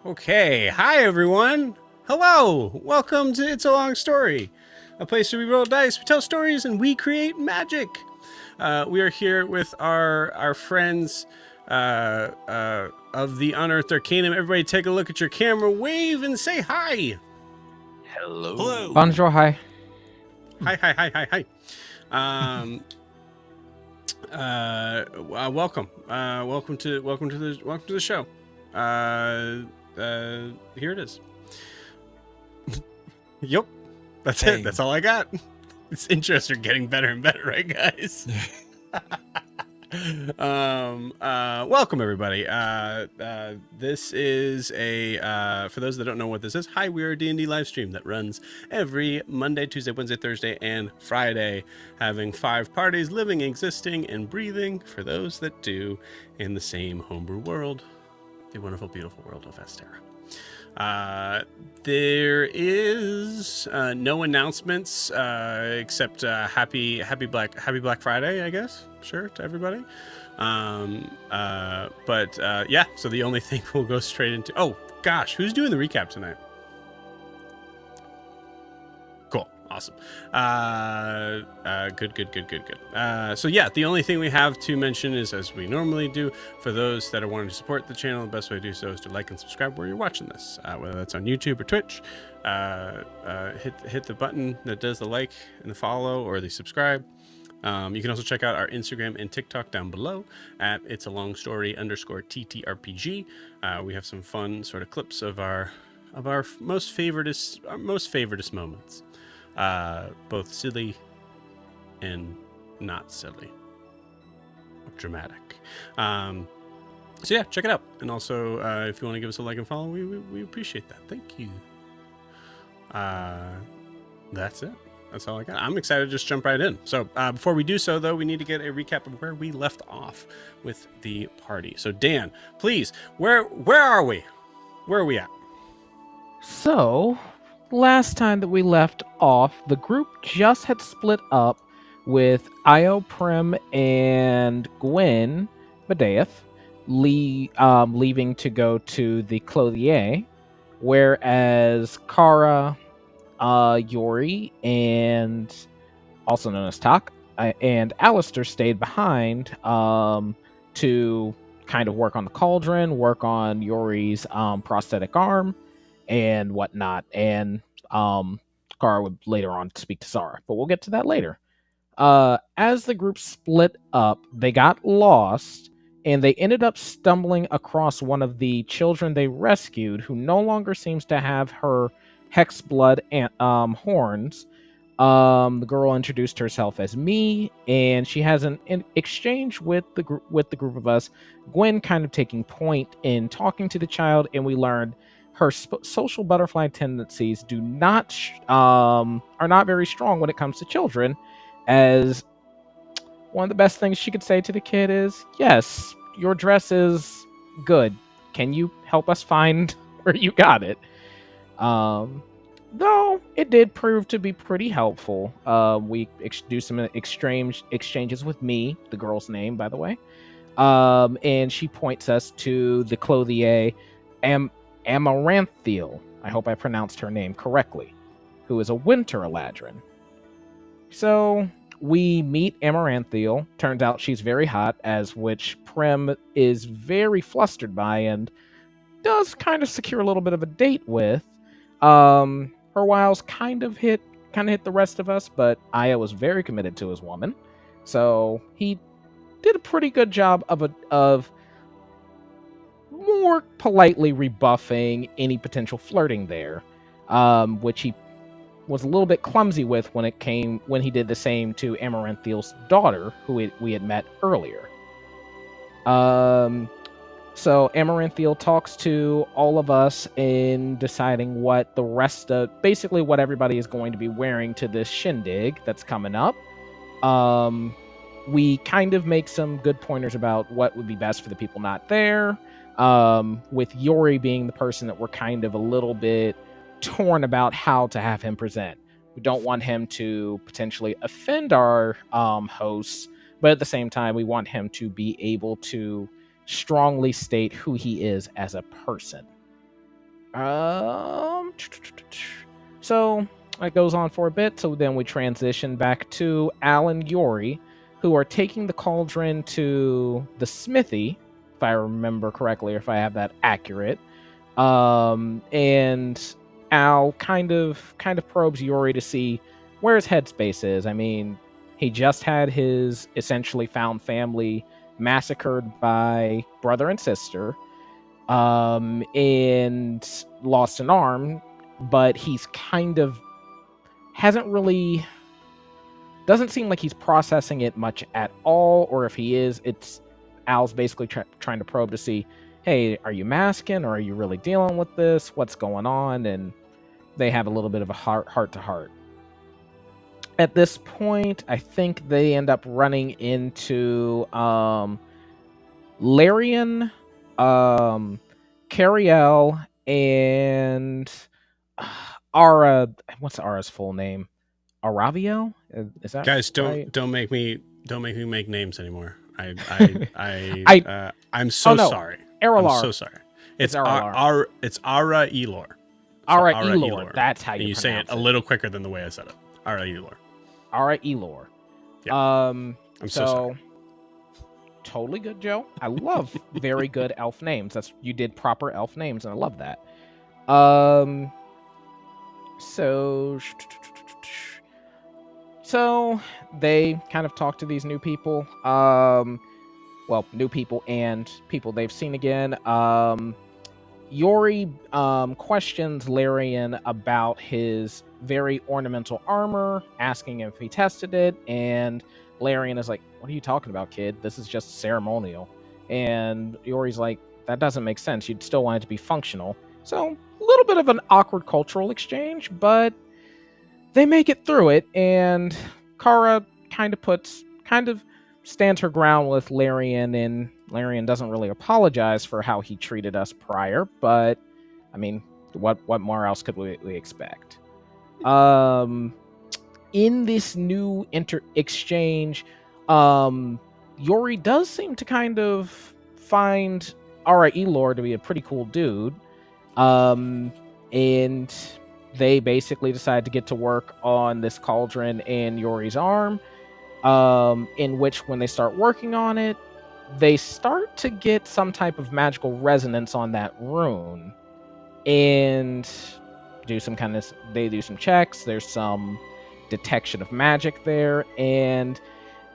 Okay, hi everyone. Hello, welcome to It's a Long Story, a place where we roll dice, we tell stories, and we create magic. We are here with our friends of the Unearthed Arcanum. Everybody, take a look at your camera, wave, and say hi. Hello. Hello. Bonjour, hi. Hi. Welcome. Welcome to the show. Here it is. Yep. That's it. That's all I got. This intros are getting better and better, right, guys? Welcome everybody. This is a for those that don't know what this is. Hi, we're a D&D live stream that runs every Monday, Tuesday, Wednesday, Thursday, and Friday, having 5 parties living, existing, and breathing for those that do in the same homebrew world, the wonderful, beautiful world of Astera. There is no announcements except happy Black Friday, I guess. Sure, to everybody. Yeah, so the only thing we'll go straight into. Oh gosh, who's doing the recap tonight? Cool. Awesome. Good. So yeah, the only thing we have to mention is, as we normally do, for those that are wanting to support the channel, the best way to do so is to like and subscribe where you're watching this, whether that's on YouTube or Twitch. Hit the button that does the like and the follow or the subscribe. You can also check out our Instagram and TikTok down below at itsalongsstory_TTRPG. We have some fun sort of clips of our most favoritist moments. Both silly and not silly, or dramatic. So yeah, check it out. And also, if you want to give us a like and follow, we appreciate that. Thank you. That's it. That's all I got. I'm excited to just jump right in. So before we do so, though, we need to get a recap of where we left off with the party. So Dan, please, where are we? Where are we at? So, last time that we left off, the group just had split up with Io, Prim, and Gwen Medeath leaving to go to the Clothier, whereas Kara, Yori, and also known as Tak, and Alistair stayed behind to kind of work on the cauldron, work on Yori's prosthetic arm, and whatnot. And Kara would later on speak to Zara, but we'll get to that later. As the group split up, they got lost, and they ended up stumbling across one of the children they rescued, who no longer seems to have her hex blood and horns. The girl introduced herself as me, and she has an exchange with the group of us. Gwen kind of taking point in talking to the child, and we learned her social butterfly tendencies are not very strong when it comes to children. As one of the best things she could say to the kid is, "Yes, your dress is good. Can you help us find where you got it?" Though it did prove to be pretty helpful. We do some exchanges with me, the girl's name, by the way. And she points us to the Clothier Amaranthiel. I hope I pronounced her name correctly, who is a winter Eladrin. So we meet Amaranthiel. Turns out she's very hot, as which Prem is very flustered by and does kind of secure a little bit of a date with. Her wiles kind of hit the rest of us, but Aya was very committed to his woman, so he did a pretty good job of more politely rebuffing any potential flirting there, which he was a little bit clumsy with when he did the same to Amaranthiel's daughter, who we had met earlier. So Amaranthiel talks to all of us in deciding what basically what everybody is going to be wearing to this shindig that's coming up. We kind of make some good pointers about what would be best for the people not there, with Yori being the person that we're kind of a little bit torn about how to have him present. We don't want him to potentially offend our hosts, but at the same time, we want him to be able to strongly state who he is as a person. So it goes on for a bit, so then we transition back to Al and Yori, who are taking the cauldron to the smithy, if I remember correctly, or if I have that accurate. And Al kind of probes Yori to see where his headspace is. I mean, he just had his essentially found family massacred by brother and sister, and lost an arm, but he's kind of doesn't seem like he's processing it much at all, or if he is, it's Al's basically trying to probe to see, hey, are you masking, or are you really dealing with this? What's going on? And they have a little bit of a heart to heart. At this point, I think they end up running into Larian, Cariel, and Ara. What's Ara's full name? Araviel? Is that Guys, right? don't make me make names anymore. I I'm so sorry. I'm Aralar. so sorry. It's Aralar. it's Ara Elor. Ara Elor. That's how and you you say it pronounce a little quicker than the way I said it. Ara Elor. Ara Elor. Yeah. I'm so sorry. Totally good, Joe. I love very good elf names. You did proper elf names, and I love that. So they kind of talk to these new people. Well, new people and people they've seen again. Yori questions Larian about his very ornamental armor, asking if he tested it, and Larian is like, what are you talking about, kid? This is just ceremonial. And Yori's like, that doesn't make sense. You'd still want it to be functional. So, a little bit of an awkward cultural exchange, but they make it through it, and Kara kind of stands her ground with Larian, and Larian doesn't really apologize for how he treated us prior, but I mean, what more else could we expect? In this new exchange, Yori does seem to kind of find Ara Elor to be a pretty cool dude. And they basically decide to get to work on this cauldron and Yori's arm, in which when they start working on it, they start to get some type of magical resonance on that rune, and they do some checks. There's some detection of magic there, and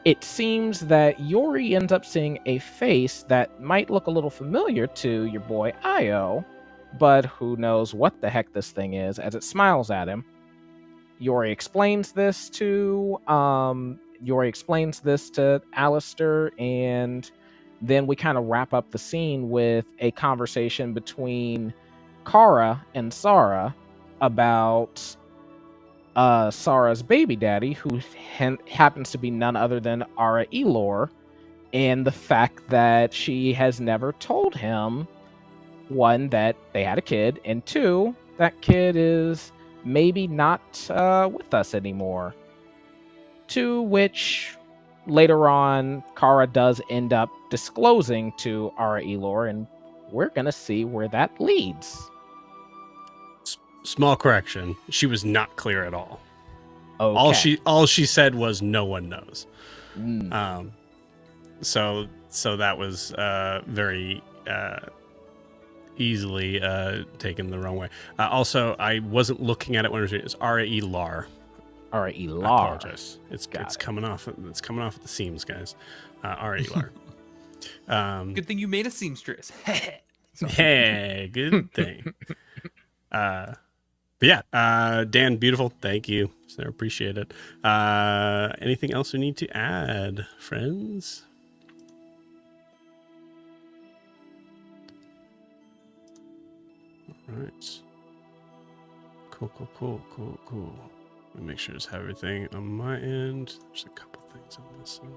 it seems that Yori ends up seeing a face that might look a little familiar to your boy Io, but who knows what the heck this thing is, as it smiles at him. Yori explains this to Alistair, and then we kind of wrap up the scene with a conversation between Kara and Sara about Sara's baby daddy, who happens to be none other than Ara Elor, and the fact that she has never told him, one, that they had a kid, and two, that kid is maybe not with us anymore. To which, later on, Kara does end up disclosing to Ara Elor, and we're going to see where that leads. Small correction. She was not clear at all. Okay. All she said was no one knows. Mm. So that was very easily taken the wrong way. Also, I wasn't looking at it when it was Ara Elor. Ara Elor. I apologize. It's coming off. It's coming off at the seams, guys. Ara Elor. Good thing you made a seamstress. Hey, good thing. But yeah, Dan, beautiful. Thank you. So appreciate it. Anything else we need to add, friends? All right. Cool. Let me make sure I just have everything on my end. There's a couple things I'm missing.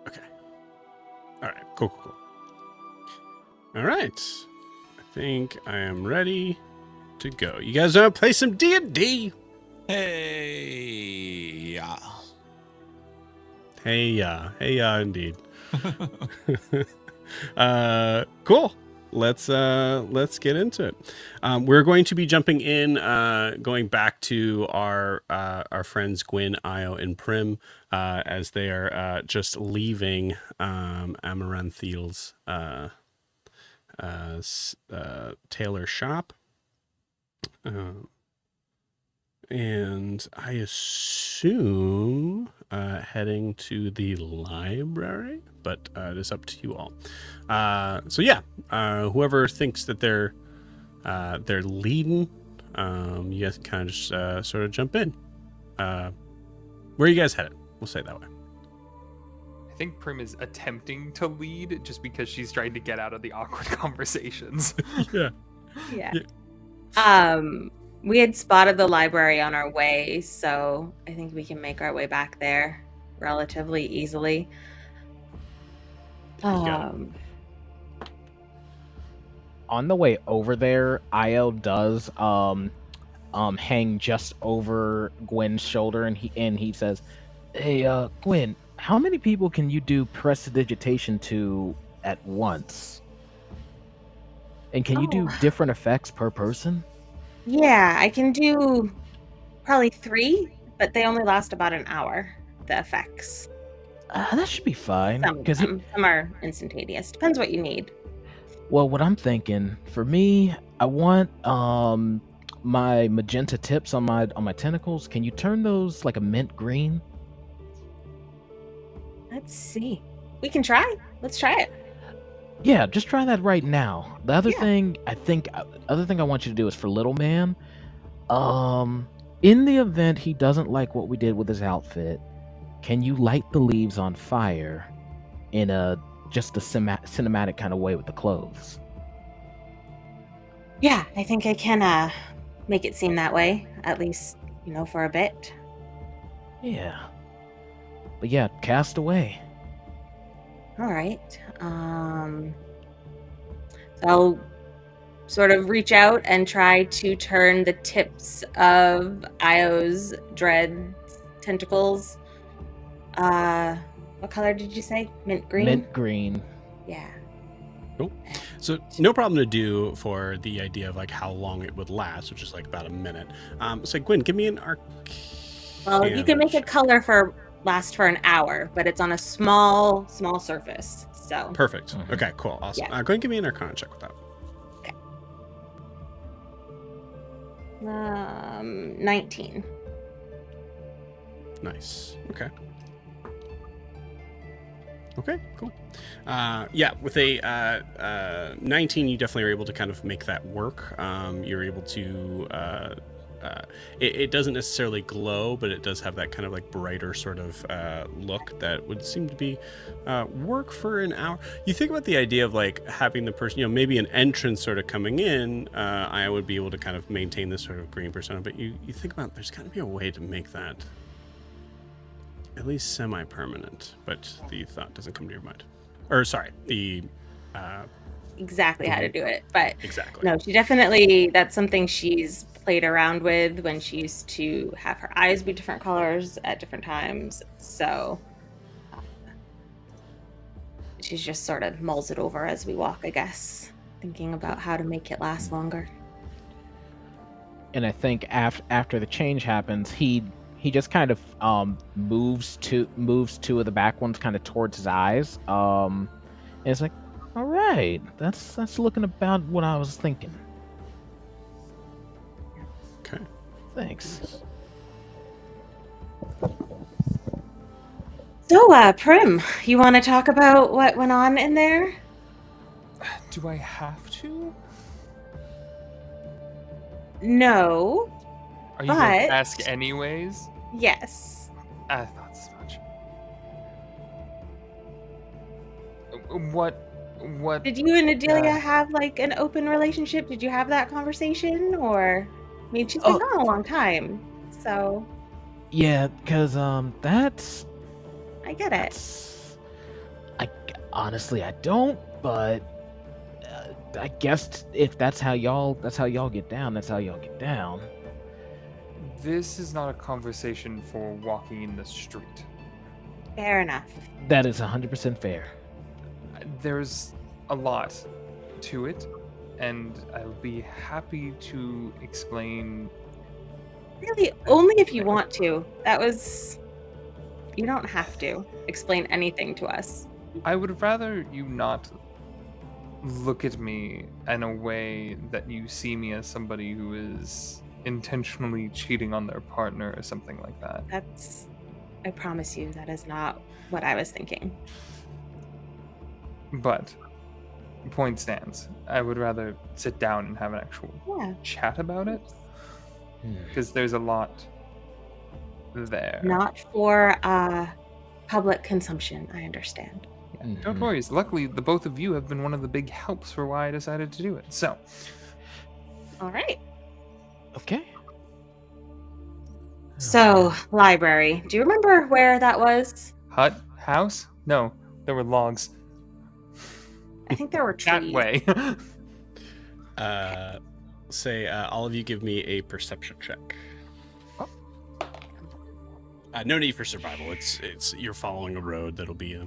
Okay. All right. Cool. All right. I think I am ready to go. You guys want to play some D&D? Hey, yeah. Hey, yeah, indeed. Cool. let's get into it. We're going to be jumping in, going back to our friends Gwyn, Io, and Prim, as they are just leaving Amaranthel's tailor shop. And I assume heading to the library, but it is up to you all. So yeah, whoever thinks that they're leading, you guys can kind of just sort of jump in. Where are you guys headed? We'll say it that way. I think Prim is attempting to lead just because she's trying to get out of the awkward conversations. Yeah. We had spotted the library on our way, so I think we can make our way back there relatively easily. On the way over there, Io does hang just over Gwen's shoulder, and he says, "Hey, Gwen, how many people can you do prestidigitation to at once? And can you do different effects per person?" Yeah, I can do probably 3, but they only last about an hour, the effects. That should be fine. Some are instantaneous. Depends what you need. Well, what I'm thinking, for me, I want my magenta tips on my tentacles. Can you turn those like a mint green? Let's see. We can try. Let's try it. Yeah, just try that right now. The other thing I want you to do is for Little Man. In the event he doesn't like what we did with his outfit, can you light the leaves on fire in just a cinematic kind of way with the clothes? Yeah, I think I can make it seem that way, at least, for a bit. Yeah. But yeah, cast away. All right. So I'll sort of reach out and try to turn the tips of Io's dread tentacles. What color did you say? Mint green? Mint green. Yeah. Cool. So no problem to do for the idea of like how long it would last, which is like about a minute. So Gwen, give me an Arcanum. Well, you can make a color last for an hour, but it's on a small surface. So perfect. Mm-hmm. Okay, cool, awesome. Yeah. Go ahead and give me an Arcana check with that. Okay. 19. Nice. Okay. Okay, cool. Yeah, with a 19, you definitely are able to kind of make that work. You're able to it doesn't necessarily glow, but it does have that kind of like brighter sort of look that would seem to be work for an hour. You think about the idea of like having the person, maybe an entrance sort of coming in, I would be able to kind of maintain this sort of green persona, but you think about there's got to be a way to make that at least semi-permanent, but the thought doesn't come to your mind. Or sorry, exactly how to do it, but exactly. No, she definitely, that's something she's played around with when she used to have her eyes be different colors at different times. So she's just sort of mulls it over as we walk, I guess, thinking about how to make it last longer. And I think after the change happens, he just kind of moves two of the back ones kind of towards his eyes. And it's like, all right, that's looking about what I was thinking. Okay. Thanks. So, Prim, you want to talk about what went on in there? Do I have to? No. Are you going to ask anyways? Yes. I thought as much. What? Did you and Adelia have like an open relationship? Did you have that conversation? Or, I mean, she's been gone a long time, so. Yeah, because that's. I get it. Honestly, I don't, but I guess if that's how y'all get down, that's how y'all get down. This is not a conversation for walking in the street. Fair enough. That is 100% fair. There's a lot to it, and I'll be happy to explain. Really, only if you want to. You don't have to explain anything to us. I would rather you not look at me in a way that you see me as somebody who is intentionally cheating on their partner or something like that. I promise you, that is not what I was thinking. But point stands. I would rather sit down and have an actual chat about it, because there's a lot there. Not for public consumption, I understand. Yeah, don't worry. Luckily, the both of you have been one of the big helps for why I decided to do it. So, all right. Okay. So, library. Do you remember where that was? Hut? House? No, there were logs. I think there were trees. That way. Say, all of you give me a perception check. No need for survival. It's you're following a road that'll be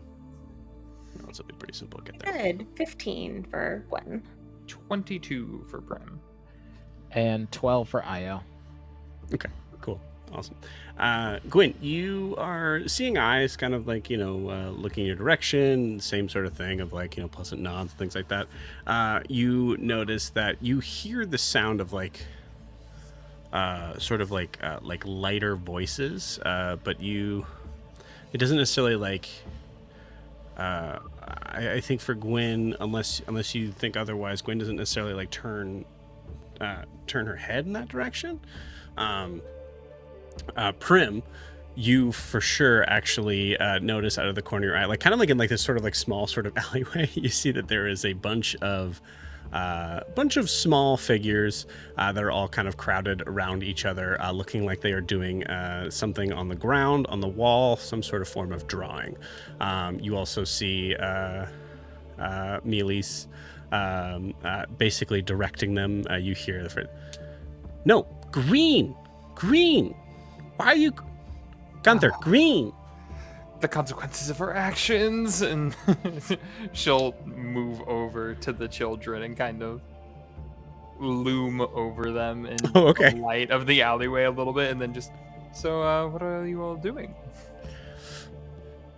relatively pretty simple to get there. Good. 15 for Gwen. 22 for Prim. And 12 for Io. Okay, cool. Awesome. Gwen, you are seeing eyes kind of like, looking in your direction, same sort of thing of like, pleasant nods, things like that. You notice that you hear the sound of like, sort of like lighter voices, but it doesn't necessarily like, I think for Gwen, unless you think otherwise, Gwen doesn't necessarily like turn her head in that direction. Prim, you for sure actually notice out of the corner of your eye, like kind of like in like this sort of like small sort of alleyway, you see that there is a bunch of small figures that are all kind of crowded around each other, looking like they are doing something on the ground, on the wall, some sort of form of drawing. You also see Melis basically directing them. You hear the phrase, "No, green. Why are you, Gunther? Green." The consequences of her actions, and she'll move over to the children and kind of loom over them in the light of the alleyway a little bit, and then just, so what are you all doing?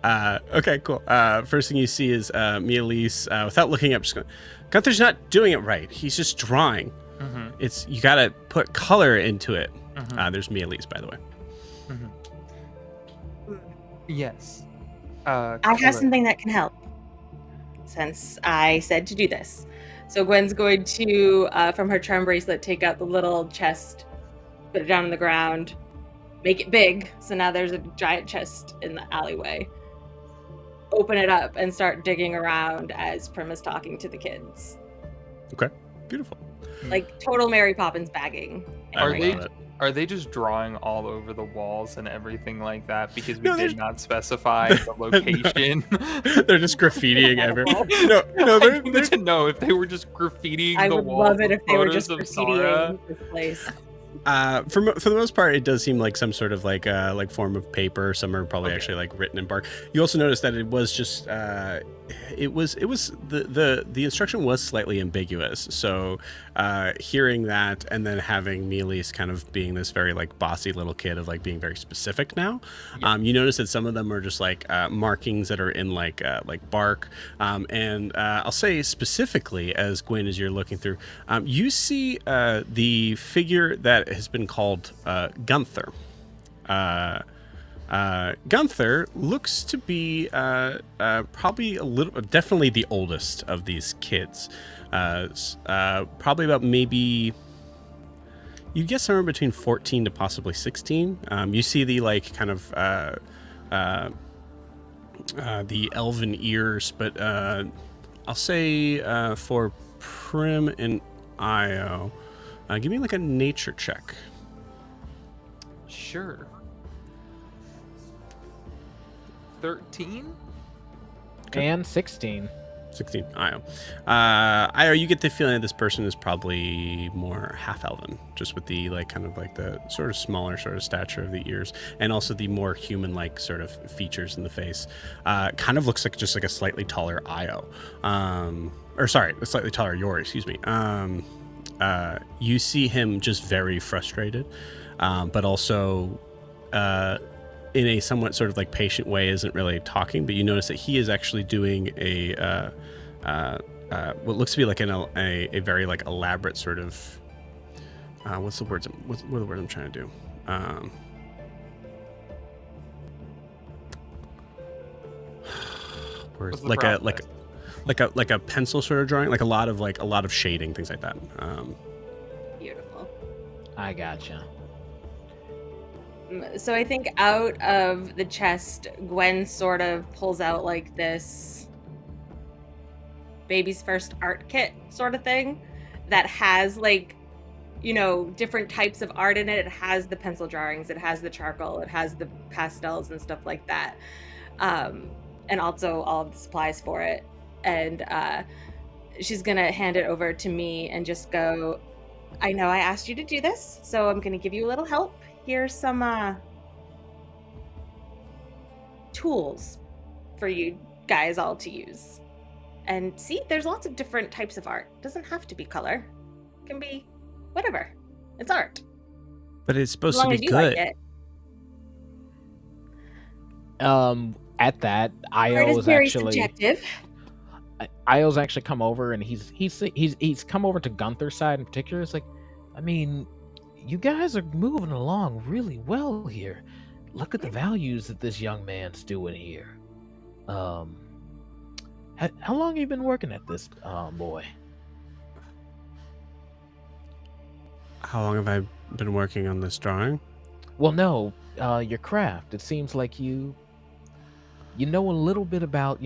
Okay, cool. First thing you see is Melis, without looking up, just going, "Gunther's not doing it right. He's just drawing. You gotta put color into it." There's Melis, by the way. Yes. I have something that can help, since I said to do this. So Gwen's going to, from her charm bracelet, take out the little chest, put it down on the ground, make it big. So now there's a giant chest in the alleyway. Open it up and start digging around as Prim is talking to the kids. Okay, beautiful. Like total Mary Poppins bagging. Are they just drawing all over the walls and everything like that? Because we did not specify the location. They're just graffitiing everywhere. I needed to know if they were just graffitiing the walls. I would love it if they were just graffitiing this place. For the most part, it does seem like some sort of like form of paper. Some are probably actually like written in bark. You also notice that it was just the instruction was slightly ambiguous. So hearing that and then having Melis kind of being this very like bossy little kid of like being very specific now, you notice that some of them are just like markings that are in like bark. And I'll say specifically, as Gwen, as you're looking through, you see the figure that has been called Gunther. Gunther looks to be probably definitely the oldest of these kids. Probably about maybe, you guess somewhere between 14 to possibly 16. You see the like kind of the elven ears, but I'll say for Prim and Io, give me like a nature check. Sure. 13? And 16. 16. Io, you get the feeling that this person is probably more half-elven, just with the kind of the sort of smaller sort of stature of the ears, and also the more human-like sort of features in the face. Kind of looks like just a slightly taller Io, or sorry, a slightly taller Yori. Excuse me. You see him just very frustrated, but also in a somewhat sort of patient way, isn't really talking, but you notice that he is actually doing what looks to be a very elaborate sort of what are the words I'm trying to do? Words like a pencil sort of drawing, a lot of shading, things like that. Beautiful. I gotcha. So I think out of the chest, Gwen sort of pulls out this baby's first art kit sort of thing that has different types of art in it. It has the pencil drawings, it has the charcoal, it has the pastels and stuff like that, and also all of the supplies for it. And she's gonna hand it over to me and just go, I know I asked you to do this, so I'm gonna give you a little help. Here's some tools for you guys all to use. And see, there's lots of different types of art. It doesn't have to be color. It can be whatever. It's art. But it's supposed to be good. Like it. At that, Art is very subjective. Io's actually come over, and he's come over to Gunther's side in particular. It's I mean, you guys are moving along really well here. Look at the values that this young man's doing here. How long have you been working at this, boy? How long have I been working on this drawing? Well, no, your craft. It seems like you know a little bit about,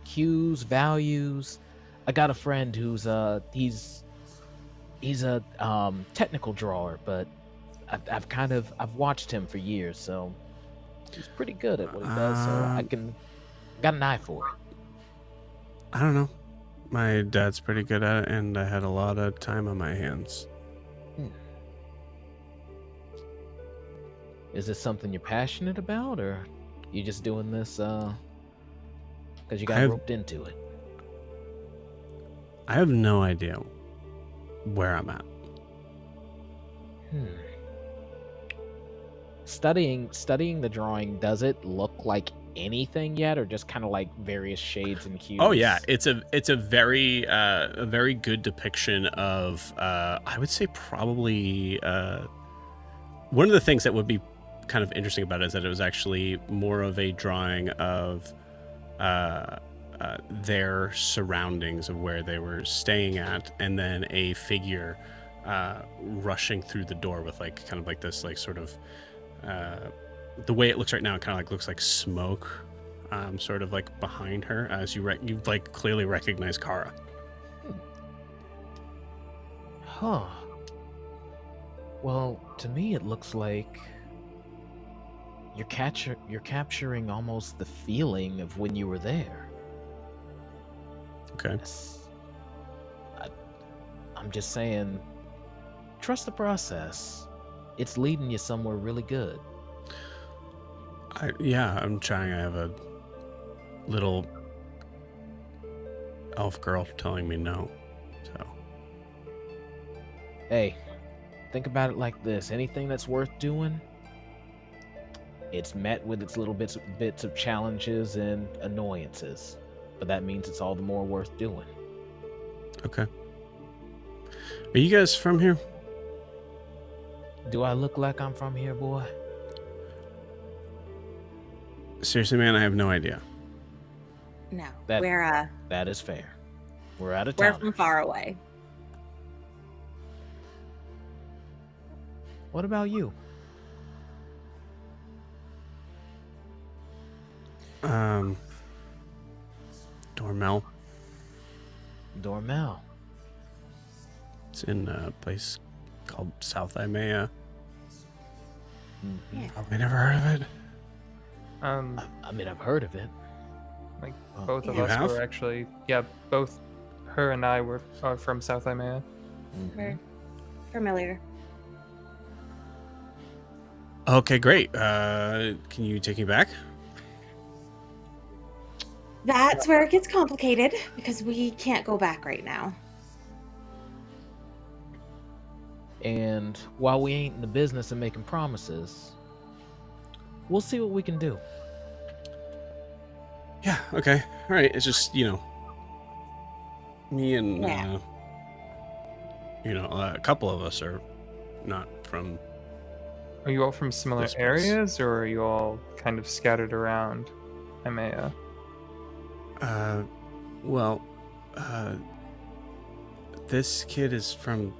cues, values. I got a friend who's he's a technical drawer, but I've watched him for years, so he's pretty good at what he does. So got an eye for it. I don't know. My dad's pretty good at it, and I had a lot of time on my hands. Is this something you're passionate about, or you just doing this because you got roped into it? I have no idea where I'm at. Studying the drawing, does it look like anything yet, or just kind of various shades and hues? Oh yeah, it's a very good depiction of I would say probably one of the things that would be kind of interesting about it is that it was actually more of a drawing of their surroundings, of where they were staying at, and then a figure rushing through the door with this sort of the way it looks right now, it kind of looks like smoke sort of behind her, as you clearly recognize Kara. Huh. Well, to me it looks like you're capturing almost the feeling of when you were there. Okay. I'm just saying, trust the process. It's leading you somewhere really good. I'm trying. I have a little elf girl telling me no. So. Hey, think about it like this. Anything that's worth doing, it's met with its little bits of challenges and annoyances. But that means it's all the more worth doing. Okay. Are you guys from here? Do I look like I'm from here, boy? Seriously, man, I have no idea. No, that is fair. We're out of town. We're from far away. What about you? Dormel. Dormel. It's in a place called South Imea. Mm-hmm. Probably never heard of it. I mean, I've heard of it. Like both of You us have? were actually, yeah, both her and I are from South Imea. We're familiar. Okay, great. Can you take me back? That's where it gets complicated because we can't go back right now. And while we ain't in the business of making promises, we'll see what we can do. Yeah, okay. All right. It's just, me and, Yeah. a couple of us are not from. Are you all from similar This place. areas, or are you all kind of scattered around Imea? Well, this kid is from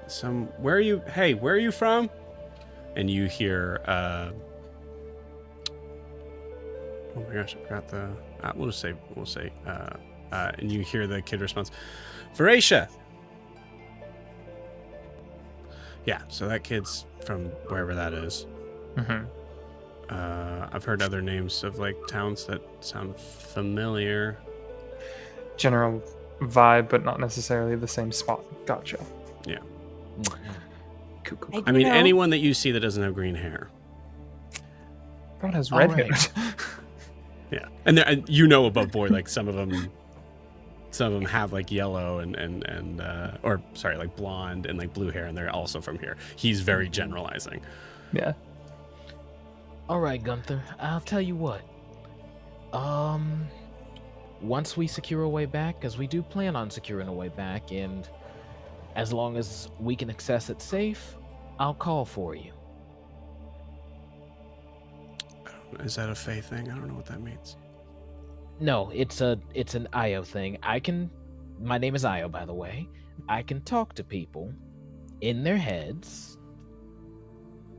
some. Where are you? Hey, where are you from? And you hear. Oh my gosh, I forgot the. We'll say. And you hear the kid response, Veracia. Yeah, so that kid's from wherever that is. Mm-hmm. I've heard other names of like towns that sound familiar. General vibe, but not necessarily the same spot. Gotcha. Yeah. Cool. I mean, anyone that you see that doesn't have green hair. God has red hair. Yeah, and above board, like some of them have like yellow like blonde and like blue hair, and they're also from here. He's very generalizing. Yeah. All right, Gunther. I'll tell you what. Once we secure a way back, because we do plan on securing a way back, and as long as we can access it safe, I'll call for you. Is that a Fae thing? I don't know what that means. No, it's an Io thing. My name is Io, by the way. I can talk to people in their heads.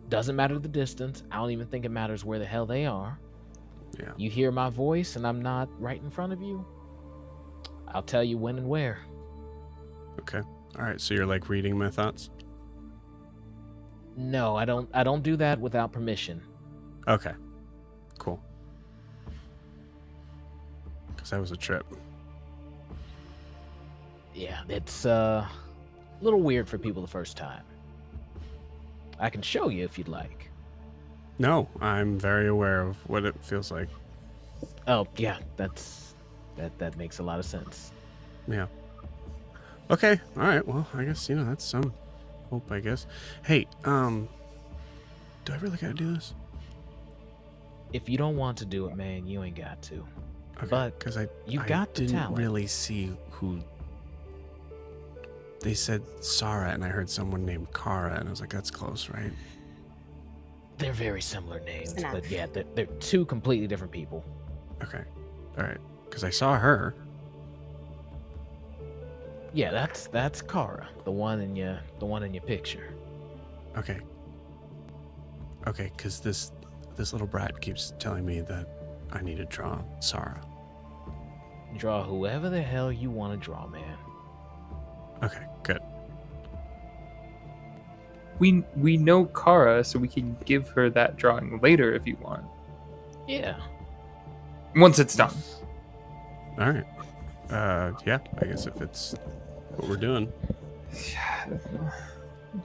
Doesn't matter the distance. I don't even think it matters where the hell they are. Yeah. You hear my voice and I'm not right in front of you, I'll tell you when and where. Okay. All right. So you're like reading my thoughts? No, I don't do that without permission. Okay. Cool. Because that was a trip. Yeah, it's a little weird for people the first time. I can show you if you'd like. No, I'm very aware of what it feels like. Oh, yeah, that makes a lot of sense. Yeah. Okay. All right. Well, I guess, that's some hope, I guess. Hey, do I really gotta do this? If you don't want to do it, man, you ain't got to. Okay, But because you got the didn't talent. really see who. They said Sarah, and I heard someone named Kara, and I was like, that's close, right? They're very similar names, Enough. but yeah, they're two completely different people. Okay. All right. Because I saw her. Yeah, that's Kara, the one in your picture. Okay. Okay, because this little brat keeps telling me that I need to draw Sarah. Draw whoever the hell you want to draw, man. Okay, good. We know Kara, so we can give her that drawing later if you want. Yeah. Once it's done. All right. Yeah, I guess if it's what we're doing.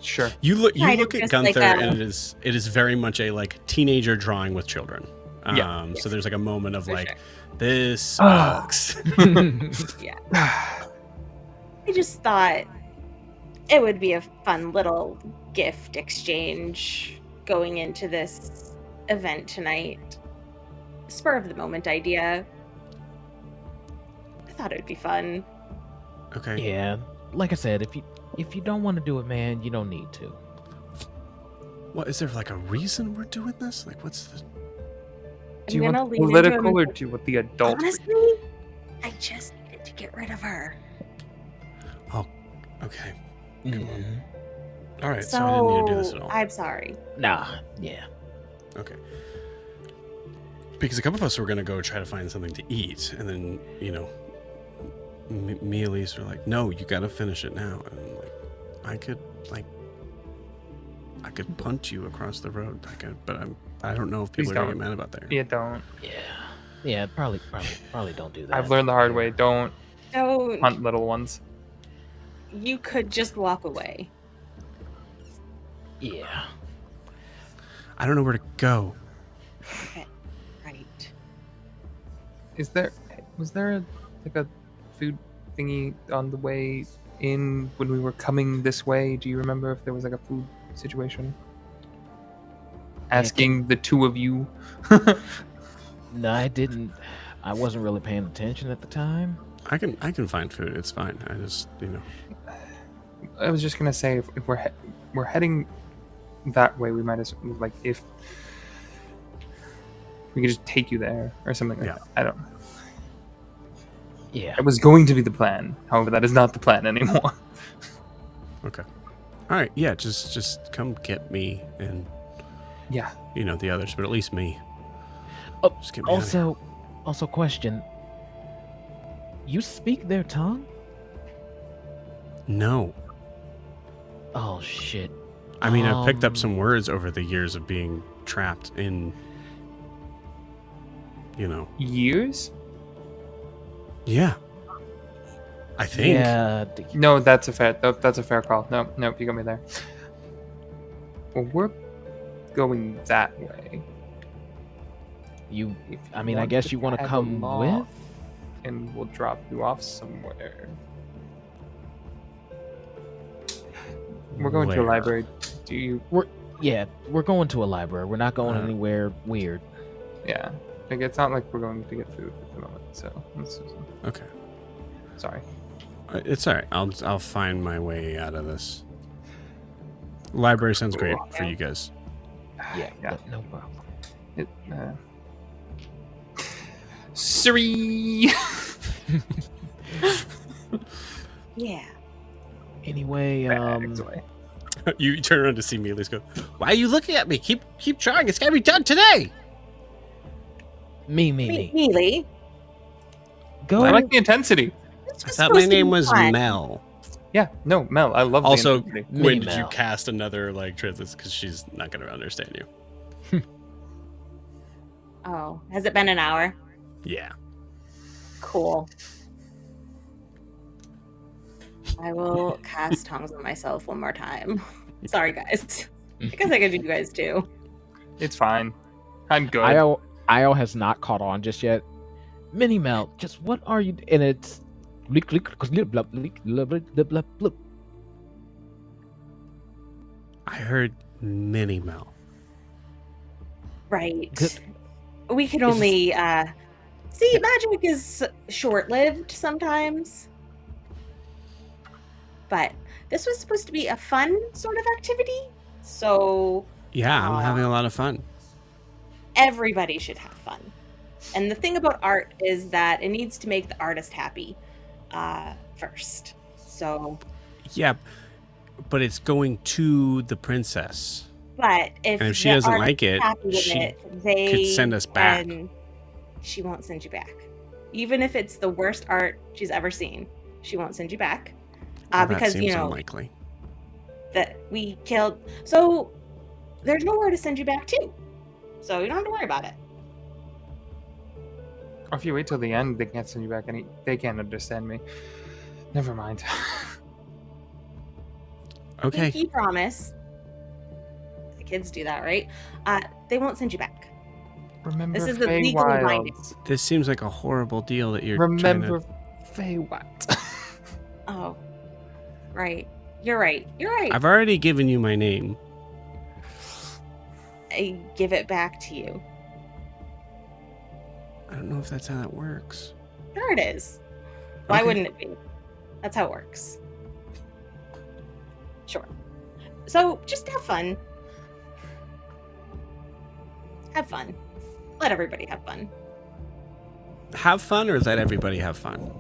Sure. You look Kind of at just Gunther, like and it is very much a like teenager drawing with children. Yeah. So there's like a moment of For like, sure. this sucks. Yeah. I just thought it would be a fun little gift exchange going into this event tonight. Spur of the moment idea. I thought it would be fun. Okay. Yeah, like I said, if you don't want to do it, man, you don't need to. What is there like a reason we're doing this? Like, what's the? Do you I'm want gonna lean into political him or and- do you want the adult? Honestly, I just needed to get rid of her. Okay. Mhm. All right. So I didn't need to do this at all. I'm sorry. Nah, yeah. Okay. Because a couple of us were gonna go try to find something to eat, and then me and Elise were like, "No, you gotta finish it now." And I'm like, I could punt you across the road. But I don't know if people Please are gonna don't. get mad about that. You don't. Yeah. Yeah, probably don't do that. I've learned the hard way. Don't Don't. hunt little ones. You could just walk away. Yeah. I don't know where to go. Okay. Right. Was there like a food thingy on the way in when we were coming this way? Do you remember if there was like a food situation? Asking the two of you. No, I didn't. I wasn't really paying attention at the time. I can find food. It's fine. I just I was just gonna say if we're heading that way, we might as like if we could just take you there or something like that. I don't know. Yeah. It was going to be the plan. However, that is not the plan anymore. Okay. All right. Yeah. Just come get me and Yeah. the others, but at least me. Oh, Just get me out of here. also question. You speak their tongue? No. Oh shit. I mean, I've picked up some words over the years of being trapped in. Years? Yeah. I think. Yeah. No, that's a fair call. No, you got me there. Well, we're going that way. I guess you want to come with? And we'll drop you off somewhere. We're going to a Where? library. We're going to a library. We're not going anywhere weird. Yeah. Like, it's not like we're going to get food at the moment, so Okay. sorry. It's all right. I'll find my way out of this. Library sounds great for you guys. Yeah. Yeah. No problem. Siri. Yeah. Anyway, You turn around to see me. Let's go. Why are you looking at me? Keep trying. It's gotta be done today. me. Mealy. Go. I like the intensity. I thought my name was Mel. Yeah, no, Mel, I love Also, the intensity. when did you Mel. cast another transit? Because she's not gonna understand you. Oh, has it been an hour? Yeah. Cool. I will cast tongues on myself one more time. Sorry, guys. I guess I could do you guys too. It's fine. I'm good. Io has not caught on just yet. Mini Mel, just what are you? And it's I heard Mini Mel. Right. Good. We can only see, magic is short-lived sometimes. But this was supposed to be a fun sort of activity, so Yeah, I'm having a lot of fun. everybody should have fun. And the thing about art is that it needs to make the artist happy first. So Yeah, but it's going to the princess. but if And if she the doesn't artist like it, is happy with she they could send us back. can- she won't send you back. Even if it's the worst art she's ever seen, she won't send you back. Well, Because that seems unlikely. that we killed. So there's nowhere to send you back to. So you don't have to worry about it. Or if you wait till the end, they can't send you back they can't understand me. Never mind. Okay. Pinky promise. The kids do that, right? They won't send you back. Remember This is the legal binding. Feywilds. This seems like a horrible deal that you're Remember trying Feywilds. Oh, right. You're right. You're right. to... I've already given you my name. I give it back to you. I don't know if that's how that works. Sure it is. Why Okay. wouldn't it be? That's how it works. Sure. So just have fun. Have fun. Let everybody have fun. Have fun or let everybody have fun?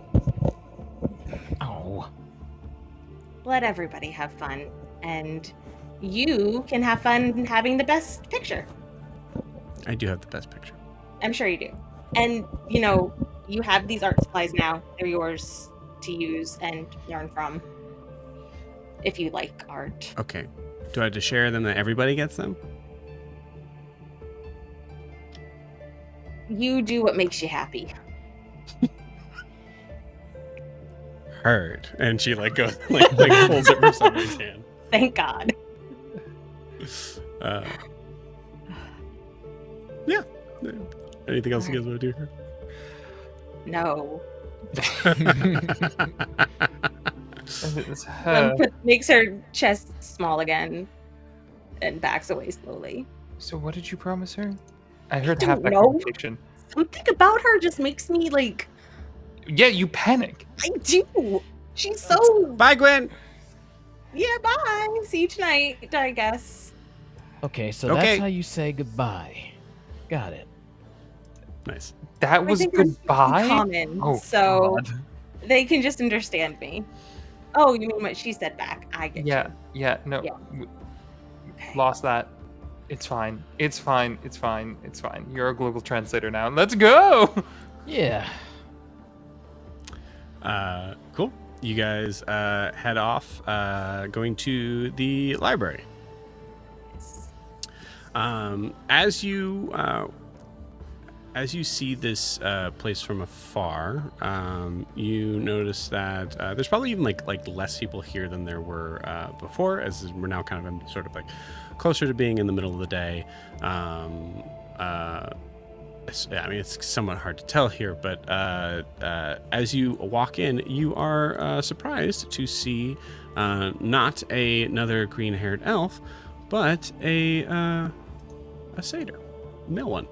Oh. Let everybody have fun. And you can have fun having the best picture. I do have the best picture. I'm sure you do. And, you have these art supplies now. They're yours to use and learn from. If you like art. Okay. Do I have to share them that everybody gets them? You do what makes you happy. Heard. And she goes like pulls it from somebody's hand. Thank God. Yeah. Anything else you guys want to do here? No. Uh, Makes her chest small again and backs away slowly. So what did you promise her? I heard don't half that know. conversation. Something about her just makes me Yeah, you panic. I do. She's so. Bye, Gwen. Yeah, bye. See you tonight, I guess. Okay, so Okay. that's how you say goodbye. Got it. Nice. That I was think I'm goodbye? common, Oh, so God. they can just understand me. Oh, you mean what she said back? I get Yeah, no. Yeah. Okay. Lost that. It's fine. It's fine. It's fine. It's fine. You're a global translator now. Let's go! Yeah. Cool. You guys head off, going to the library. As you see this place from afar, you notice that there's probably even like less people here than there were before, as we're now kind of in sort of like closer to being in the middle of the day. I mean, it's somewhat hard to tell here, but as you walk in, you are surprised to see not another green-haired elf, but a satyr, male one.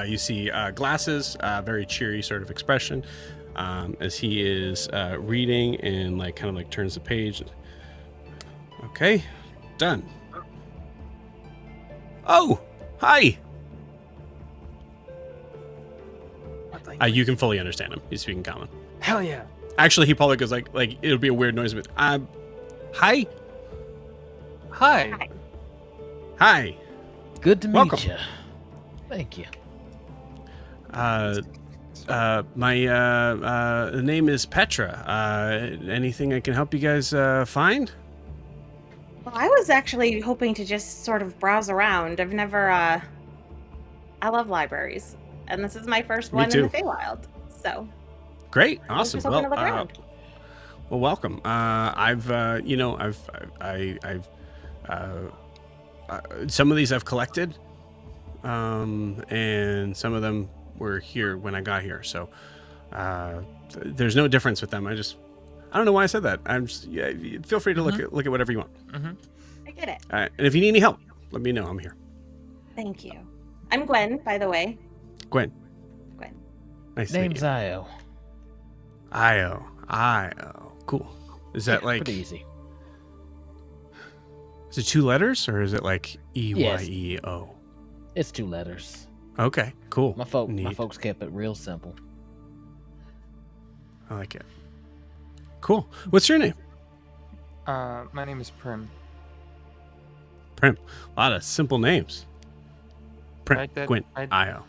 You see glasses, very cheery sort of expression, as he is reading and kind of turns the page. Okay, done. Oh, hi. You can fully understand him. He's speaking common. Hell yeah. Actually, he probably goes like it'll be a weird noise, but hi. Hi. Hi. Good to Welcome. meet you. Thank you. My name is Petra. Anything I can help you guys find? Well, I was actually hoping to just sort of browse around. I've never, I love libraries, and this is my first one in the Feywild, so. Great, I was awesome. just hoping to look around. Well, welcome. Some of these I've collected, and some of them were here when I got here, so there's no difference with them. I don't know why I said that. Feel free to look at whatever you want. Mm-hmm. I get it. And if you need any help, let me know. I'm here. Thank you. I'm Gwen, by the way. Gwen. Nice to meet Name's you. Io. Io. Cool. Is that Pretty easy. Is it 2 letters or is it like EYEO? It's 2 letters. Okay, cool. My Neat. folks kept it real simple. I like it. Cool. What's your name? My name is Prim. Prim. A lot of simple names. Prim. Like that, Gwyn. Io.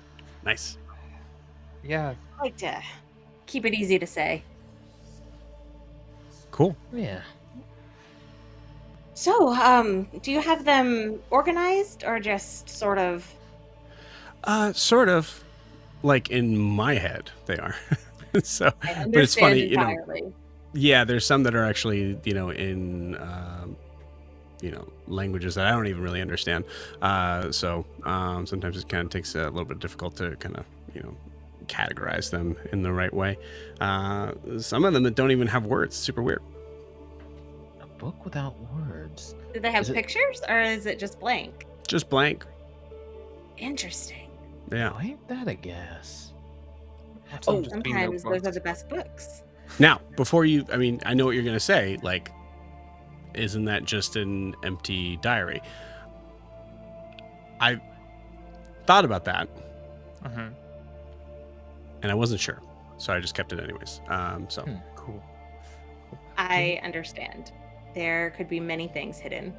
Nice. Yeah. I like to keep it easy to say. Cool. Yeah. So, do you have them organized or just sort of? Sort of. Like in my head, they are. So, I understand but it's funny, entirely. Yeah, there's some that are actually, in, languages that I don't even really understand. So sometimes it kind of takes a little bit difficult to kind of, categorize them in the right way. Some of them that don't even have words. Super weird. A book without words. Do they have Is it- pictures or is it just blank? Just blank. Interesting. Yeah. Oh, ain't that a guess? Oh, Sometimes those are the best books. Now, before you, I know what you're going to say. Isn't that just an empty diary? I thought about that. Mm-hmm. And I wasn't sure. So I just kept it anyways. Cool. I understand. There could be many things hidden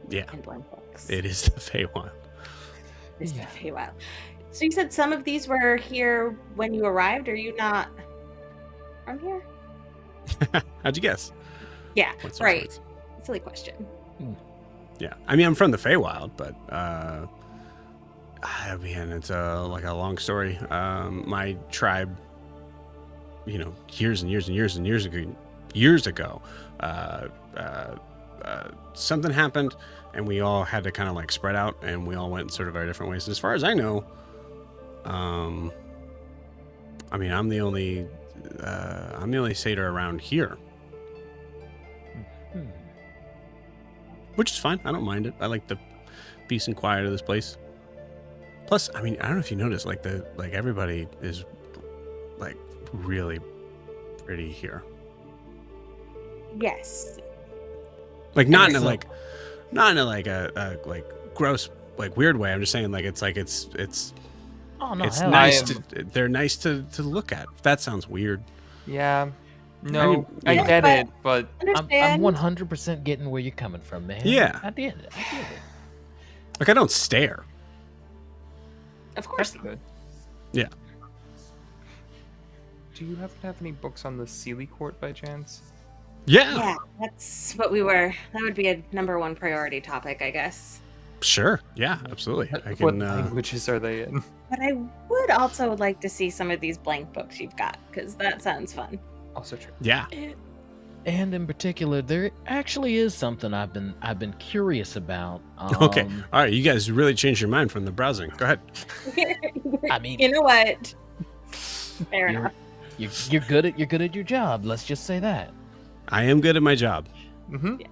Yeah, in blank books. it is the Feywild. This Yeah. is Feywild. So you said some of these were here when you arrived. Are you not from here? How'd you guess? Yeah, What's those right. words? Silly question. Yeah, I'm from the Feywild, but Man, it's like a long story. My tribe, years and years and years and years ago, something happened, and we all had to kind of like spread out, and we all went sort of our different ways. As far as I know, I'm the only satyr around here, which is fine. I don't mind it. I like the peace and quiet of this place. Plus, I don't know if you noticed, like everybody is like really pretty here. Yes. Like not in a like gross like weird way. I'm just saying it's Oh no, it's hell, nice they're nice to look at. That sounds weird. Yeah. No, I yeah. get it, but I'm 100% getting where you're coming from, man. Yeah. I did it. Like I don't stare. Of course. that's good. Yeah. Do you happen to have any books on the Sealy Court by chance? Yeah. Yeah, that's what that would be a number one priority topic, I guess. Sure. Yeah, absolutely. I What can languages are they in? But I would also like to see some of these blank books you've got, because that sounds fun. Also true. yeah. And in particular, there actually is something I've been curious about. Okay. All right, you guys really changed your mind from the browsing. Go ahead. I mean, you know what? Fair enough. You're good at your job. Let's just say that. I am good at my job. Mm-hmm.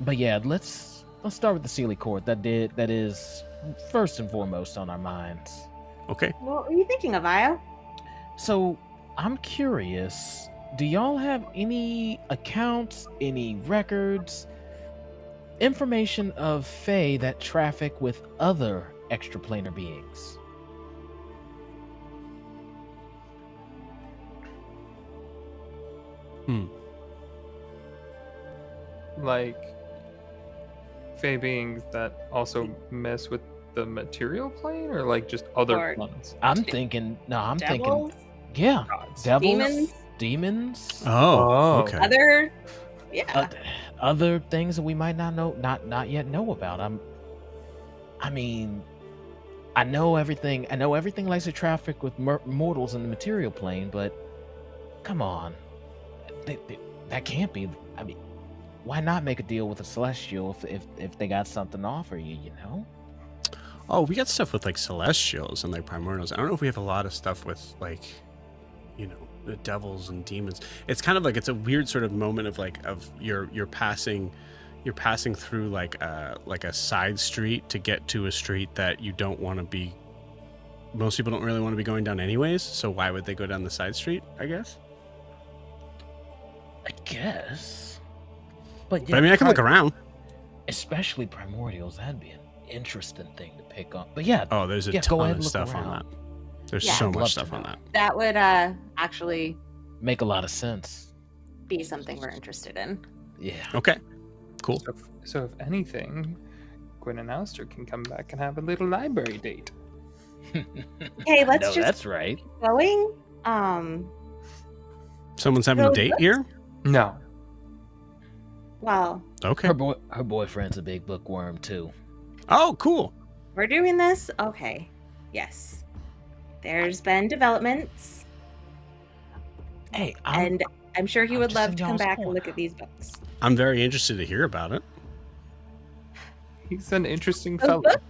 But yeah, let's start with the Sealy Court. That is first and foremost on our minds. Okay. What were you thinking of, Io? So I'm curious. Do y'all have any accounts, any records, information of Fae that traffic with other extraplanar beings? Like Fae beings that also mess with the material plane, or like just other Or planets? I'm thinking, Devils? yeah, Gods. devils, Demons? demons, Oh, okay. Other? Yeah. other things that we might not not yet know about. I know everything. I know everything likes to traffic with mortals in the material plane, but come on, that can't be. I mean, why not make a deal with a celestial if they got something to offer you? You know. Oh, we got stuff with like celestials and like primordials. I don't know if we have a lot of stuff with like, the devils and demons. It's kind of like it's a weird sort of moment of like you're passing through like a side street to get to a street that you don't want to be. Most people don't really want to be going down anyways. So why would they go down the side street? I guess. But I mean, I can look around. Especially primordials. That'd be an interesting thing to pick up. But yeah. Oh, there's a go ton ahead of and look stuff around. on that. There's Yeah, so I'd much love stuff to on know. that. That would actually Make a lot of sense. be something we're interested in. Yeah. Okay. Cool. So if anything, Gwen and Alistair can come back and have a little library date. Hey, let's No, just that's right. keep going. Someone's having a So date let's- here? No. Well, Okay. Her boyfriend's a big bookworm too. Oh, cool. we're doing this? Okay. Yes. There's been developments, Hey, and I'm sure he I'm would just love in to come y'all's back and corner. look at these books. I'm very interested to hear about it. He's an interesting Those fellow. books?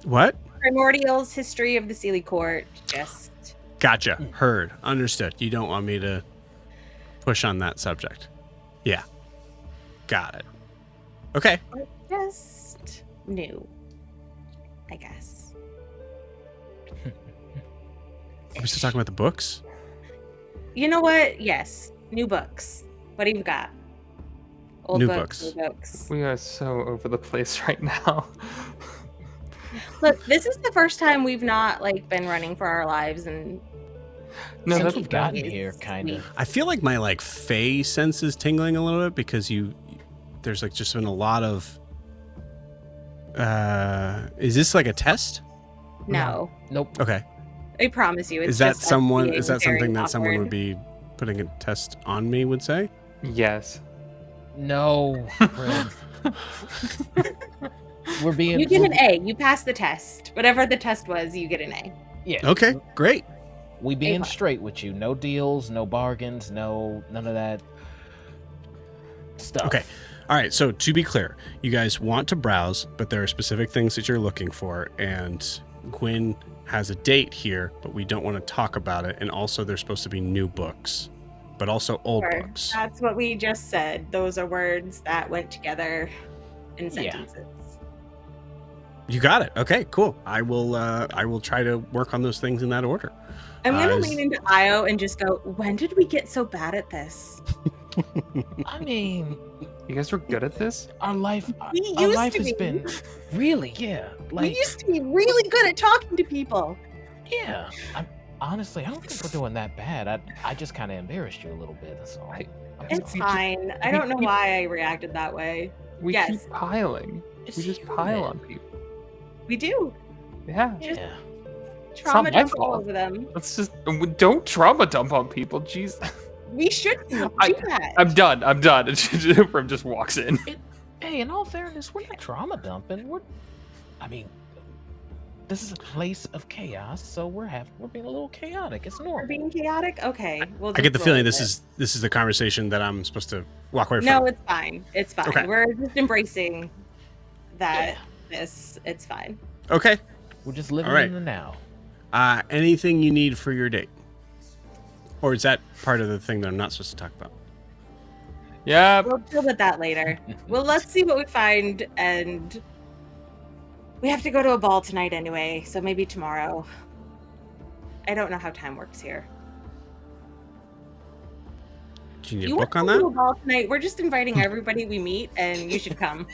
What? Primordials, History of the Sealy Court, just... Gotcha. Heard. Understood. You don't want me to push on that subject. Yeah. Got it. Okay. Just new, I guess. Are we still talking about the books? You know what? Yes, new books. What do you got? Old New books, books. new books. We are so over the place right now. Look, this is the first time we've not been running for our lives, and No, Since that's we've gotten It's here, kind sweet. of. I feel like my Fae sense is tingling a little bit because there's just been a lot of. Is this like a test? No, Nope. Okay. I promise you. It's Is that just us someone? being Is that very something that someone awkward. would be putting a test on me? Would say? yes. No. Prim. We're being. You get an A. You pass the test. Whatever the test was, you get an A. Yeah. Okay, great. We being A+. straight with you. No deals, no bargains, none of that stuff. Okay. All right. So to be clear, you guys want to browse, but there are specific things that you're looking for, and Gwyn has a date here, but we don't want to talk about it. And also, there's supposed to be new books, but also old Sure. books. That's what we just said. Those are words that went together in Yeah. sentences. You got it. Okay, cool. I will try to work on those things in that order. I'm gonna lean into Io and just go, when did we get so bad at this? I mean, You guys were good at this? our life We our used life to has be. been really, yeah. We Like, used to be really good at talking to people. yeah. Honestly, I don't think we're doing that bad. I just kind of embarrassed you a little bit. That's all. I'm It's sorry. fine. I don't know why I reacted that way. We Yes. keep piling. It's We just human. pile on people. We do. Yeah. Yeah. Trauma not my dump all fault. over them. Let's just don't trauma dump on people. Jeez. We shouldn't do I- that. I'm done. I'm done. Prim just walks in. Hey, in all fairness, we're not trauma dumping. I mean, this is a place of chaos, so we're being a little chaotic. It's We're normal. being chaotic? Okay. We'll I get the just feeling roll this with is the conversation that I'm supposed to walk away it. from. No, it's fine. It's fine. Okay. We're just embracing that Yeah. it's fine. Okay. We're just living All right. in the now. Anything you need for your date? Or is that part of the thing that I'm not supposed to talk about? Yeah. We'll deal with that later. Well, let's see what we find, and we have to go to a ball tonight anyway, so maybe tomorrow. I don't know how time works here. Do you need a You book want on to go to that? a ball tonight? We're just inviting everybody we meet, and you should come.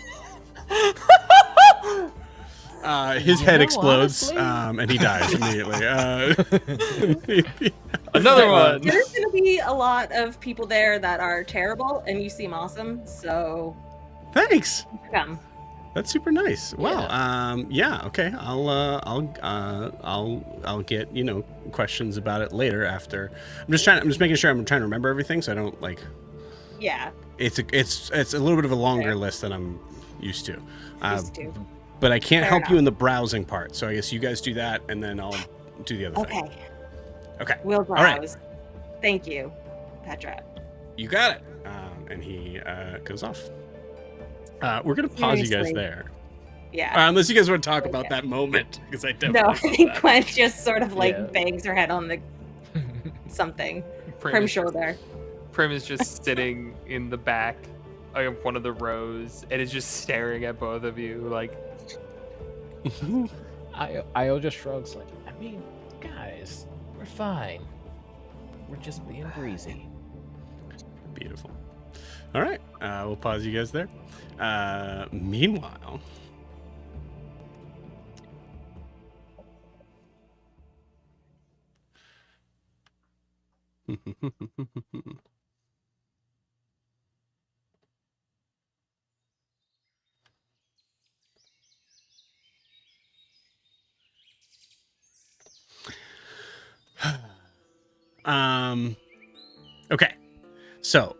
His You head know, explodes, honestly- and he dies immediately. Another one. There's going to be a lot of people there that are terrible, and you seem awesome, so Thanks. come. That's super nice. Wow. Yeah. Okay. I'll get questions about it later after. I'm just making sure I'm trying to remember everything, so I don't like. Yeah, It's a little bit of a longer list than I'm used to. used to. But I can't Fair help you enough. in the browsing part, so I guess you guys do that, and then I'll do the other thing. Okay, Okay. we'll right. browse. Thank you, Petra. You got it. And he goes off. We're gonna pause you guys Seriously. there, Yeah. unless you guys want to talk about Okay. that moment, because I No, I definitely think love Gwen just sort of like Yeah. bangs her head on the something. Prim's shoulder. Prim is just sitting in the back of one of the rows and is just staring at both of you like, that. Io just shrugs like, I mean, guys, we're fine. We're just being breezy. Beautiful. All right, we'll pause you guys there. Meanwhile, okay. So,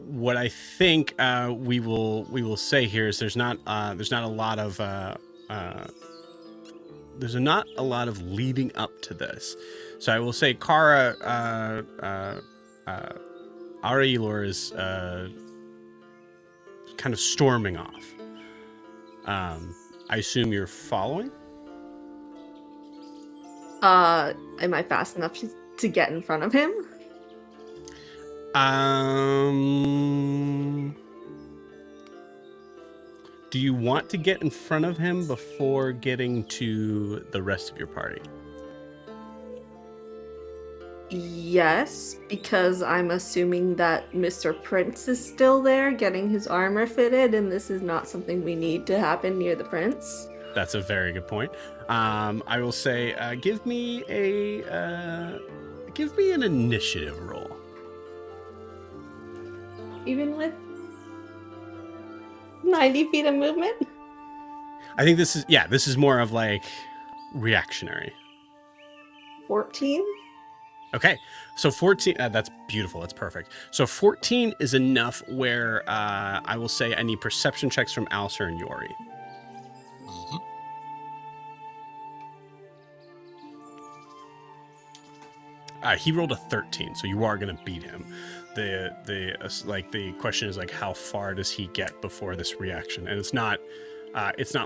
what I think we will say here is there's not a lot of leading up to this. So I will say Kara Arielor is kind of storming off. I assume you're following? Am I fast enough to get in front of him? Do you want to get in front of him before getting to the rest of your party? Yes, because I'm assuming that Mr. Prince is still there getting his armor fitted, and this is not something we need to happen near the prince. That's a very good point. I will say, give me an initiative roll. Even with 90 feet of movement? I think this is more of like reactionary. 14? Okay, so 14, that's beautiful, that's perfect. So 14 is enough where I will say I need perception checks from Alistair and Yori. Mm-hmm. He rolled a 13, so you are going to beat him. The question is like, how far does he get before this reaction? And it's not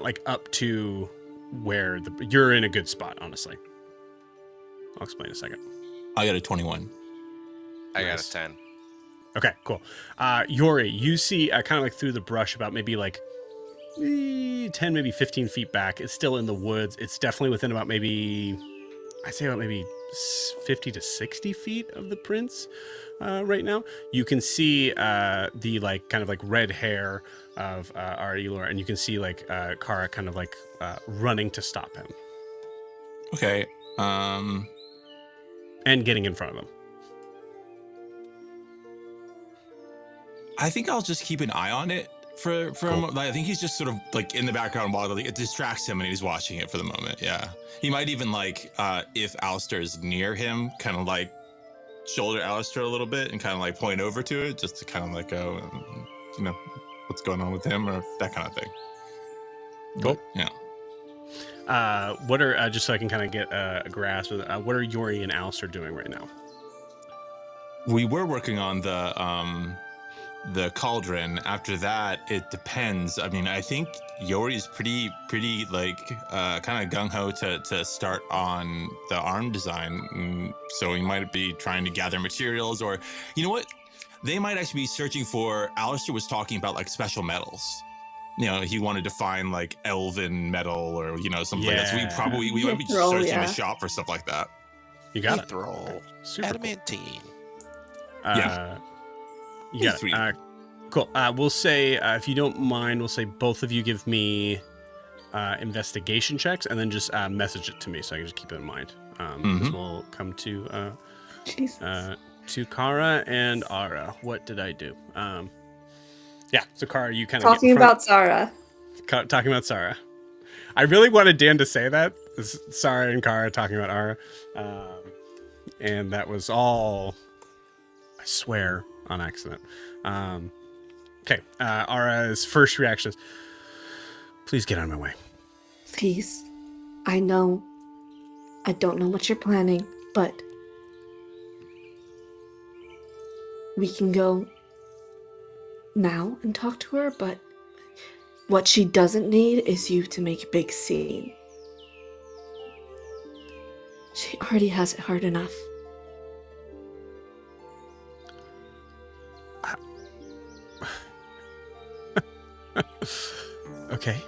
like up to where you're in a good spot, honestly. I'll explain in a second. I got a 21. I got a 10. Okay, cool. Yori, you see kind of like through the brush about maybe like 10, maybe 15 feet back. It's still in the woods. It's definitely within about maybe 50 to 60 feet of the prince right now. You can see the like kind of like red hair of Arcanum, and you can see like Kara kind of like running to stop him. Okay. And getting in front of him. I think I'll just keep an eye on it for Cool. a moment. Like, I think he's just sort of like in the background while like, it distracts him and he's watching it for the moment. Yeah. He might even like, if Alistair is near him, kind of like shoulder Alistair a little bit and kind of like point over to it just to kind of like go, what's going on with him or that kind of thing. Cool. But, yeah. What are, just so I can kind of get a grasp of what are Yori and Alistair doing right now? We were working on the cauldron. After that, it depends. I mean, I think Yori's pretty like kind of gung-ho to start on the arm design. So he might be trying to gather materials, or you know what? They might actually be searching for, Alistair was talking about like special metals. He wanted to find like elven metal or, something like that. So we might be searching the shop for stuff like that. You got it. Mithril. Super Adamantine. Yeah. You got it. Cool. We'll say, if you don't mind, we'll say both of you give me investigation checks and then just message it to me so I can just keep it in mind. This will come to Kara and Ara. What did I do? So Kara, you kind of talking about Zara. Talking about Sarah. I really wanted Dan to say that. Sarah and Kara talking about Ara. And that was all, I swear, on accident. Okay, Ara's first reaction is, please get out of my way. Please. I know. I don't know what you're planning, but we can go now and talk to her, but what she doesn't need is you to make a big scene. She already has it hard enough. Okay.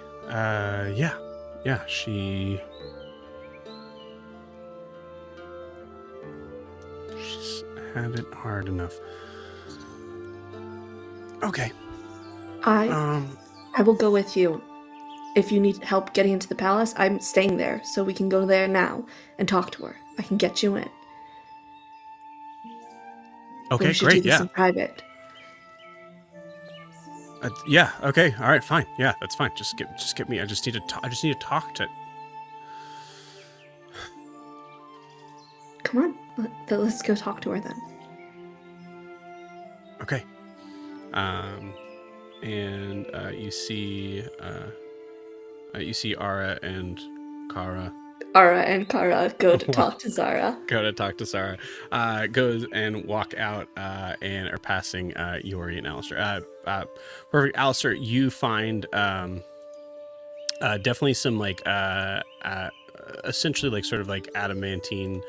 Yeah, she's had it hard enough. Okay. I will go with you. If you need help getting into the palace, I'm staying there, so we can go there now and talk to her. I can get you in. Okay, we should great. do this in private. Yeah. Okay. All right. Fine. Yeah, that's fine. Just get me. I just need to talk to. Come on. Let's go talk to her then. Okay. And you see Ara and Kara. Ara and Kara go to talk to Zara. Goes and walk out and are passing Yori and Alistair. Perfect. Alistair, you find definitely some like essentially like sort of like adamantine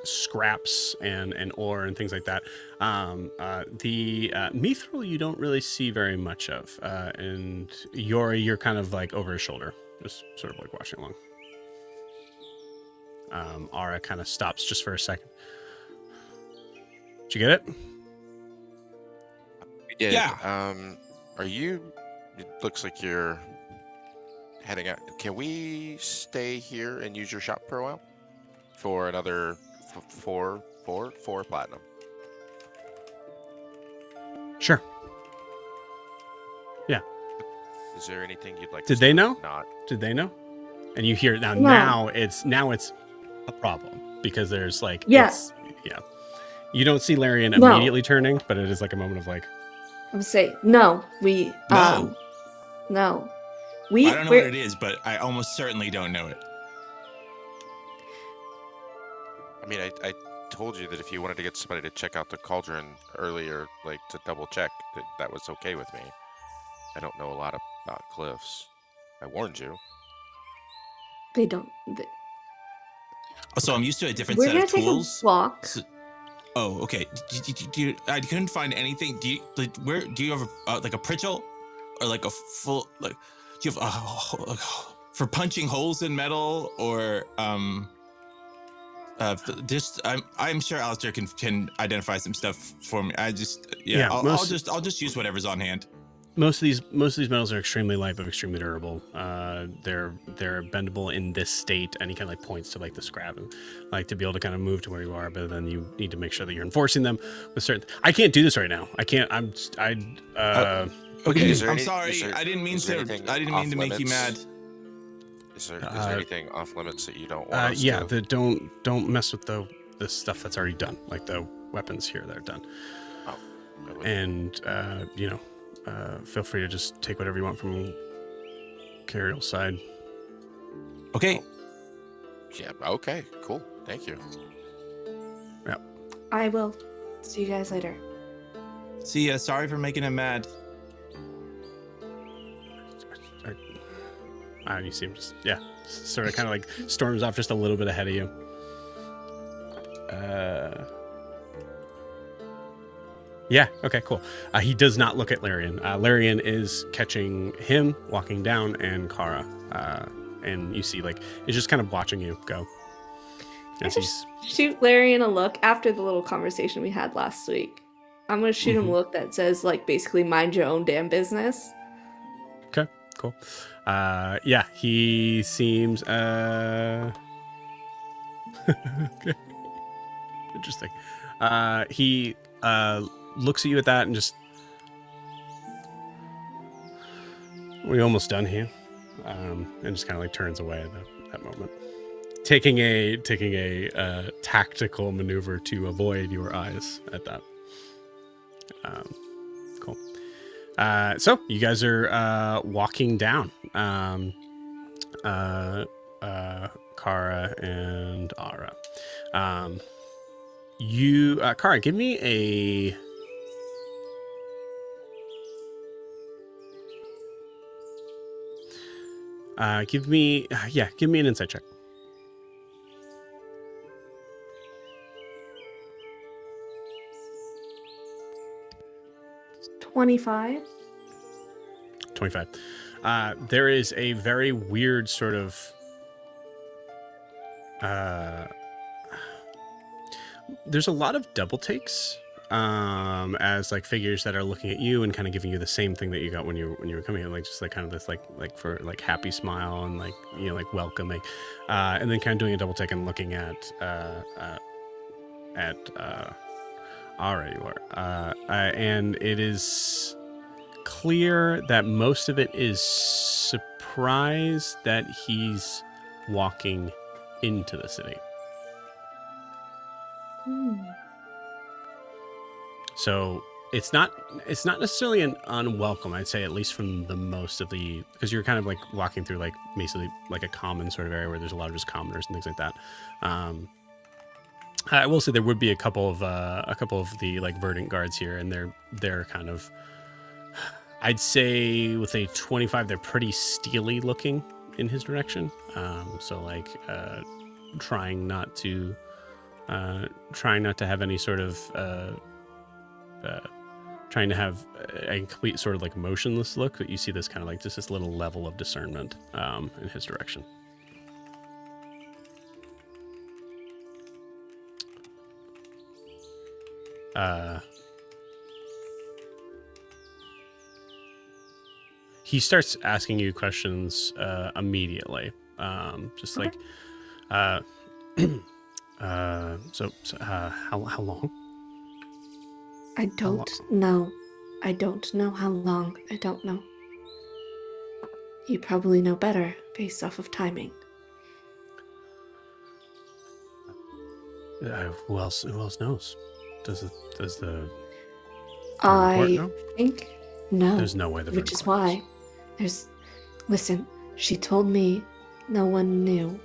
scraps and ore and things like that. The mithril you don't really see very much of. And Yori, you're kind of like over his shoulder, just sort of like watching along. Ara kind of stops just for a second. Did you get it? We did. Yeah. Are you? It looks like you're heading out. Can we stay here and use your shop for a while? For another four platinum. Sure. Yeah. Is there anything you'd like? Did they know? Not. Did they know? And you hear now. No. Now it's a problem because there's like Yes. Yeah. You don't see Larian immediately turning, but it is like a moment of like. I'm saying no. No. No. I don't know what it is, but I almost certainly don't know it. I mean, I told you that if you wanted to get somebody to check out the cauldron earlier, like to double check, that was okay with me. I don't know a lot about glyphs. I warned you. They don't. So I'm used to a different We're set of gonna take tools. a walk. So, oh, okay. I couldn't find anything. Do you have like a pritchel or like a full like? Do you have for punching holes in metal or just I'm sure Alistair can identify some stuff for me. I'll just use whatever's on hand. Most of these metals are extremely light but extremely durable. They're bendable in this state, and he kind of like points to like the scrap, and like to be able to kind of move to where you are. But then you need to make sure that you're enforcing them with certain. I can't do this right now. I can't. Okay, I'm sorry. I didn't mean to make you mad. Is there anything off limits that you don't want us to? Don't mess with the stuff that's already done, like the weapons here that are done. Oh, and feel free to just take whatever you want from Cariel's side. Okay. Yeah. Okay. Cool. Thank you. Yeah. I will. See you guys later. See ya. Sorry for making him mad. You seem just sort of kind of like storms off just a little bit ahead of you. Yeah, okay, cool. He does not look at Larian. Larian is catching him walking down, and Kara. And you see, like, it's just kind of watching you go. I just shoot Larian a look after the little conversation we had last week. I'm going to shoot him a look that says, like, basically, mind your own damn business. Okay, cool. He seems, okay. Interesting. He looks at you at that and just, we're almost done here, and just kind of like turns away at that moment, taking a tactical maneuver to avoid your eyes at that. Cool. So you guys are walking down, Kara and Ara. Kara, give me a give me an insight check. 25. 25. There is a very weird sort of there's a lot of double takes as like figures that are looking at you and kind of giving you the same thing that you got when you were coming in, like just like kind of this like for like happy smile and like, you know, like welcoming, and then kind of doing a double take and looking at Ara, you are, and it is clear that most of it is surprise that he's walking into the city. So it's not necessarily an unwelcome, I'd say, at least from the most of the, because you're kind of like walking through like basically like a common sort of area where there's a lot of just commoners and things like that. I will say there would be a couple of the like verdant guards here, and they're kind of, I'd say with a 25, they're pretty steely looking in his direction. So like trying not to have any sort of trying to have a complete sort of like motionless look, but you see this kind of like just this little level of discernment in his direction. He starts asking you questions immediately, just like, so how long? I don't know. I don't know how long. I don't know. You probably know better based off of timing. Who else? Who else knows? Does the I know? think no. There's no way the which is Court why listen, she told me no one knew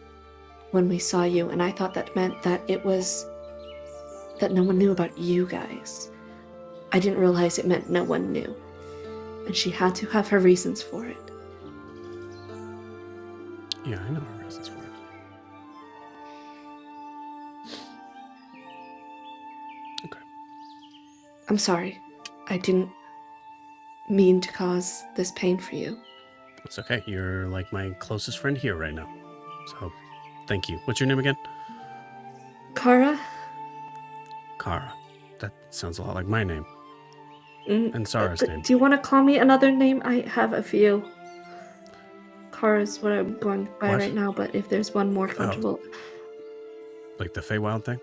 when we saw you, and I thought that meant that that no one knew about you guys. I didn't realize it meant no one knew. And she had to have her reasons for it. Yeah, I know her reasons for it. Okay. I'm sorry. I didn't mean to cause this pain for you. It's okay. You're like my closest friend here right now. So, thank you. What's your name again? Kara? Kara. That sounds a lot like my name. And Sarah's name. Do you want to call me another name? I have a few. Kara's what I'm going by right now, but if there's one more comfortable... Like the Feywild thing?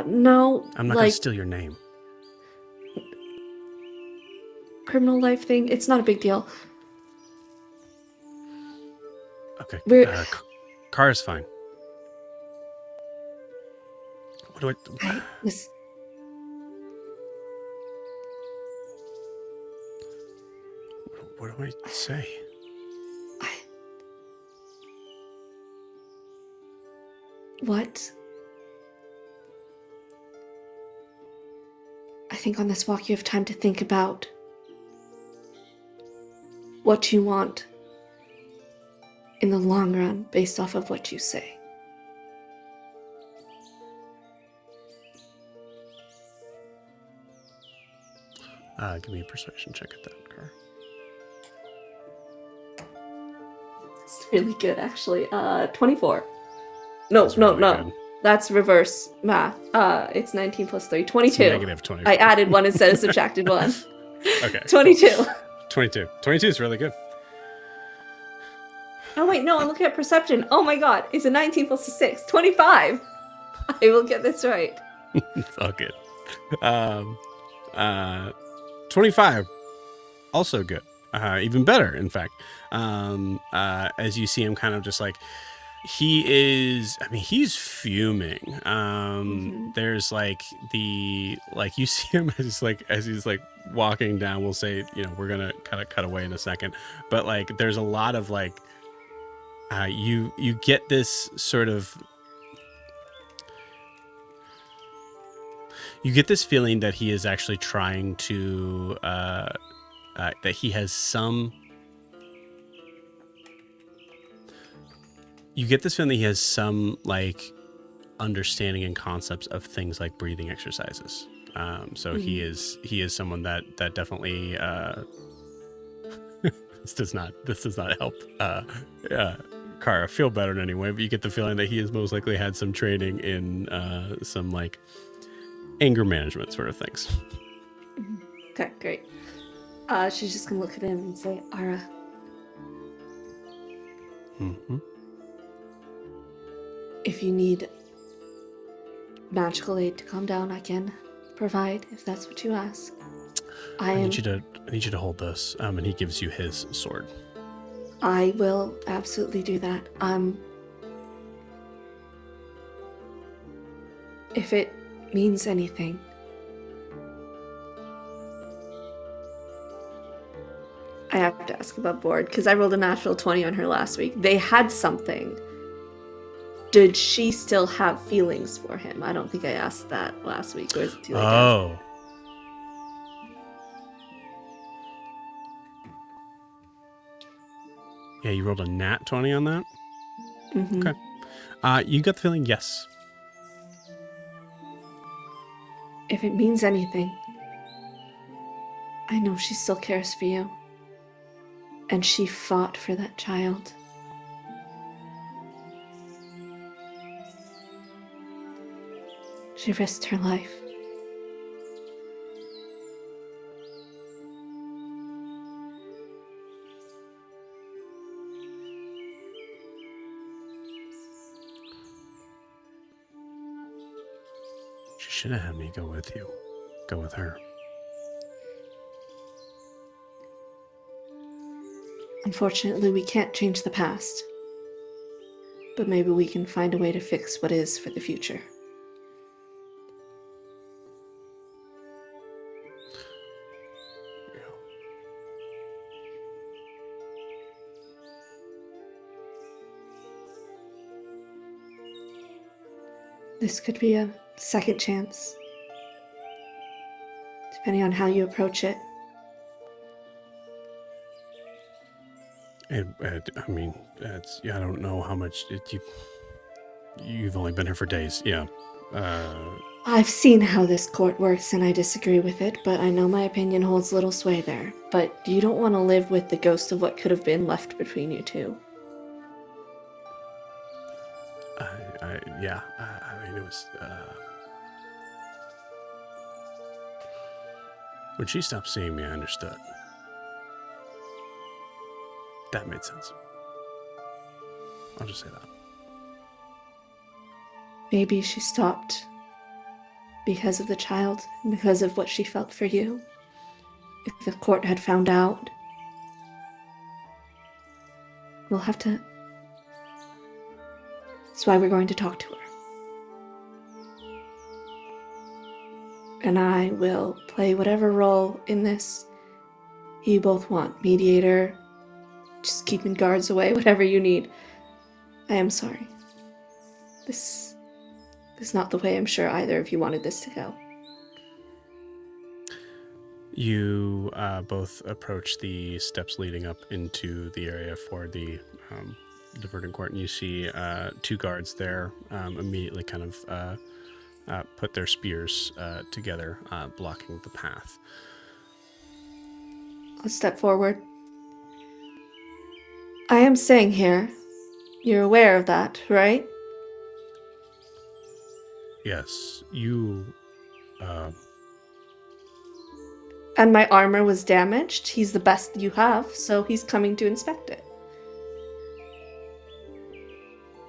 No. I'm not going to steal your name. Criminal life thing? It's not a big deal. Okay. Kara's fine. What do I... Listen. What do I say? What? I think on this walk you have time to think about what you want in the long run based off of what you say. Give me a persuasion check at that, Kara. It's really good, actually. 24. No. Good. That's reverse math. It's 19 plus 3. 22. It's negative 20. I added one instead of subtracted one. Okay. 22. Cool. 22. 22 is really good. Oh, wait, no, I'm looking at perception. Oh my god, it's a 19 plus a 6. 25. I will get this right. It's all good. 25. Also good. Even better, in fact. As you see him kind of just like, he's fuming. There's like you see him as he's like walking down. We'll say, we're going to kind of cut away in a second, but like, there's a lot of like, you get this sort of, you get this feeling that he is actually trying to, that he has some, you get this feeling that he has some like understanding and concepts of things like breathing exercises. So he is someone that definitely, this does not help, Kara feel better in any way, but you get the feeling that he has most likely had some training in, some like anger management sort of things. Okay, great. She's just gonna look at him and say, Ara. Mm-hmm. If you need magical aid to calm down, I can provide, if that's what you ask. I need you to hold this. And he gives you his sword. I will absolutely do that. If it means anything. I have to ask about Board, because I rolled a natural 20 on her last week. They had something. Did she still have feelings for him? I don't think I asked that last week. Or is it too late? Oh. Yeah, you rolled a nat 20 on that? Mm-hmm. Okay. You got the feeling yes. If it means anything, I know she still cares for you. And she fought for that child. She risked her life. She should have had me go with you. Go with her. Unfortunately, we can't change the past. But maybe we can find a way to fix what is for the future. This could be a second chance, depending on how you approach it. I mean, I don't know how much you've only been here for days. Yeah. I've seen how this court works, and I disagree with it, but I know my opinion holds little sway there. But you don't want to live with the ghost of what could have been left between you two. Yeah. I mean, it was. When she stopped seeing me, I understood. That made sense. I'll just say that. Maybe she stopped because of the child, and because of what she felt for you. If the court had found out, we'll have to... That's why we're going to talk to her. And I will play whatever role in this you both want. Mediator, just keeping guards away, whatever you need. I am sorry. This is not the way I'm sure either of you wanted this to go. You both approach the steps leading up into the area for the verdant court, and you see two guards there immediately kind of put their spears together, blocking the path. I'll step forward. I am staying here. You're aware of that, right? Yes, you... And my armor was damaged. He's the best you have, so he's coming to inspect it.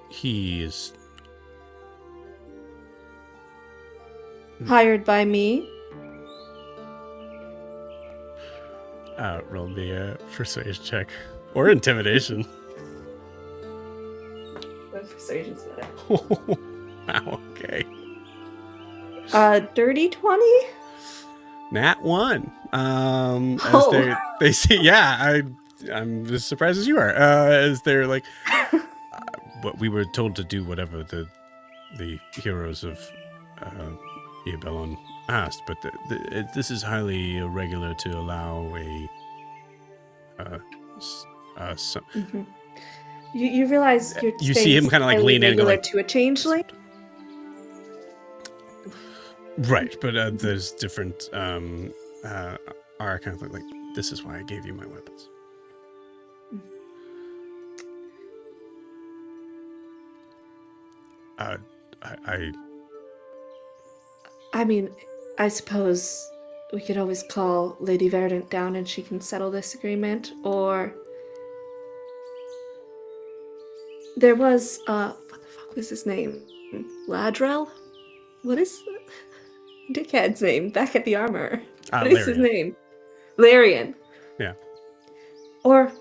He is... Hired by me. Roll the persuasion check. Or intimidation. Persuasion's better. Wow, okay. Dirty 20? Nat 1. As they say, yeah, I'm as surprised as you are. As they're like, but we were told to do whatever the heroes of Iabellon asked, but this is highly irregular to allow Mm-hmm. You realize you see him kind of like lean in and go like, to a changeling? Right, but there's different are kind of like this is why I gave you my weapons. I mean, I suppose we could always call Lady Verdant down and she can settle this agreement, or there was what the fuck was his name? Ladrell? What is Dickhead's name back at the armor? What is his name? Larian. Yeah. Or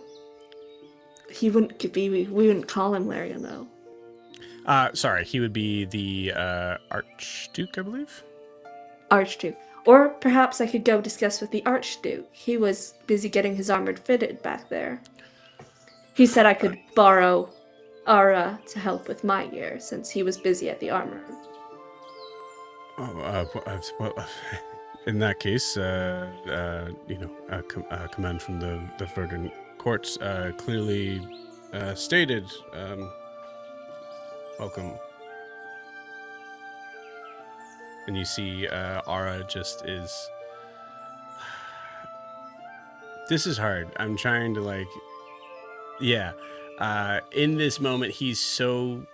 he wouldn't be. We wouldn't call him Larian though. Sorry, he would be the Archduke, I believe. Archduke. Or perhaps I could go discuss with the Archduke. He was busy getting his armor fitted back there. He said I could borrow Ara to help with my gear since he was busy at the armor. Well, in that case, command from the verdant courts clearly stated, welcome. And you see Ara just is... This is hard. I'm trying to in this moment, he's so...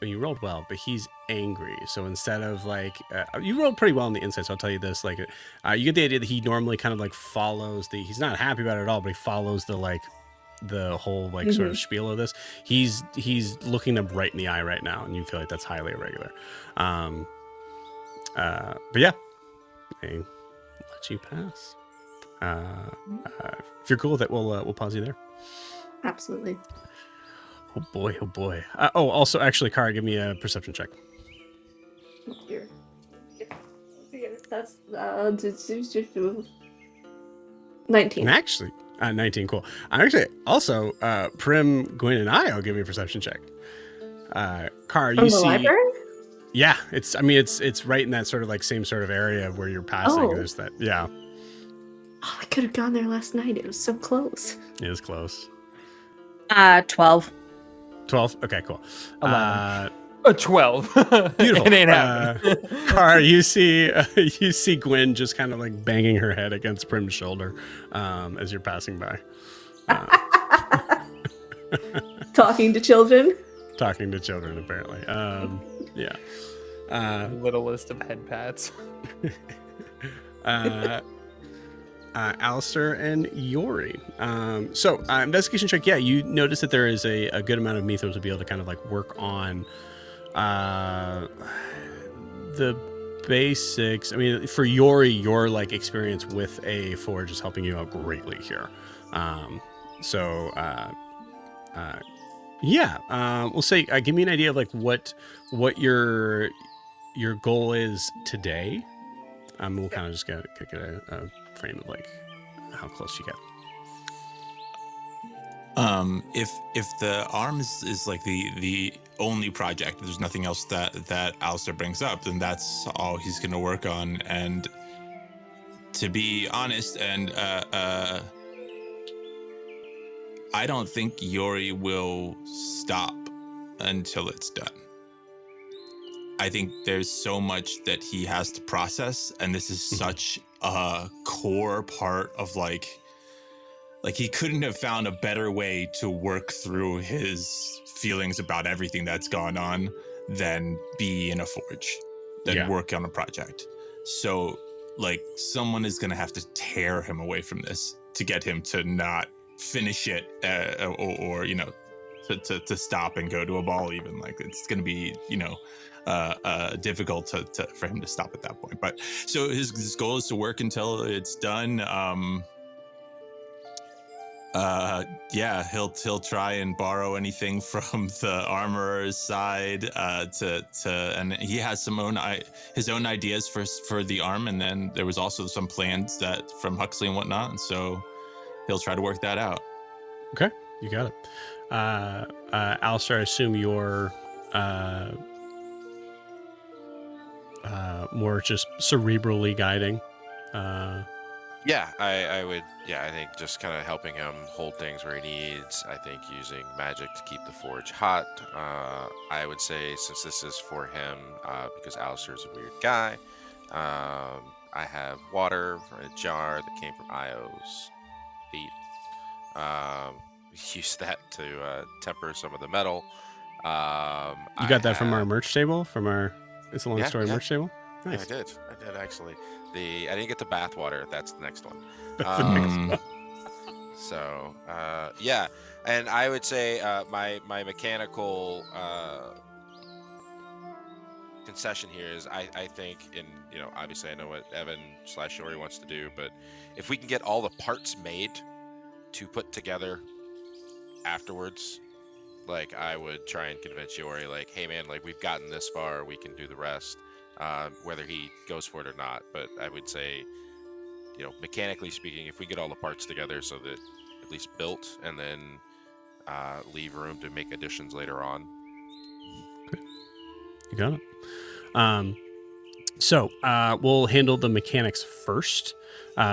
You rolled well, but he's angry. So instead of you rolled pretty well on the inside, so I'll tell you this, you get the idea that he normally kind of follows he's not happy about it at all, but he follows the whole sort of spiel of this. He's looking them right in the eye right now, and you feel like that's highly irregular. But yeah, they let you pass. If you're cool with it, we'll pause you there. Absolutely. Oh boy. Also, actually, Kara, give me a perception check. Here. That's 19. Actually, 19, cool. I'm actually also Prim, Gwyn, and I'll give you a perception check. Kara, you see... Library? Yeah, it's right in that sort of like same sort of area where you're passing. Oh. There's that. Yeah. Oh, I could have gone there last night. It was so close. It is close. 12. 12. Okay, cool. 11. 12. Beautiful. It ain't happening. Car, you see Gwen just kind of like banging her head against Prim's shoulder as you're passing by. Talking to children. Talking to children, apparently. Yeah. Littlest of head pats. Alistair and Yori. So investigation check. Yeah, you notice that there is a good amount of mythos to be able to kind of like work on the basics. I mean, for Yori, your like experience with a forge is helping you out greatly here. We'll say give me an idea of like what your goal is today. We'll kind of just get a frame of like how close you get. If the arm is like the only project, there's nothing else that Alistair brings up, then that's all he's going to work on. And to be honest, and I don't think Yori will stop until it's done. I think there's so much that he has to process, and this is such a core part of like he couldn't have found a better way to work through his feelings about everything that's gone on than be in a forge, than work on a project. So like someone is going to have to tear him away from this to get him to not finish it or you know, to stop and go to a ball. Even like it's going to be, you know, difficult for him to stop at that point. But so his goal is to work until it's done. He'll try and borrow anything from the armorer's side and he has his own ideas for the arm, and then there was also some plans that from Huxley and whatnot, and so he'll try to work that out. Okay, you got it. Alistair, I assume you're more just cerebrally guiding. Yeah, I would. Yeah, I think just kind of helping him hold things where he needs. I think using magic to keep the forge hot. I would say since this is for him, because Alistair's a weird guy, I have water from a jar that came from Io's feet. Use that to temper some of the metal. You got that from our merch table? From our It's a Long Story merch table? Nice. Yeah, I did actually. I didn't get the bath water. That's the next one. So yeah, and I would say my mechanical concession here is I think, and you know, obviously I know what Evan/Yori wants to do, but if we can get all the parts made to put together afterwards, like I would try and convince Yori, like, hey man, like we've gotten this far, we can do the rest. Whether he goes for it or not, but I would say, you know, mechanically speaking, if we get all the parts together so that at least built, and then leave room to make additions later on. Okay. You got it. So we'll handle the mechanics first.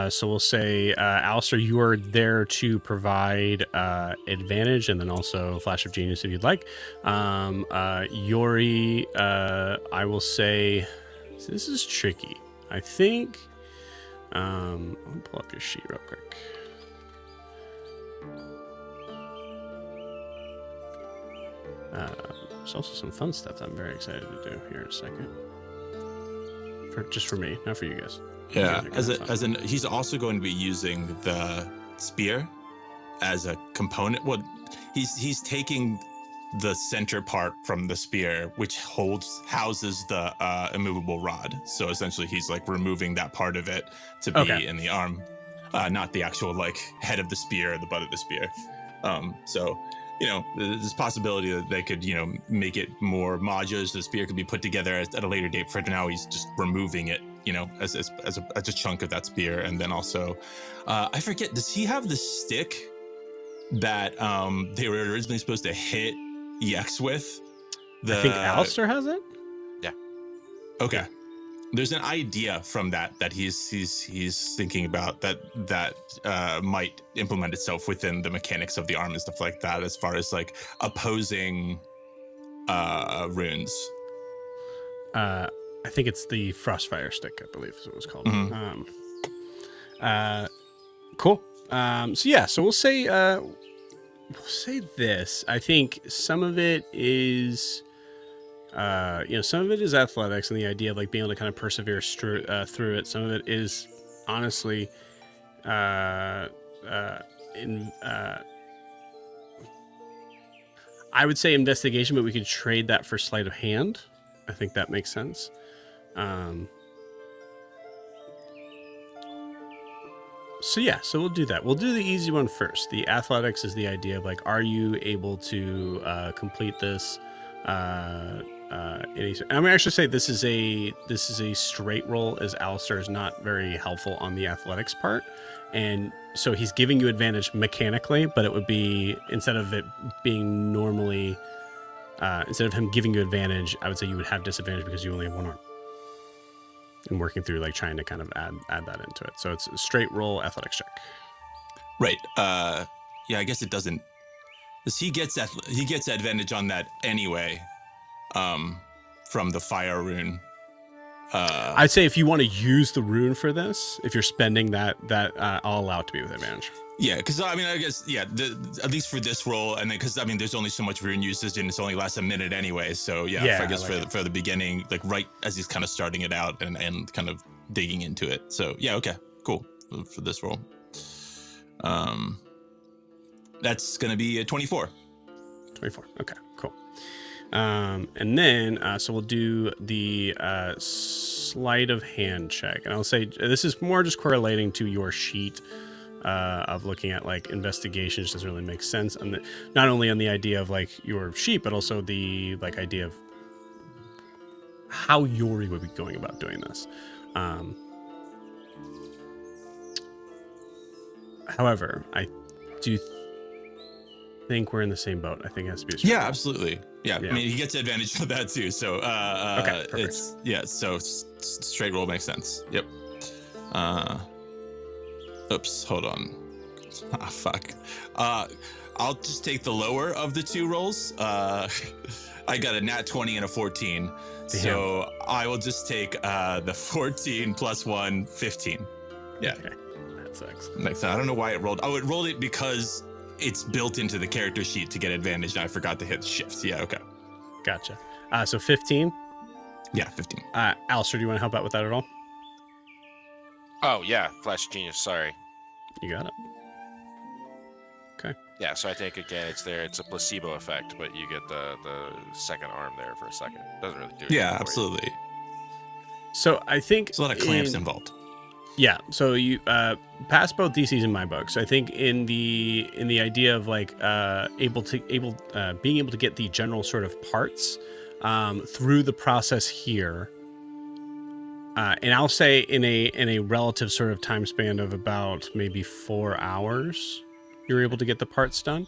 So we'll say, Alistair, you are there to provide advantage and then also Flash of Genius if you'd like. Yori, I will say, so this is tricky. I think, let me pull up your sheet real quick. There's also some fun stuff that I'm very excited to do here in a second. Just for me, not for you guys. Yeah, he's also going to be using the spear as a component. Well, he's taking the center part from the spear, which houses the immovable rod. So essentially, he's like removing that part of it to be in the arm, not the actual like head of the spear or the butt of the spear. So, you know, there's a possibility that they could, you know, make it more modular, so the spear could be put together at a later date. For now, he's just removing it, you know, as a chunk of that spear. And then also, I forget, does he have the stick that they were originally supposed to hit EX with? I think Alistair has it. Yeah. Okay. There's an idea from that he's thinking about that might implement itself within the mechanics of the arm and stuff like that, as far as like opposing runes. I think it's the Frostfire Stick, I believe is what it was called. Mm-hmm. Cool. So we'll say this. I think some of it is some of it is athletics and the idea of like being able to kind of persevere through it. Some of it is honestly I would say investigation, but we could trade that for sleight of hand. I think that makes sense. So we'll do that. We'll do the easy one first. The athletics is the idea of like, are you able to complete this? I'm gonna actually say this is a straight roll, as Alistair is not very helpful on the athletics part, and so he's giving you advantage mechanically, but it would be instead of him giving you advantage, I would say you would have disadvantage because you only have one arm. And working through like trying to kind of add that into it, so it's a straight roll athletics check. Right. I guess it doesn't. He gets advantage on that anyway. From the fire rune. I'd say if you want to use the rune for this, if you're spending that I'll allow it to be with advantage. Yeah, because I mean, I guess at least for this roll, and then because I mean, there's only so much rune usage, and it's only lasts a minute anyway. So I guess for the beginning, like right as he's kind of starting it out and kind of digging into it. So okay, cool for this roll. That's gonna be a 24. 24. Okay, cool. And then so we'll do the sleight of hand check, and I'll say this is more just correlating to your sheet of looking at like investigation. Just doesn't really make sense, and not only on the idea of like your sheet, but also the like idea of how Yori would be going about doing this. However, I do think we're in the same boat. I think it has to be a straight roll. Absolutely. Yeah, I mean, he gets advantage of that too. So okay, so straight roll makes sense. Yep. Oops, hold on. Fuck. I'll just take the lower of the two rolls. I got a nat 20 and a 14. Damn. So I will just take the 14 plus 1, 15. Yeah. Okay. That sucks. I don't know why it rolled. Oh, it rolled it because it's built into the character sheet to get advantage, and I forgot to hit shift. Yeah, okay. Gotcha. So 15? Yeah, 15. Alistair, do you want to help out with that at all? Oh, yeah. Flash Genius, sorry. You got it. Okay. Yeah, so I think, again, it's a placebo effect, but you get the second arm there for a second. Doesn't really do anything. Yeah, absolutely. So I think... There's a lot of clamps involved. Yeah, so you pass both DCs in my book. So I think in the idea of like being able to get the general sort of parts through the process here, and I'll say in a relative sort of time span of about maybe 4 hours, you're able to get the parts done.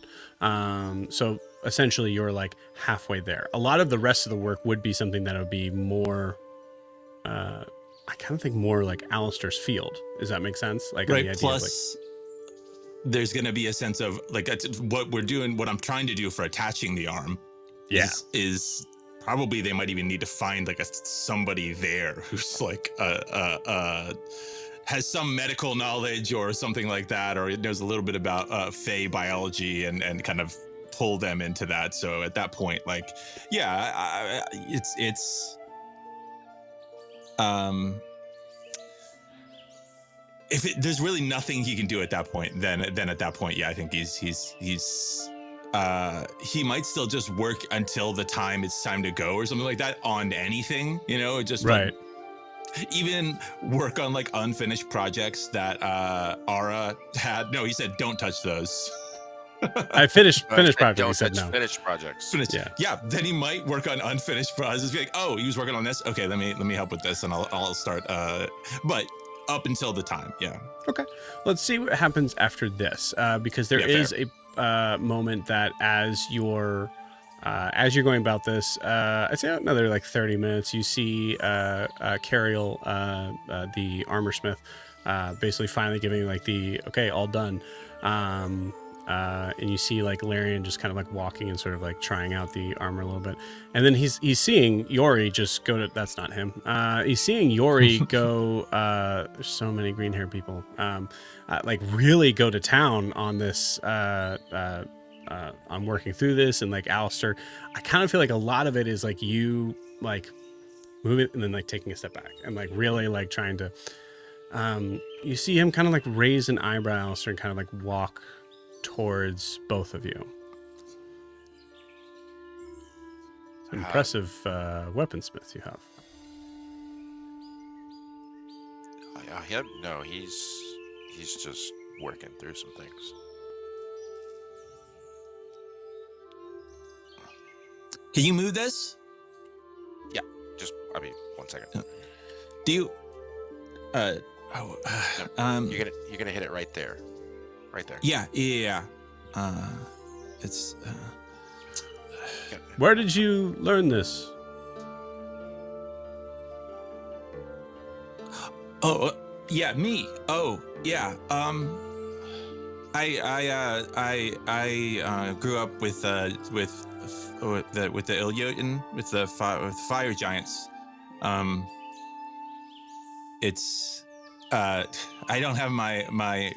So essentially, you're like halfway there. A lot of the rest of the work would be something that would be more. I kind of think more like Alistair's field. Does that make sense? Like right. The idea Plus, there's going to be a sense of like what we're doing. What I'm trying to do for attaching the arm, is probably they might even need to find like somebody there who's like has some medical knowledge or something like that, or knows a little bit about Fey biology and kind of pull them into that. So at that point, like, it's. If there's really nothing he can do at that point, then at that point, I think he might still just work until the time it's time to go or something like that on anything, just right. Like, even work on like unfinished projects that Ara had. No, he said don't touch those. I finished projects. He said no. Finished projects. Finished. Yeah. Then he might work on unfinished projects. Be like, oh, he was working on this. Okay, let me help with this, and I'll start. But up until the time, Okay, let's see what happens after this, because there is a moment that as you're As you're going about this, I'd say another like 30 minutes, you see Cariel, the armor smith, basically finally giving like the okay, all done. And you see like Larian just kind of like walking and sort of like trying out the armor a little bit, and then he's seeing Yori just go to. That's not him. He's seeing Yori go. There's so many green haired people. Like really go to town on this. I'm working through this, and like Alistair, I kind of feel like a lot of it is like you like moving and then like taking a step back and like really like trying to. You see him kind of like raise an eyebrow, Alistair, and kind of like walk towards both of you. It's an impressive weaponsmith you have. No, he's just working through some things. Can you move this? Yeah, just one second. Do you? You're gonna hit it right there, right there. Yeah. It's. Where did you learn this? Oh, yeah, me. Oh, yeah. I grew up with the Iabellon, with the fire giants. It's I don't have my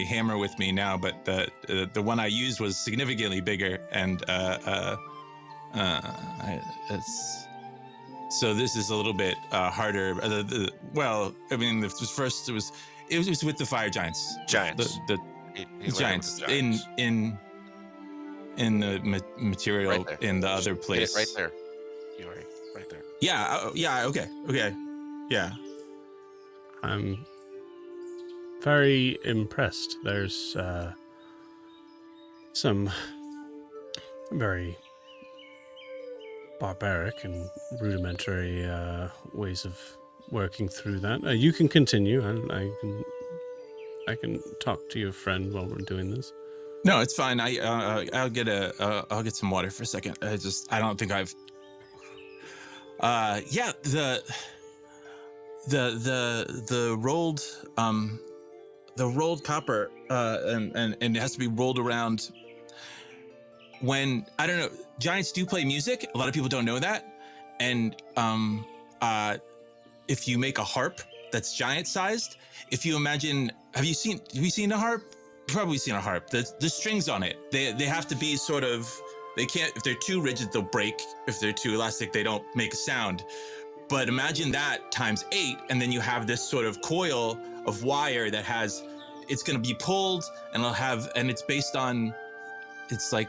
hammer with me now, but the one I used was significantly bigger, and so this is a little bit harder. Well, I mean, the first it was with the fire giants. Giants. The giants in the material right in the other place. Right there. Right there. Yeah. Yeah. Okay. Yeah. I'm very impressed. There's some very barbaric and rudimentary ways of working through that. You can continue, and I can talk to your friend while we're doing this. No, it's fine. I'll get some water for a second. I don't think I've. Yeah, the rolled copper, and it has to be rolled around. When I don't know, giants do play music. A lot of people don't know that, and if you make a harp that's giant sized, if you imagine, have you seen a harp? You've probably seen a harp. The strings on it, they have to be sort of, they can't, if they're too rigid, they'll break. If they're too elastic, they don't make a sound. But imagine that times 8, and then you have this sort of coil of wire that has, it's going to be pulled, and it's based on, it's like,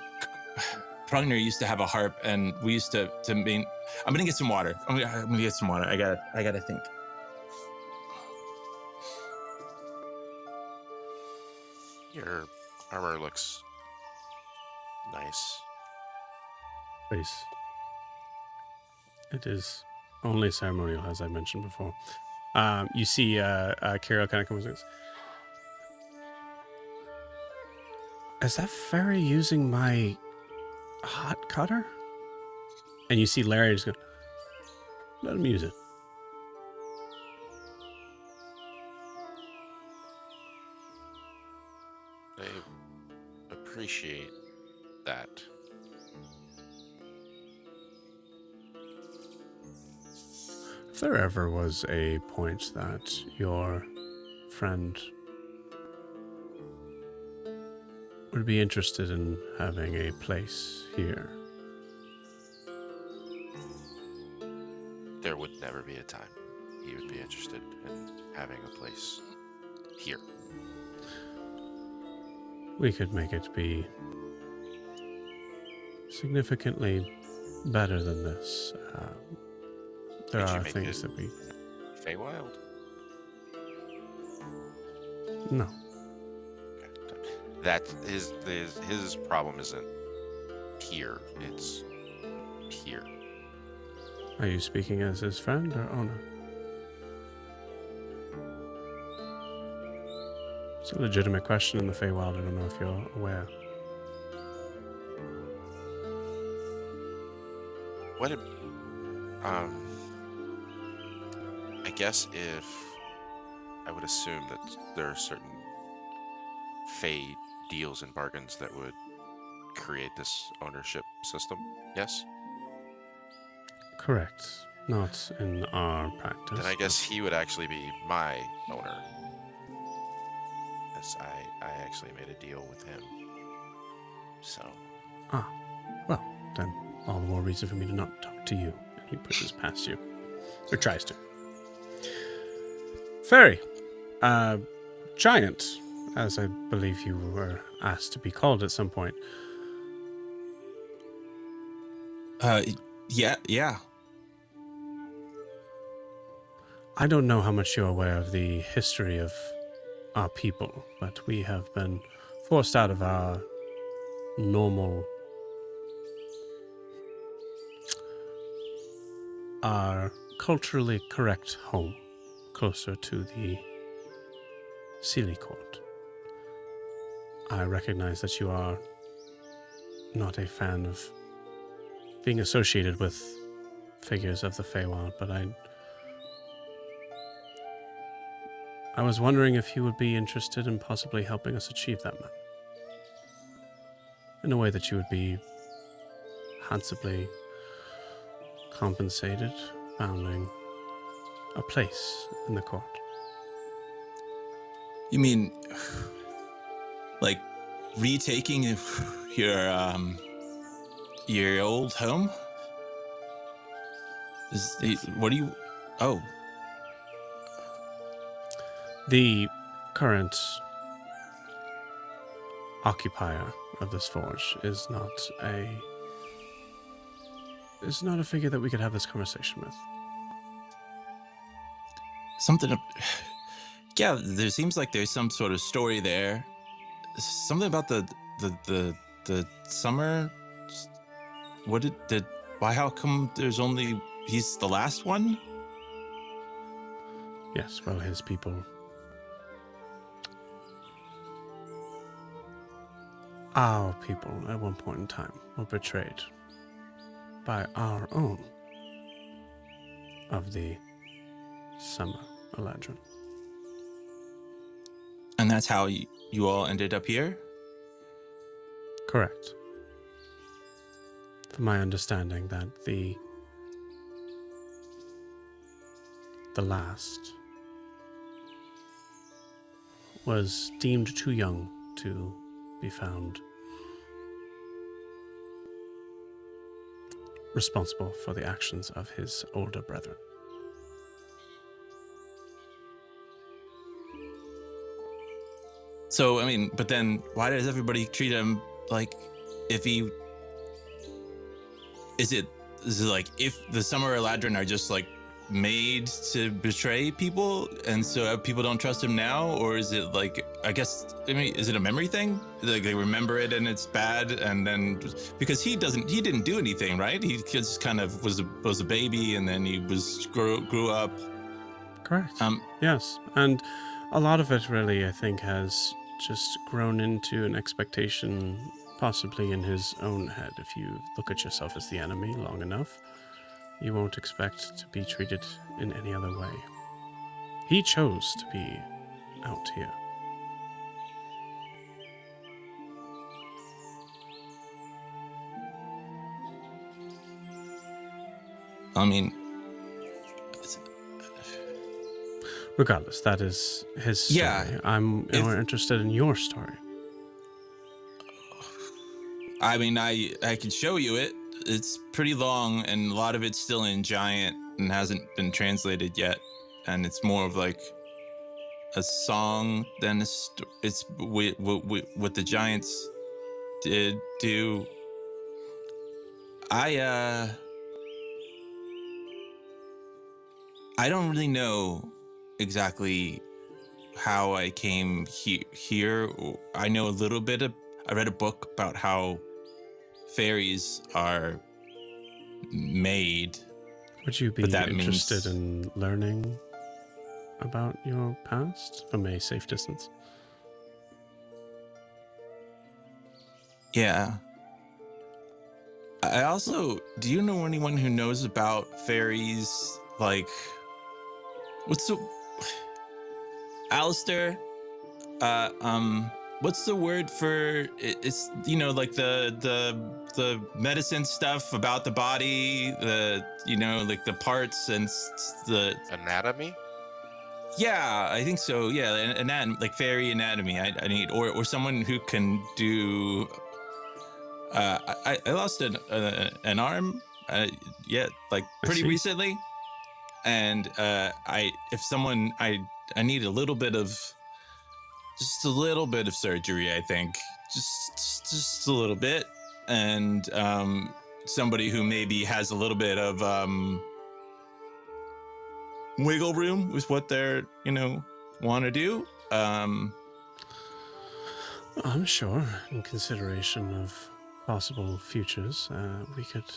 Progner used to have a harp, and we used to mean. I'm gonna get some water. I'm gonna get some water. I gotta think. Your armor looks nice. Please. It is only ceremonial, as I mentioned before. You see Cariel kind of comes and goes, is that fairy using my hot cutter? And you see Larry just go, let him use it. I appreciate that. If there ever was a point that your friend would be interested in having a place here, there would never be a time he would be interested in having a place here. we could make it be significantly better than this. There Could you are make things it that we... Feywild? No. That is his problem isn't here, it's here. Are you speaking as his friend or owner? It's a legitimate question in the Feywild. I don't know if you're aware. what did, I guess if I would assume that there are certain Fey deals and bargains that would create this ownership system. Yes. Correct. Not in our practice. Then I guess he would actually be my owner, as I actually made a deal with him. So. Well, then all the more reason for me to not talk to you. And he pushes past you, or tries to. Fairy, giant, as I believe you were asked to be called at some point. Yeah. I don't know how much you're aware of the history of our people, but we have been forced out of our normal, our culturally correct home, closer to the Sealy Court. I recognize that you are not a fan of being associated with figures of the Feywild, but I was wondering if you would be interested in possibly helping us achieve that, man. In a way that you would be handsomely compensated, founding a place in the court. You mean, like, retaking your old home? What do you? Oh, the current occupier of this forge is not a figure that we could have this conversation with. something. Yeah, there seems like there's some sort of story there. Something about the summer. What did? Why? How come there's only? He's the last one? Yes, well, his people. Our people, at one point in time, were betrayed by our own of the Summer Eladrin. And that's how you all ended up here? Correct. From my understanding, that the last was deemed too young to be found responsible for the actions of his older brethren. So, I mean, but then why does everybody treat him like if he... Is it like if the Summer Eladrin are just like made to betray people and so people don't trust him now? Or is it like, I guess, I mean, is it a memory thing? Like they remember it and it's bad and then... Because he didn't do anything, right? He just kind of was a baby and then he grew up. Correct. Yes, and a lot of it really, I think, has just grown into an expectation, possibly in his own head. If you look at yourself as the enemy long enough, you won't expect to be treated in any other way. He chose to be out here. I mean... Regardless, that is his story. Yeah, I'm more interested in your story. I mean, I could show you it. It's pretty long, and a lot of it's still in Giant and hasn't been translated yet. And it's more of like a song than it's what the Giants did do. I don't really know exactly how I came here. I know a little bit I read a book about how fairies are made. Would you be interested in learning about your past from a safe distance? Yeah. I also, do you know anyone who knows about fairies? Like, what's the, Alistair? What's the word for it's like the medicine stuff about the body, like the parts and the Anatomy? yeah, I think so. Yeah, anatomy, like fairy anatomy. I need or someone who can do. I lost an arm. Yeah, like pretty recently, and I need a little bit of. Just a little bit of surgery, I think. Just a little bit. And somebody who maybe has a little bit of wiggle room with what they're, want to do. I'm sure, in consideration of possible futures, we could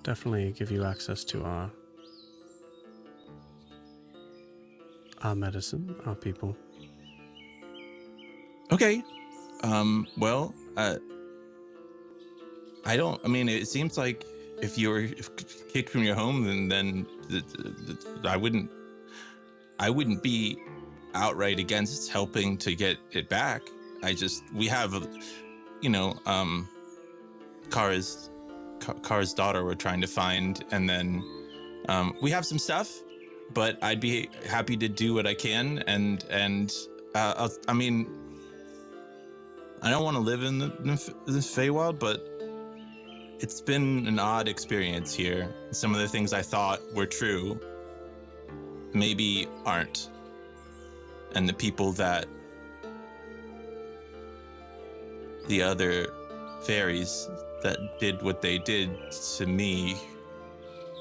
definitely give you access to our medicine, our people. Okay. Well, it seems like if you were kicked from your home, then I wouldn't be outright against helping to get it back. We have, Kara's daughter we're trying to find, and then we have some stuff, but I'd be happy to do what I can, and I don't want to live in the Feywild, but it's been an odd experience here. Some of the things I thought were true maybe aren't. And the people that the other fairies that did what they did to me,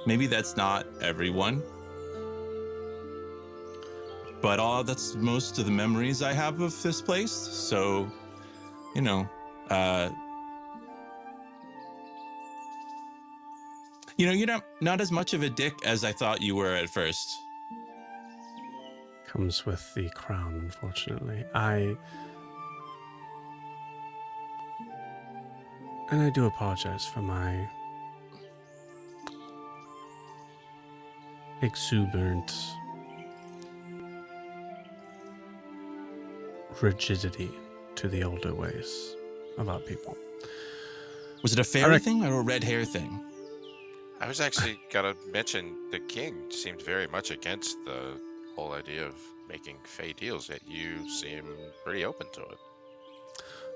maybe that's not everyone. But that's most of the memories I have of this place. So, you're not as much of a dick as I thought you were at first. Comes with the crown, unfortunately. And I do apologize for my exuberant rigidity to the older ways of our people. Was it a fairy thing or a red hair thing? I was actually gonna mention the king seemed very much against the whole idea of making fey deals, yet you seem pretty open to it.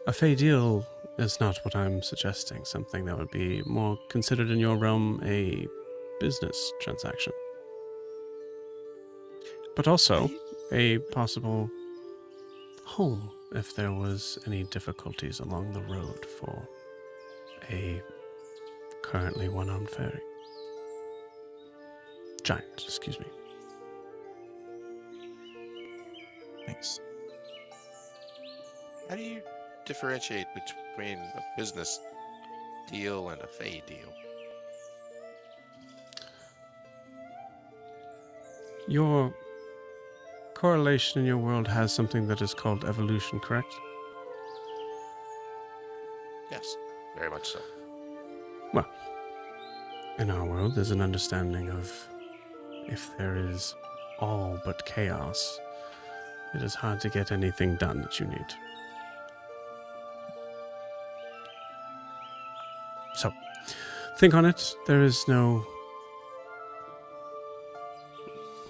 A fey deal is not what I'm suggesting. Something that would be more considered in your realm a business transaction. But also a possible home if there was any difficulties along the road for a currently one-armed fairy. Giant, excuse me. Thanks. How do you differentiate between a business deal and a fey deal? Your correlation in your world has something that is called evolution, correct? Yes, very much so. Well, in our world, there's an understanding of if there is all but chaos, it is hard to get anything done that you need. So, think on it. There is no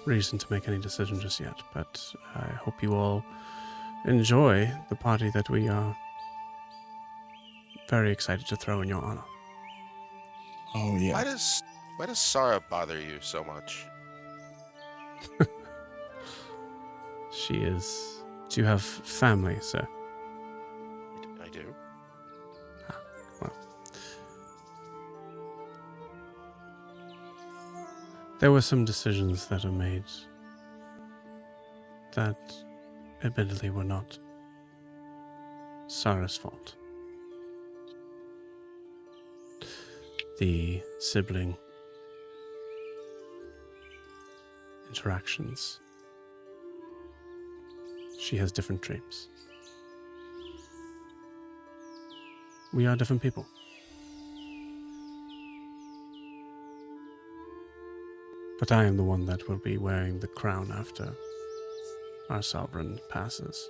reason to make any decision just yet, but I hope you all enjoy the party that we are very excited to throw in your honor. Oh, yeah. Why does Sarah bother you so much? She is... Do you have family, sir? I do. Well. There were some decisions that are made that admittedly were not Sarah's fault. The sibling interactions. She has different traits. We are different people. But I am the one that will be wearing the crown after our sovereign passes.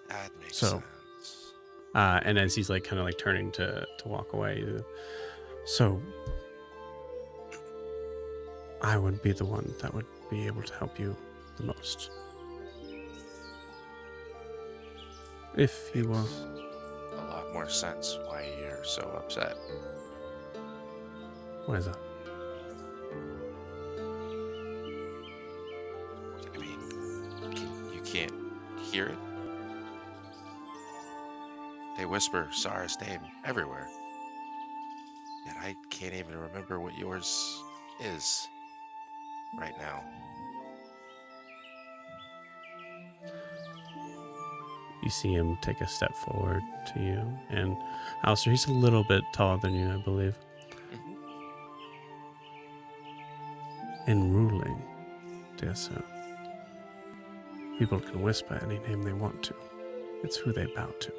That makes So, sense. And as he's like kind of like turning to walk away, so I would be the one that would be able to help you the most. If you were. A lot more sense why you're so upset. Why is that? I mean, you can't hear it? They whisper Sarah's name everywhere. Yet I can't even remember what yours is right now. You see him take a step forward to you, and Alistair, he's a little bit taller than you, I believe. Mm-hmm. In ruling, dear sir, people can whisper any name they want to. It's who they bow to.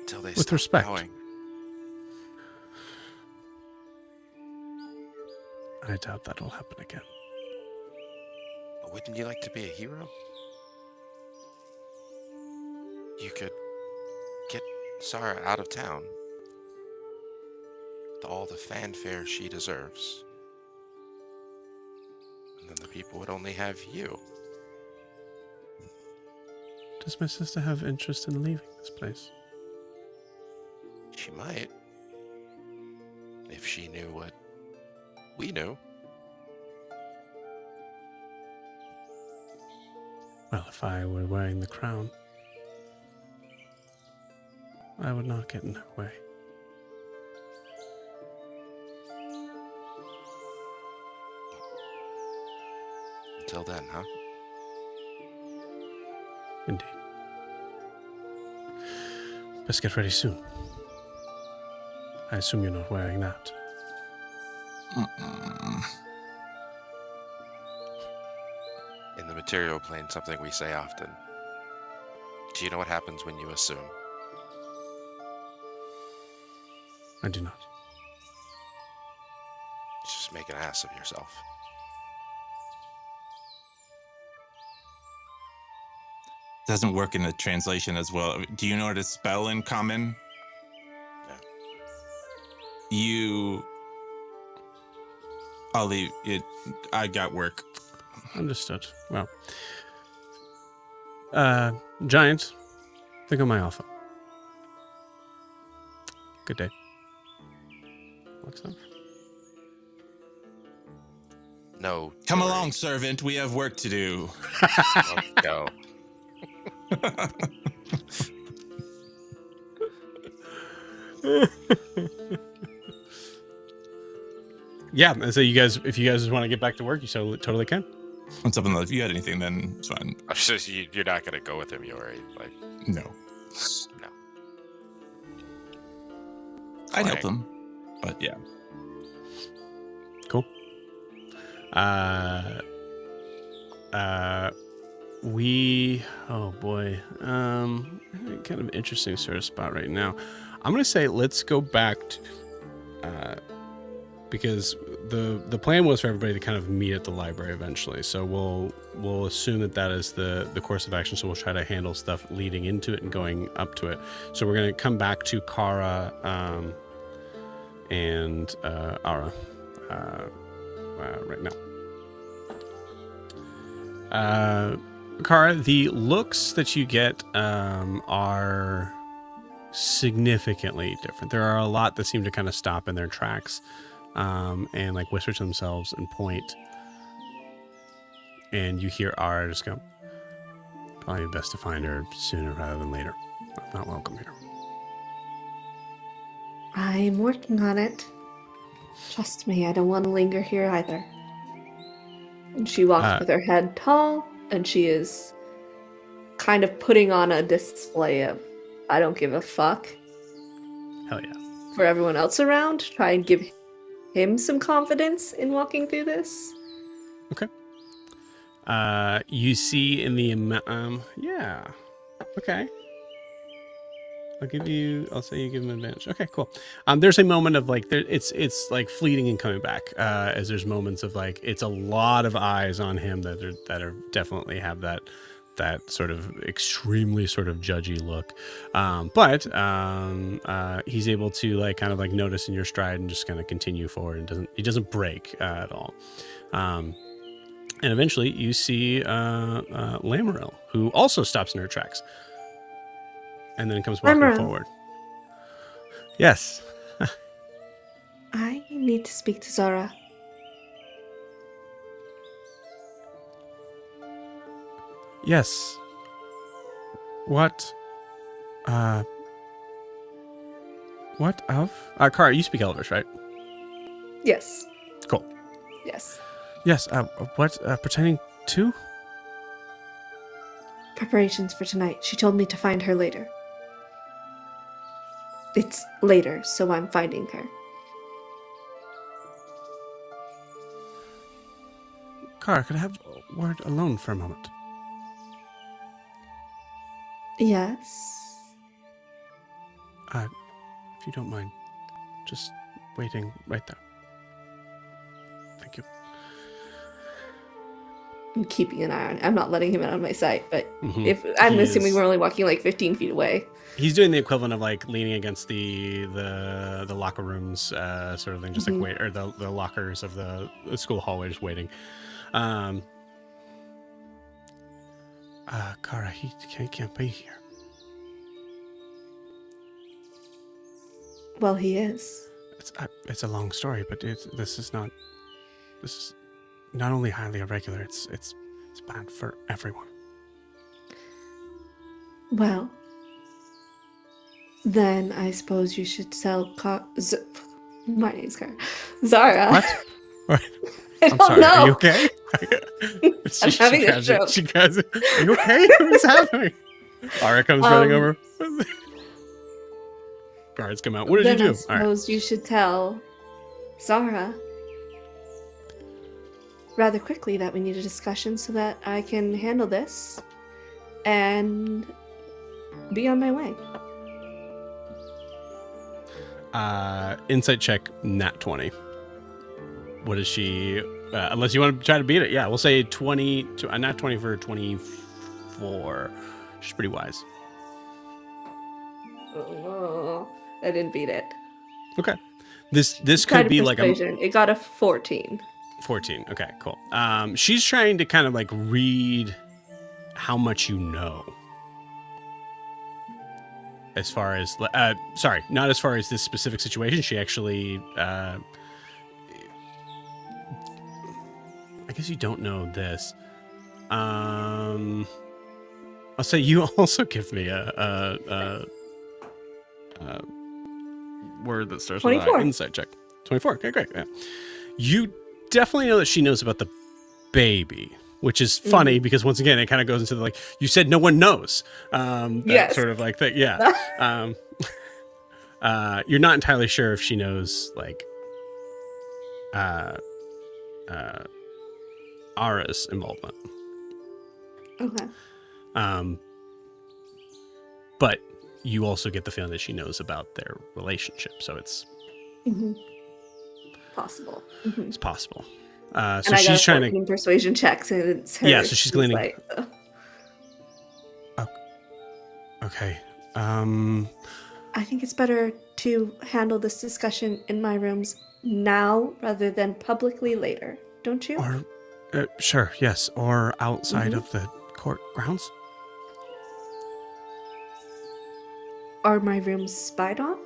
Until they With stop respect. bowing. I doubt that'll happen again. But wouldn't you like to be a hero? You could get Sarah out of town with all the fanfare she deserves. And then the people would only have you. Does my sister have interest in leaving this place? She might. If she knew what we knew. Well, if I were wearing the crown, I would not get in her way. Until then, huh? Indeed. Best get ready soon. I assume you're not wearing that. In the material plane, something we say often. Do you know what happens when you assume? I do not. You just make an ass of yourself. Doesn't work in the translation as well. Do you know what to spell in common? No. I'll leave it. I got work. Understood. Well, Giant, think of my offer. Good day. What's up? No. Come Jory. along, servant. We have work to do. Let's go. Yeah, and so you guys, if you guys just want to get back to work, you so totally can. What's up? If you had anything, then it's fine. I'm just, you're not gonna go with him, Yori. Like, No. no. I'd help Right. them, but yeah. Cool. Oh boy, kind of interesting sort of spot right now. I'm gonna say let's go back to, because the plan was for everybody to kind of meet at the library eventually. So we'll assume that is the course of action. So we'll try to handle stuff leading into it and going up to it. So we're gonna come back to Kara and Ara right now. Kara, the looks that you get are significantly different. There are a lot that seem to kind of stop in their tracks and like whisper to themselves and point. And you hear Ara just go, probably best to find her sooner rather than later. I'm not welcome here. I'm working on it. Trust me, I don't want to linger here either. And she walks with her head tall, and she is kind of putting on a display of I don't give a fuck. Hell yeah. For everyone else around, try and give him some confidence in walking through this. Okay. You see in the yeah. Okay. I'll say you give him advantage. Okay, cool. There's a moment of like it's like fleeting and coming back. As there's moments of like it's a lot of eyes on him that are definitely have that sort of extremely sort of judgy look. But he's able to like kind of like notice in your stride and just kind of continue forward and he doesn't break at all. And eventually you see Lamaril, who also stops in her tracks. And then comes walking forward. Yes. I need to speak to Zara. Yes. What? What of? Kara, you speak Elvish, right? Yes. Cool. Yes. Yes. What pertaining to? Preparations for tonight. She told me to find her later. It's later, so I'm finding her. Kara, could I have a word alone for a moment? Yes. If you don't mind, just waiting right there. Thank you. I'm keeping an eye on. I'm not letting him out of my sight, but if I'm assuming we're only walking like 15 feet away. He's doing the equivalent of like leaning against the locker rooms, sort of thing, just like wait, or the lockers of the school hallway, just waiting. Kara, he can't be here. Well, he is. It's a long story, but this is not only highly irregular. It's bad for everyone. Well, then I suppose you should tell my name's Kara. Zara. What? I'm sorry. Know. Are you okay? I'm having a stroke. Are you okay? What's happening? Ara comes running over. Guards come out. What did you do? I suppose you should tell Zara rather quickly that we need a discussion so that I can handle this and be on my way. Insight check, nat 20. What is she? Unless you want to try to beat it. Yeah, we'll say 20. Nat 20 for 24. She's pretty wise. Oh, I didn't beat it. Okay. This could be like it got a 14. 14. Okay, cool. She's trying to kind of like read how much you know. As far as sorry, not as far as this specific situation. She actually I guess you don't know this. I'll say you also give me a word that starts 24. With an insight check. 24. Okay, great. Yeah. You definitely know that she knows about the baby, which is funny because once again it kind of goes into the like you said no one knows. That sort of like thing. Yeah. You're not entirely sure if she knows like Ara's involvement. Okay. But you also get the feeling that she knows about their relationship, so it's possible. It's possible. So and I she's got trying to persuasion checks, and it's her. Yeah, so she's gleaning. Like, Okay. I think it's better to handle this discussion in my rooms now rather than publicly later. Don't you? Or, sure, yes, or outside of the court grounds. Are my rooms spied on?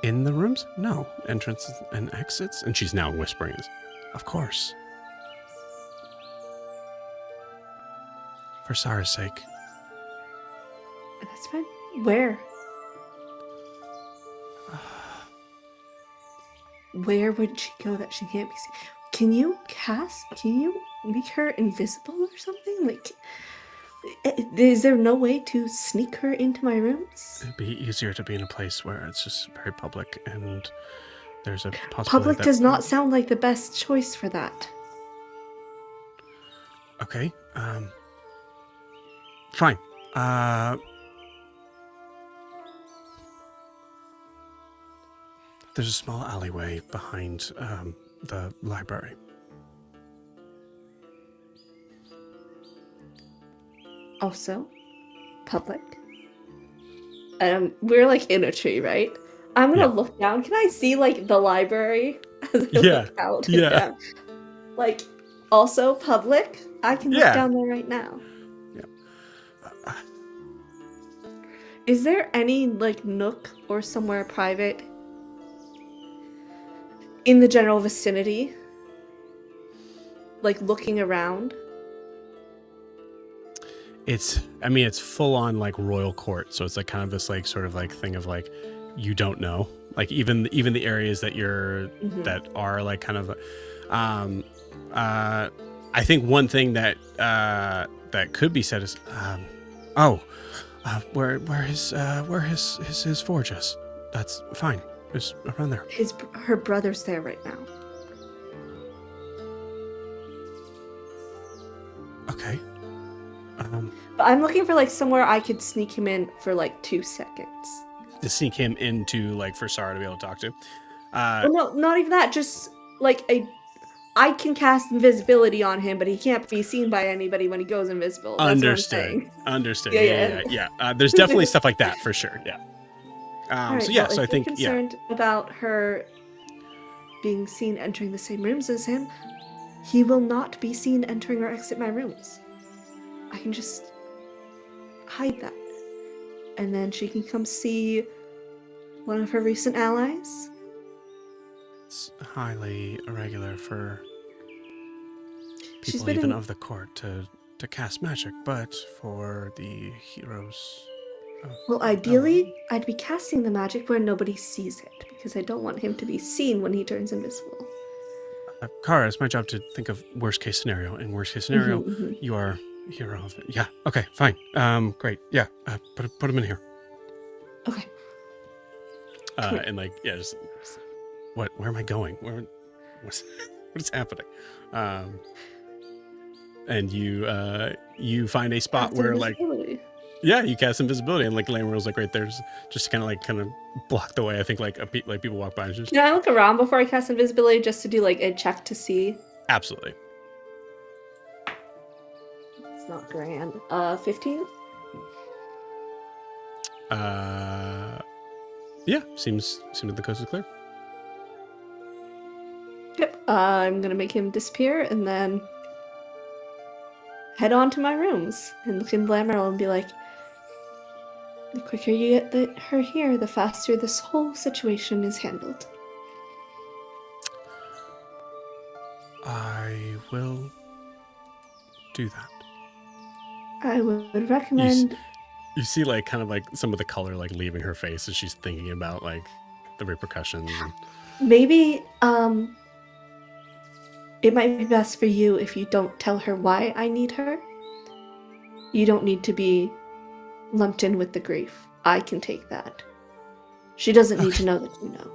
In the rooms? No. Entrances and exits? And she's now whispering this. Of course. For Sarah's sake. That's fine. Where? Where would she go that she can't be seen? Can you make her invisible or something? Like, is there no way to sneak her into my rooms? It'd be easier to be in a place where it's just very public and there's a possibility Public does not sound like the best choice for that. Okay. Fine. There's a small alleyway behind the library. Also, public. We're like in a tree, right? I'm gonna look down. Can I see like the library as I look out? Yeah. Like, also public. I can look down there right now. Yeah. Is there any like nook or somewhere private in the general vicinity? Like looking around? It's full on like royal court, so it's like kind of this like sort of like thing of like you don't know, like even the areas that you're that are like kind of I think one thing that that could be said is where his forge is. That's fine. It's around there. Her brother's there right now. Okay. But I'm looking for like somewhere I could sneak him in for like 2 seconds. To sneak him into like for Sarah to be able to talk to. Well, no, not even that. Just like I can cast invisibility on him, but he can't be seen by anybody when he goes invisible. That's Understood. Understood. Yeah. There's definitely stuff like that for sure. Yeah. Right, so yeah, well, so I if think you're concerned about her being seen entering the same rooms as him, he will not be seen entering or exit my rooms. I can just hide that. And then she can come see one of her recent allies. It's highly irregular for people even of the court to cast magic, but for the heroes... Well, ideally, I'd be casting the magic where nobody sees it, because I don't want him to be seen when he turns invisible. Kara, it's my job to think of worst case scenario. In worst case scenario, you are hero of it. Yeah, okay, fine. Great. Yeah, put him in here. Okay. And like, yeah, just where am I going? What is happening? And you find a spot where like, yeah, you cast invisibility, and like Lamriel's like right there, just kind of block the way. I think like people walk by. And just... Can I look around before I cast invisibility just to do like a check to see? Absolutely. It's not grand. 15. Yeah, seems that the coast is clear. Yep. I'm gonna make him disappear and then head on to my rooms and look in Lamriel and be like, the quicker you get her here, the faster this whole situation is handled. I will do that. I would recommend... You see like kind of like some of the color like leaving her face as she's thinking about like the repercussions. Maybe it might be best for you if you don't tell her why I need her. You don't need to be lumped in with the grief. I can take that. She doesn't need to know that you know.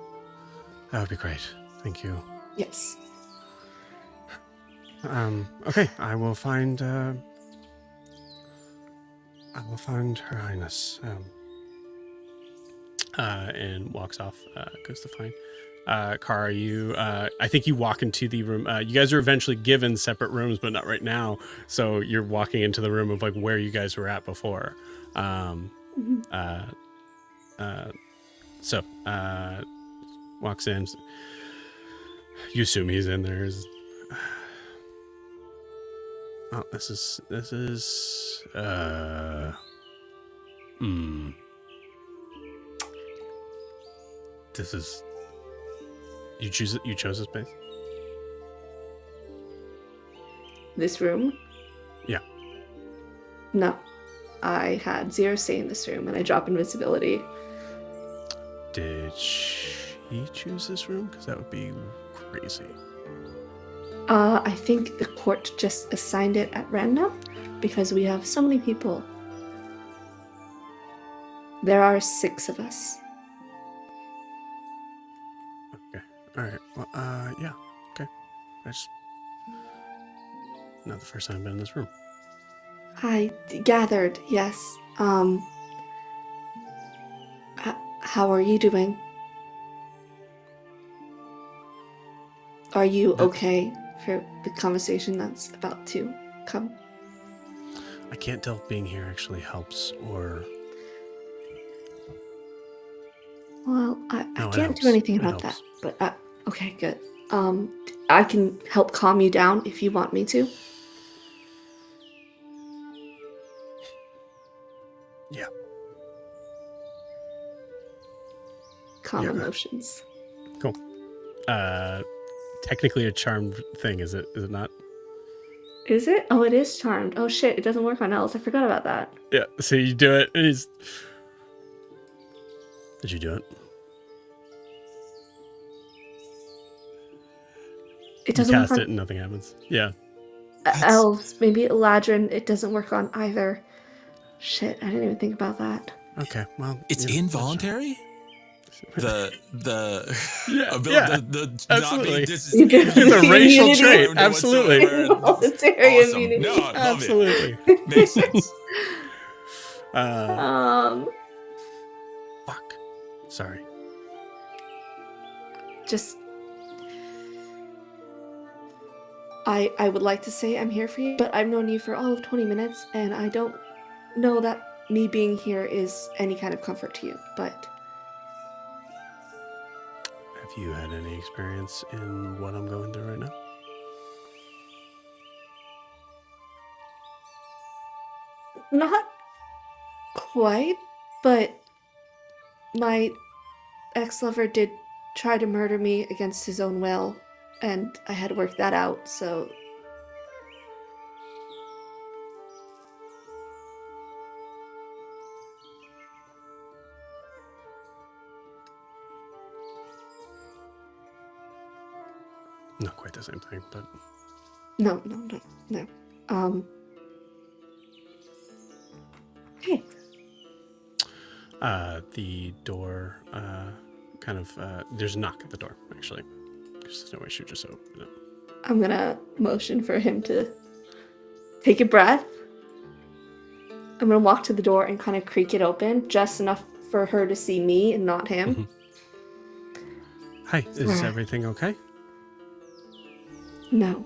That would be great. Thank you. Yes. Okay, I will find Her Highness. And walks off, goes to find Kara. You, I think you walk into the room. You guys are eventually given separate rooms, but not right now. So you're walking into the room of like where you guys were at before. Walks in. You assume he's in there. Oh, this is. This is. You choose it. You chose this space. This room? Yeah. No. I had 0 say in this room, and I drop invisibility. Did she choose this room? Because that would be crazy. I think the court just assigned it at random, because we have so many people. There are 6 of us. Okay. All right. Well, yeah. Okay. Not the first time I've been in this room. I gathered, yes. How are you doing? Are you okay for the conversation that's about to come? I can't tell if being here actually helps or... Well, I No, it can't do helps. anything It about that. helps. But, okay, good. I can help calm you down if you want me to. Yeah. Calm emotions. Cool. Technically a charmed thing, is it not? Is it? Oh, it is charmed. Oh shit, it doesn't work on elves. I forgot about that. Yeah, so you do it, and he's... Did you do it? It doesn't you cast work on it and nothing happens. Yeah. elves. Maybe Eladrin, it doesn't work on either. Shit, I didn't even think about that. Okay, well... It's involuntary? The yeah, ability, the absolutely. It's a racial trait. Absolutely. Involuntary awesome. immunity. No, I love absolutely. It. Makes sense. Fuck. Sorry. Just... I would like to say I'm here for you, but I've known you for all of 20 minutes, and I don't know that me being here is any kind of comfort to you, but... Have you had any experience in what I'm going through right now? Not quite, but my ex-lover did try to murder me against his own will, and I had to work that out, so... Not quite the same thing, but... No. Hey. The door, there's a knock at the door, actually. There's no way she just opened it. I'm gonna motion for him to take a breath. I'm gonna walk to the door and kind of creak it open, just enough for her to see me and not him. Mm-hmm. Hi, is everything okay? No.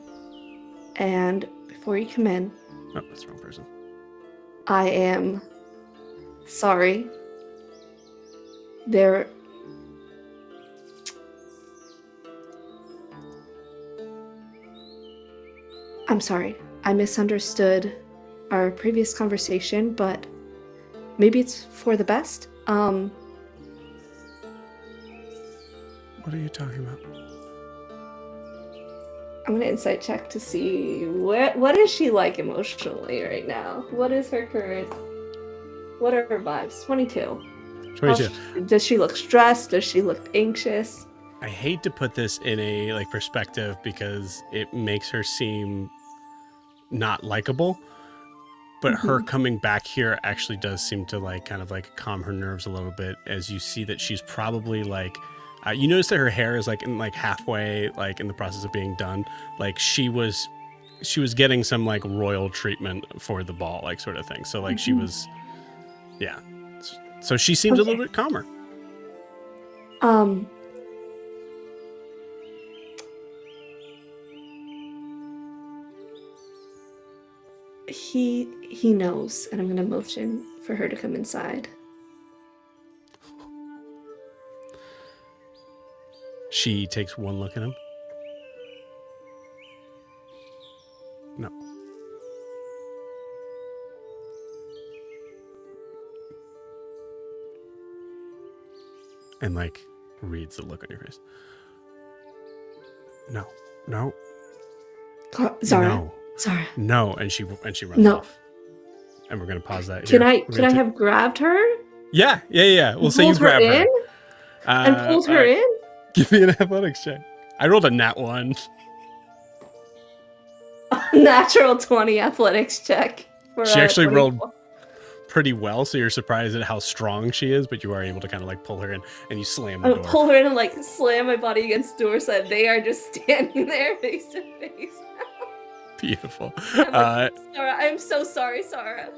And before you come in... Oh, that's the wrong person. I am sorry. I'm sorry. I misunderstood our previous conversation, but maybe it's for the best. What are you talking about? I'm gonna insight check to see what is she like emotionally right now. What are her vibes? 22. Does she look stressed? Does she look anxious? I hate to put this in a perspective because it makes her seem not likable, but her coming back here actually does seem to kind of calm her nerves a little bit, as you see that she's probably you notice that her hair is halfway in the process of being done. She was getting some royal treatment for the ball, sort of thing. So she was, yeah. So she seems a little bit calmer. He knows, and I'm gonna motion for her to come inside. She takes one look at him. No. And reads the look on your face. No. Zara. No. Zara. No, and she runs off. And we're gonna pause that. Can I have grabbed her? Yeah. We'll say you grab her. And pulled her in? Give me an athletics check. I rolled a nat 1. Natural 20 athletics check. She actually rolled pretty well, so you're surprised at how strong she is, but you are able to kind of pull her in, and you slam the door. Pull her in and slam my body against the door so that they are just standing there face to face. Beautiful. Sarah, I'm so sorry, Sarah.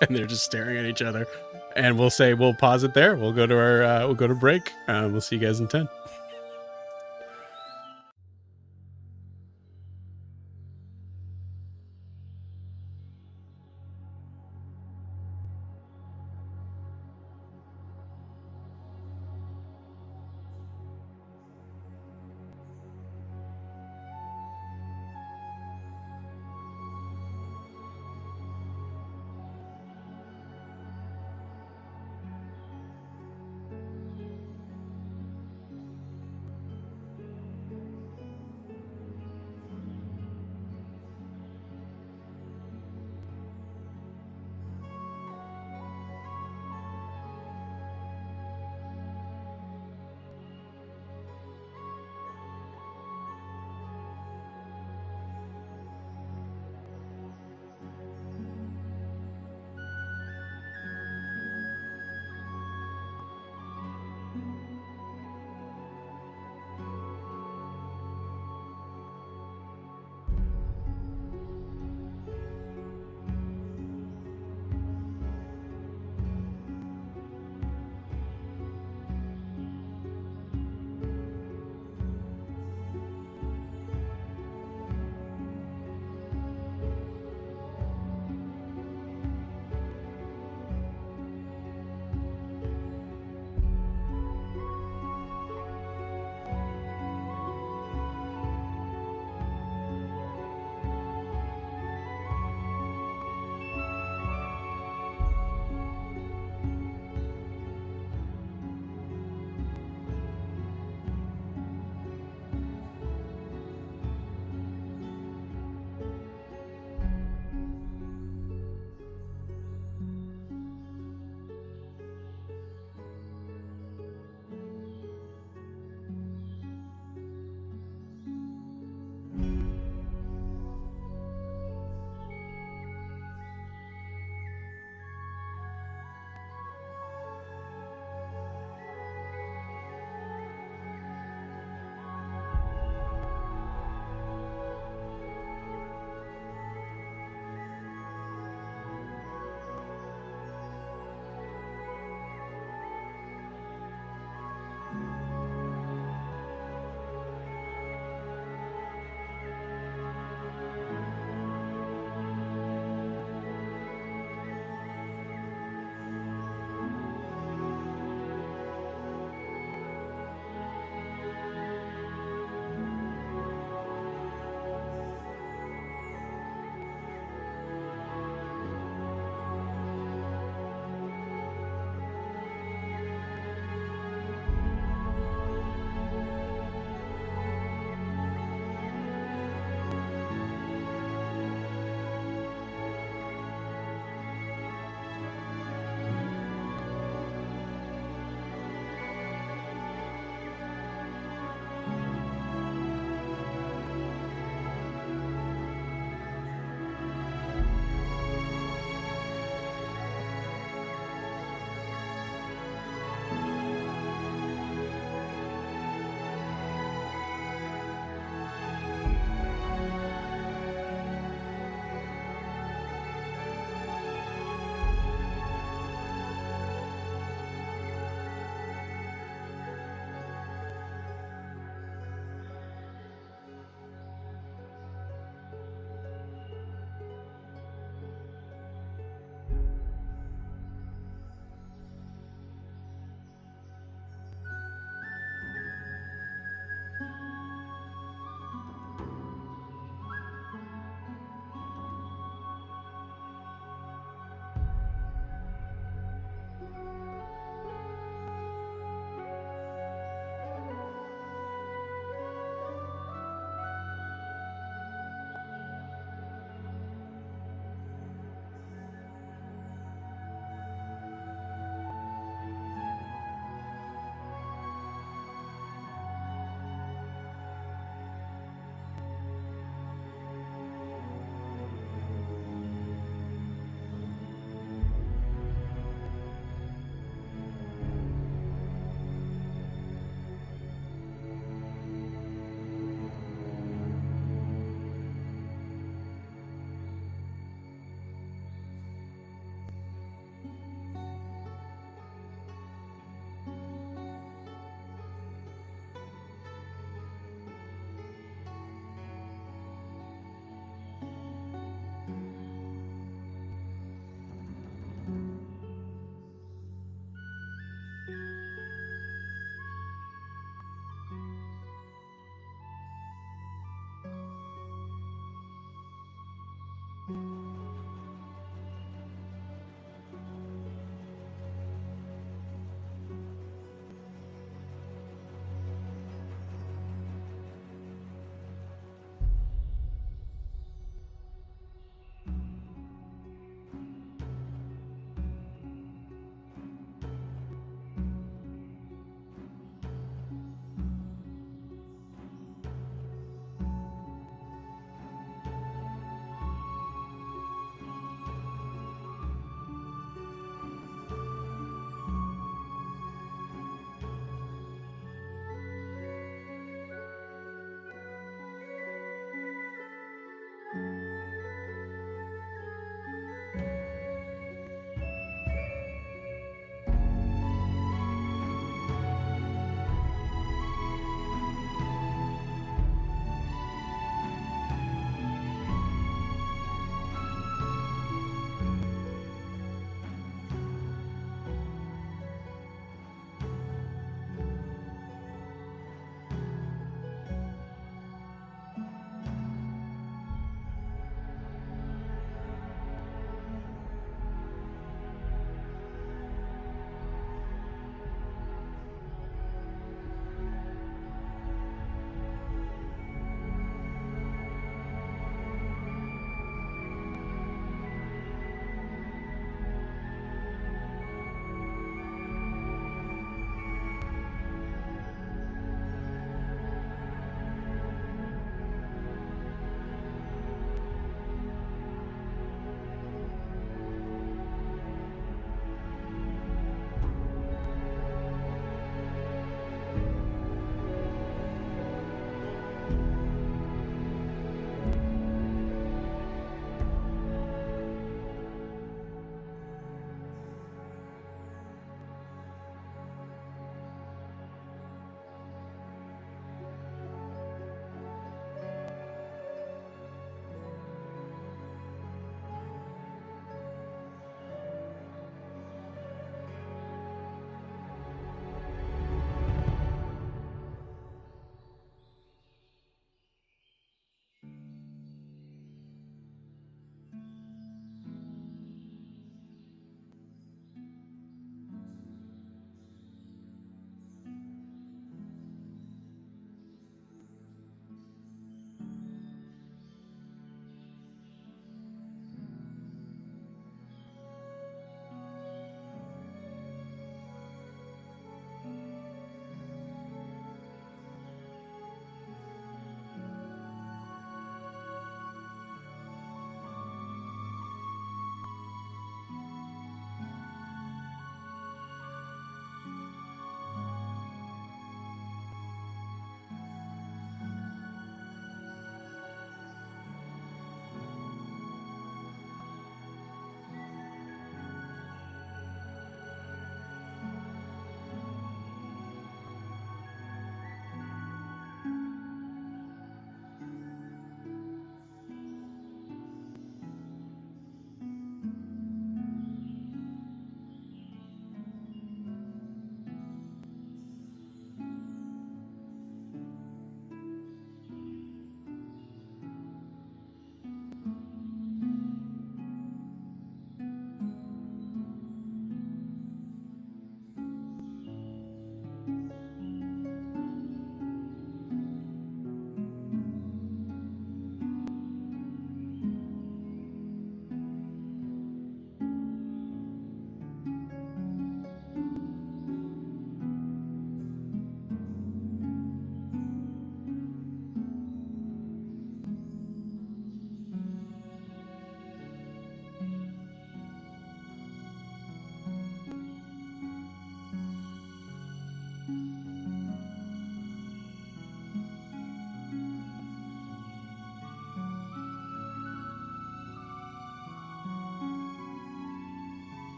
And they're just staring at each other. And we'll pause it there. We'll go to break. We'll see you guys in 10.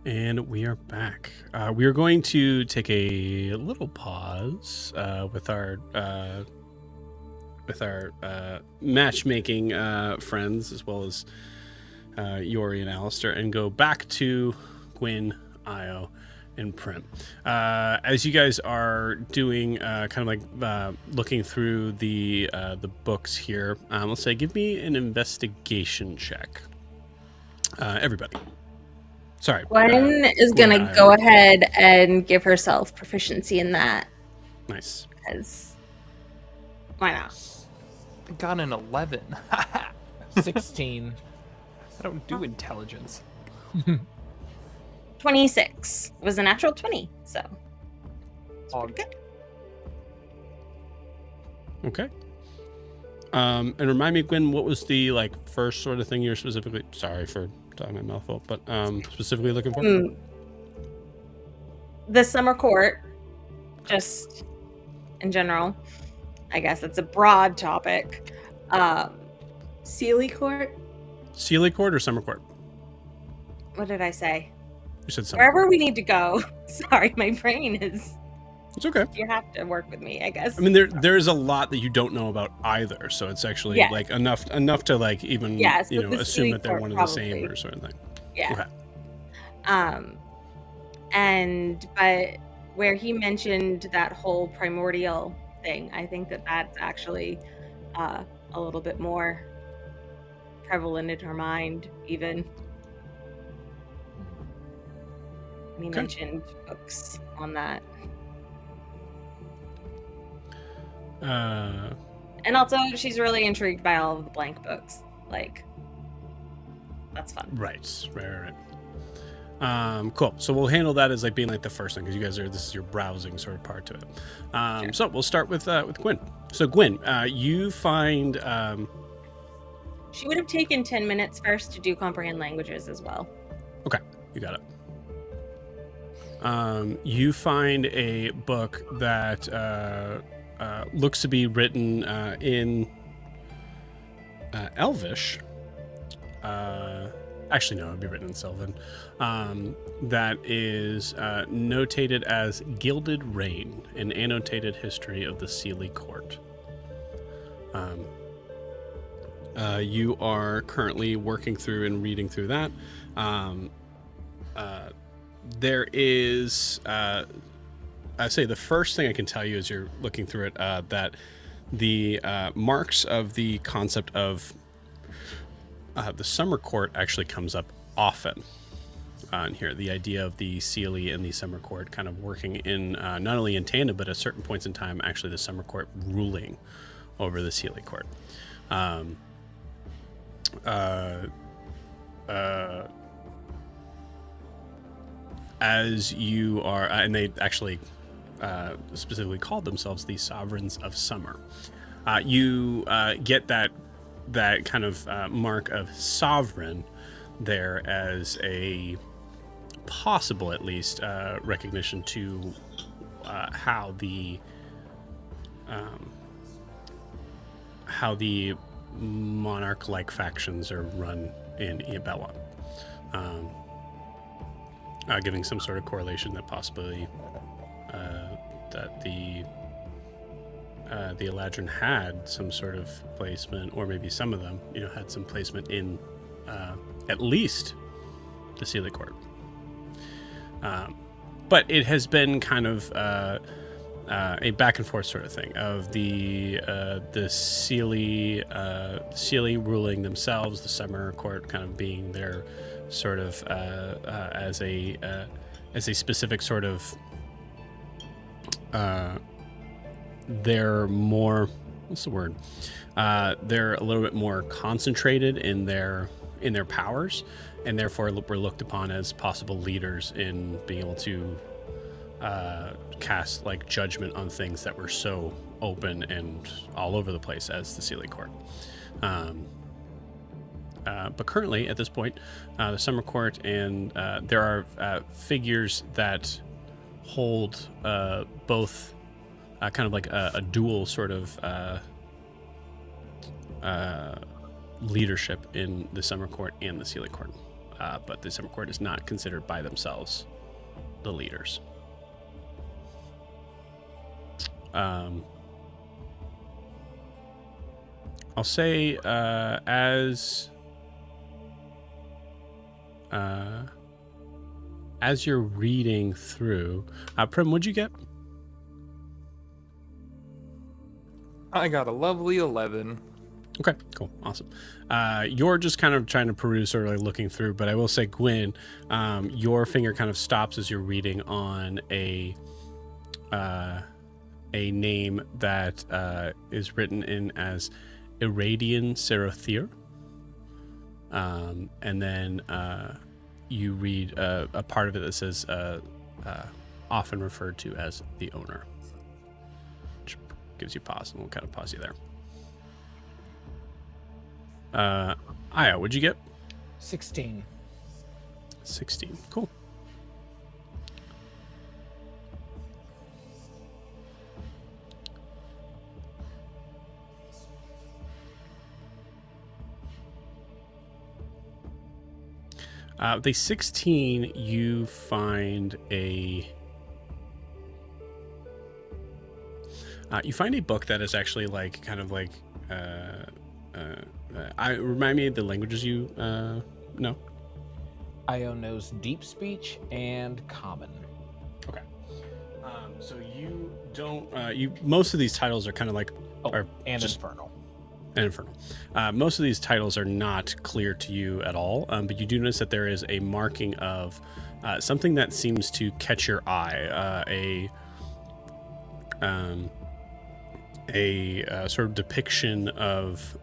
And we are back. We are going to take a little pause with our matchmaking friends, as well as Yori and Alistair, and go back to Gwyn, Io, and Prim. As you guys are doing, kind of like looking through the books here, let's say, give me an investigation check. Everybody. Sorry. Gwen is going to go ahead and give herself proficiency in that. Nice. Because why not? I got an 11. 16. I don't do intelligence. 26. It was a natural 20, so it's Oh, pretty good. Okay. And remind me, Gwyn, what was the first sort of thing you're specifically? Sorry for talking my mouth full, but specifically looking for? The summer court, just in general. I guess it's a broad topic. Sealy Court? Sealy Court or Summer Court? What did I say? You said Summer Wherever Court. we need to go. Sorry, my brain is. It's okay. You have to work with me, I guess. I mean, there's a lot that you don't know about either, so it's actually enough to even assume that they're one of the same or sort of thing. Yeah. Okay. But where he mentioned that whole primordial thing, I think that's actually a little bit more prevalent in her mind, even. He mentioned books on that. And also, she's really intrigued by all of the blank books. That's fun. Right. Cool. So we'll handle that as being the first thing, because you guys this is your browsing sort of part to it. Sure. So we'll start with Gwyn. So Gwyn, you find. She would have taken 10 minutes first to do comprehend languages as well. Okay, you got it. You find a book that looks to be written in Elvish. Actually, no, it would be written in Sylvan. That is notated as Gilded Rain, an annotated history of the Sealy Court. You are currently working through and reading through that. There is, I say the first thing I can tell you as you're looking through it, that the marks of the concept of the Summer Court actually comes up often on here. The idea of the Sealy and the Summer Court kind of working in not only in tandem, but at certain points in time, actually the Summer Court ruling over the Sealy Court. As you are, and they actually specifically called themselves the Sovereigns of Summer. You get that kind of mark of sovereign there as a possible, at least, recognition to how the monarch-like factions are run in Iabellon. Giving some sort of correlation that possibly that the Eladrin had some sort of placement, or maybe some of them, had some placement in at least the Sealy Court. But it has been kind of a back and forth sort of thing of the Sealy ruling themselves, the Summer Court kind of being their sort of as a specific sort of they're more, what's the word? They're a little bit more concentrated in their powers, and therefore were looked upon as possible leaders in being able to cast judgment on things that were so open and all over the place as the Sealy Court. But currently, at this point, the Summer Court and there are figures that hold both kind of like a dual sort of leadership in the Summer Court and the Sealy Court. but the Summer Court is not considered by themselves the leaders. I'll say as you're reading through, Prim, what'd you get? I got a lovely 11. Okay, cool, awesome. You're just kind of trying to peruse, sort of like looking through, but I will say, Gwyn, your finger kind of stops as you're reading on a name that is written in as Irradian Serothir. And then you read a part of it that says often referred to as the owner, which gives you pause, and we'll kind of pause you there. Aya, what'd you get? 16. 16, cool. The 16, you find a book that is actually like kind of like remind me of the languages you know. Io knows deep speech and common. Okay. So you don't. Most of these titles are kind of like and just infernal. And infernal. Most of these titles are not clear to you at all, but you do notice that there is a marking of something that seems to catch your eye. A sort of depiction of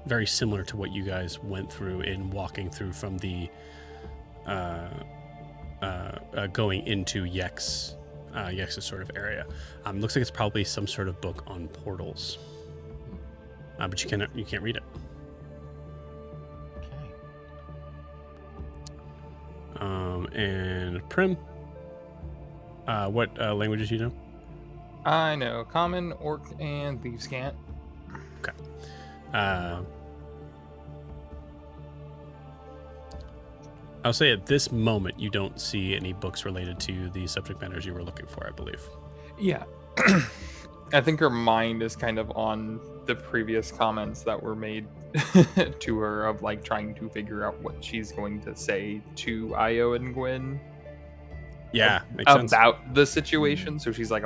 very similar to what you guys went through in walking through from the going into Yex's sort of area. Looks like it's probably some sort of book on portals. But you can't read it. Okay. And Prim, what languages do you know? I know Common, Orc, and Thievescant. Okay. I'll say at this moment you don't see any books related to the subject matters you were looking for, I believe. Yeah. I think her mind is kind of on the previous comments that were made to her of like trying to figure out what she's going to say to Io and Gwyn. Yeah, makes sense. About the situation. So she's like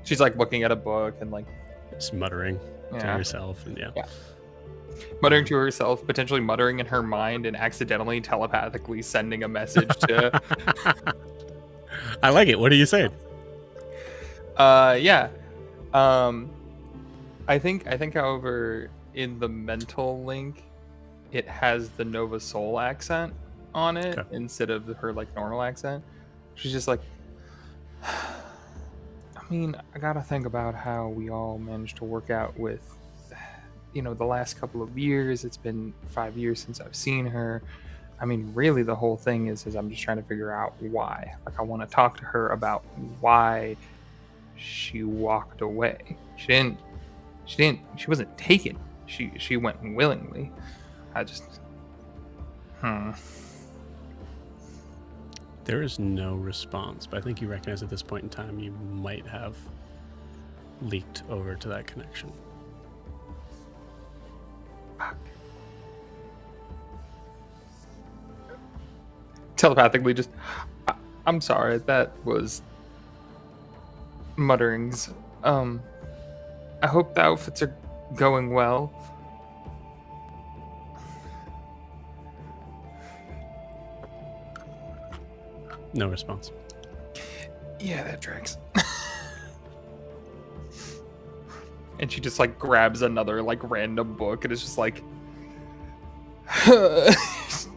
she's like looking at a book and like just muttering to herself and yeah. Muttering to herself, potentially muttering in her mind and accidentally telepathically sending a message to I like it. What are you saying? Yeah. I think however in the mental link it has the Nova Soul accent on it instead of her like normal accent. She's just like, I mean, I gotta think about how we all managed to work out with, the last couple of years. It's been 5 years since I've seen her. I mean, really the whole thing is I'm just trying to figure out why. Like I want to talk to her about why she walked away. She wasn't taken. She went willingly. There is no response, but I think you recognize at this point in time you might have leaked over to that connection. Fuck. Telepathically just, I'm sorry, that was mutterings. I hope the outfits are going well. No response. Yeah, that tracks. And she just like grabs another like random book and it's just like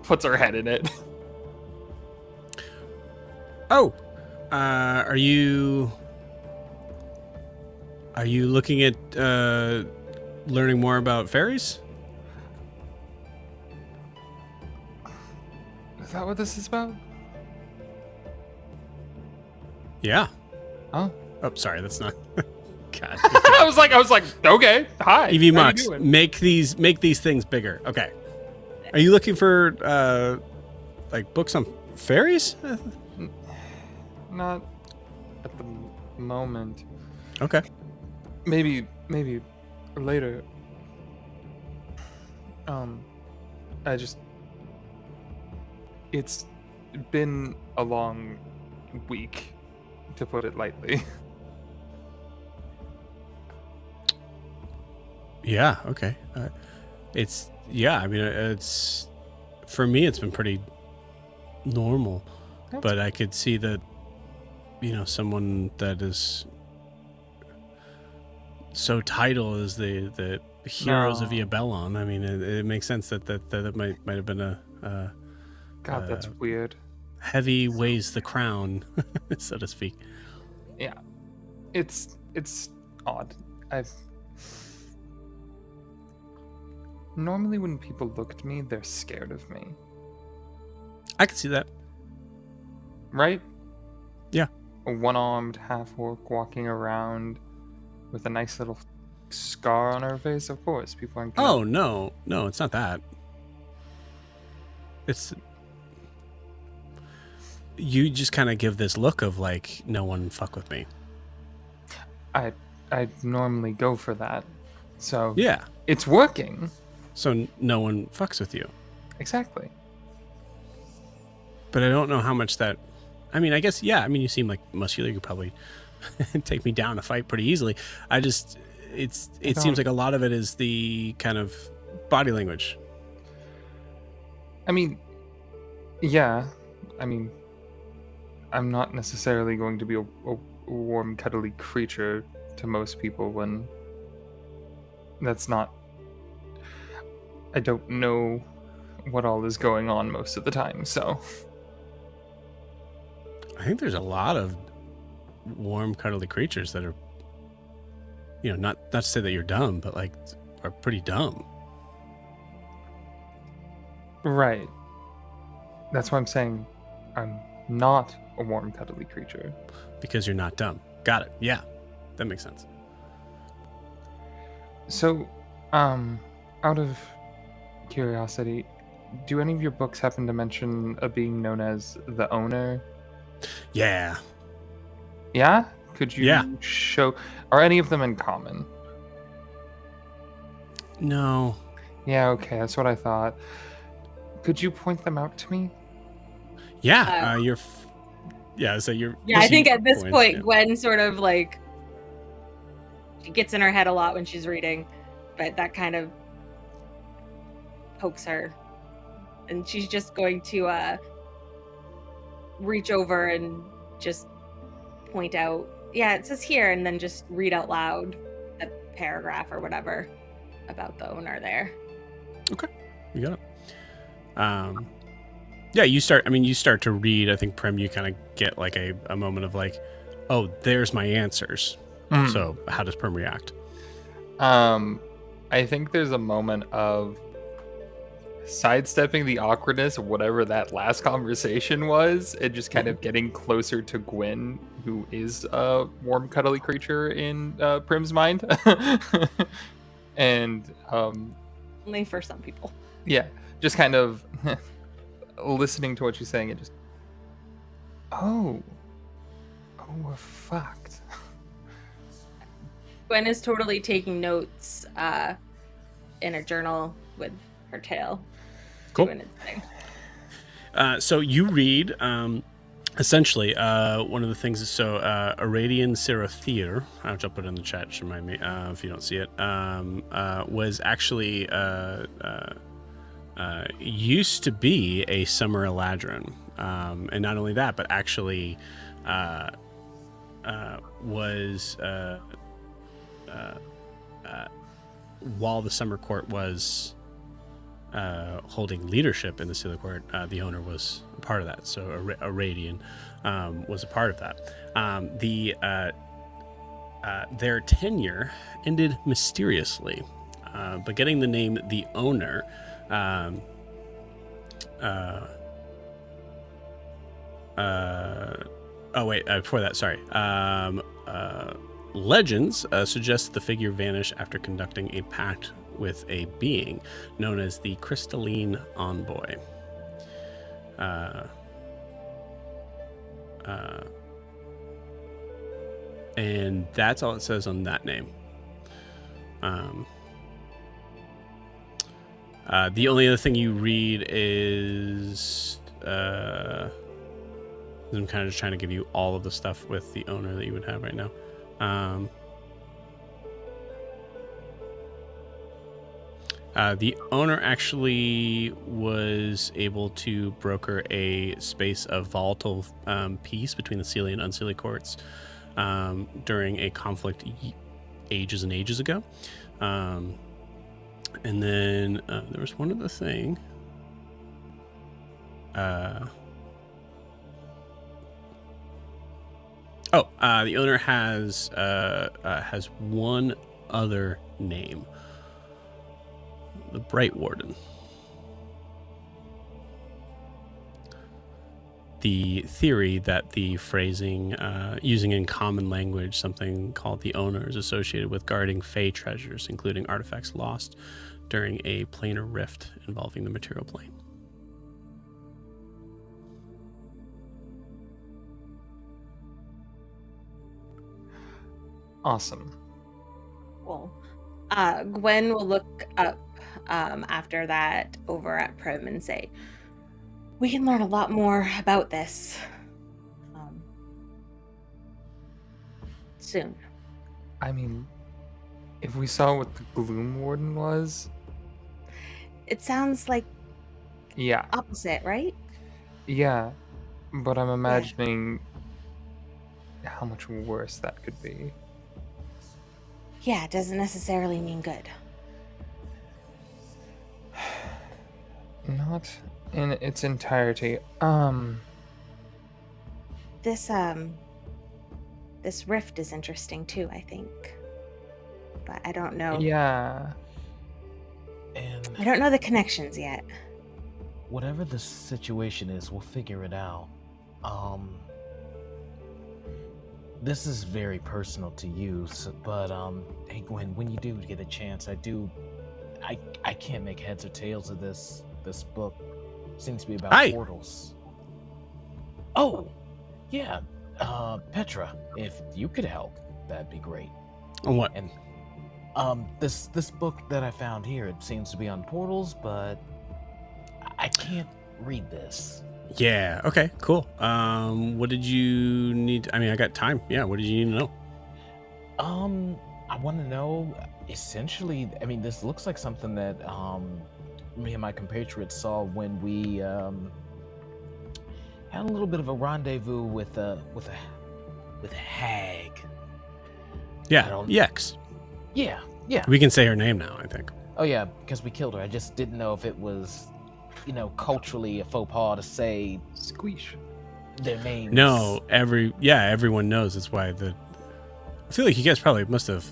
puts her head in it. Oh, are you looking at learning more about fairies? Is that what this is about? Yeah. Oh. Oh, sorry, that's not. God. I was like, okay, hi. EV Mox, make these things bigger. Okay. Are you looking for like books on fairies? Not at the moment. Okay. Maybe later. It's been a long week, to put it lightly. Yeah. Okay. It's for me. It's been pretty normal, but I could see that, someone that is so title as the heroes of Iabellon. I mean, it makes sense that might have been a God, that's weird. Heavy weighs the crown, so to speak. Yeah, it's odd. Normally when people look at me, they're scared of me. I can see that. Right? Yeah. A one-armed half-orc walking around with a nice little scar on her face. Of course, people aren't gonna... Oh, no, it's not that. It's... You just kind of give this look of like, no one fuck with me. I normally go for that. So yeah, it's working. So no one fucks with you. Exactly. But I don't know how much that... I mean, I guess, yeah. I mean, you seem like muscular. You could probably take me down a fight pretty easily. It seems like a lot of it is the kind of body language. I mean, yeah. I mean, I'm not necessarily going to be a warm, cuddly creature to most people when that's not... I don't know what all is going on most of the time, so... I think there's a lot of warm, cuddly creatures that are, not to say that you're dumb, but like are pretty dumb. Right. That's why I'm saying I'm not a warm, cuddly creature. Because you're not dumb. Got it. Yeah, that makes sense. So, out of curiosity, do any of your books happen to mention a being known as the Owner? Yeah. Yeah? Could you show... Are any of them in common? No. Yeah, okay, that's what I thought. Could you point them out to me? Yeah, you're... I think at this point, Gwen sort of like... She gets in her head a lot when she's reading, but that kind of pokes her. And she's just going to reach over and just point out, yeah, it says here, and then just read out loud a paragraph or whatever about the Owner there. Okay, you got it. Yeah, you start to read. I think, Prim, you kind of get like a moment of like, oh, there's my answers. So how does Prim react? I think there's a moment of sidestepping the awkwardness of whatever that last conversation was and just kind of getting closer to Gwen, who is a warm, cuddly creature in Prim's mind. And only for some people. Yeah, just kind of listening to what she's saying and just, oh, we're fucked. Gwen is totally taking notes in a journal with her tail. Cool. So you read, essentially, one of the things is, Aradian Serothier, which I'll put in the chat, just remind me if you don't see it, was actually used to be a summer Eladrin. And not only that, but actually was... while the Summer Court was holding leadership in the Sealer Court, the Owner was a part of that. So a Radian was a part of that. Their tenure ended mysteriously, but getting the name the Owner before that, sorry. Legends suggest the figure vanished after conducting a pact with a being known as the Crystalline Envoy. And that's all it says on that name. The only other thing you read is I'm kind of just trying to give you all of the stuff with the owner that you would have right now. The owner actually was able to broker a space of volatile peace between the Seelie and Unseelie courts during a conflict ages and ages ago. And then there was one other thing. The owner has one other name. The Bright Warden. The theory that the phrasing, using in common language, something called the owner, is associated with guarding Fey treasures, including artifacts lost during a planar rift involving the material plane. Awesome. Cool. Gwen will look up after that over at Prim and say, we can learn a lot more about this soon. I mean, if we saw what the Gloom Warden was... It sounds like Yeah. opposite, right? Yeah, but I'm imagining how much worse that could be. Yeah, it doesn't necessarily mean good. Not in its entirety. This rift is interesting too, I think. But I don't know. Yeah. And I don't know the connections yet. whatever the situation is, we'll figure it out. This is very personal to you, but hey Gwen, when you do get a chance, I can't make heads or tails of this book. Seems to be about portals. Oh, yeah. Petra, if you could help, that'd be great. On what? And this book that I found here, it seems to be on portals, but I can't read this. Yeah. Okay. Cool. What did you need? I mean, I got time. Yeah. What did you need to know? I want to know. Essentially, I mean, this looks like something that me and my compatriots saw when we had a little bit of a rendezvous with a hag. Yeah. Yex. Yeah. We can say her name now, I think. Oh yeah, because we killed her. I just didn't know if it was, culturally a faux pas to say Squeesh their names. No, everyone knows. That's why I feel like you guys probably must have.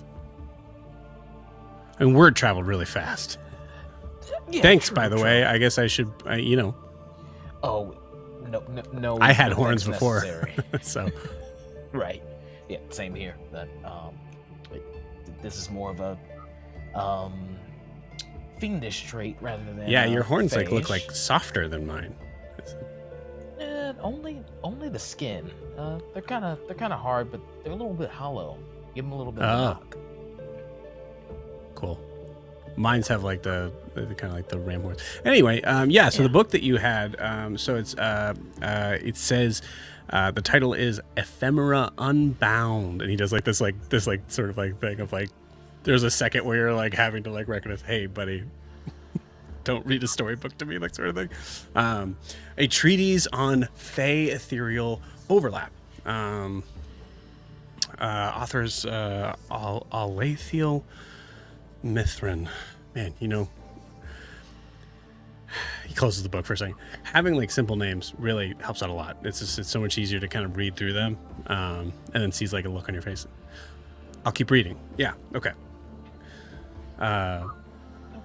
I mean, word traveled really fast. Yeah, Thanks, by the way. I guess I should, Oh, no. I had no horns thanks before, necessary. so. Right. Yeah, same here. But this is more of a fiendish trait rather than. Yeah, your horns phage. look like softer than mine. Only the skin. They're kind of hard, but they're a little bit hollow. Give them a little bit of a knock. Cool. Mines have like the kind of like the ram horns. Anyway, so the book that you had, so it's it says the title is Ephemera Unbound, and he does this sort of like thing of like there's a second where you're like having to like recognize, hey buddy, don't read a storybook to me, like sort of thing. A treatise on Fey ethereal overlap. Authors Alathiel Mithrin. Man, he closes the book for a second. Having like simple names really helps out a lot. It's so much easier to kind of read through them, and then sees like a look on your face. I'll keep reading. Yeah. Okay. No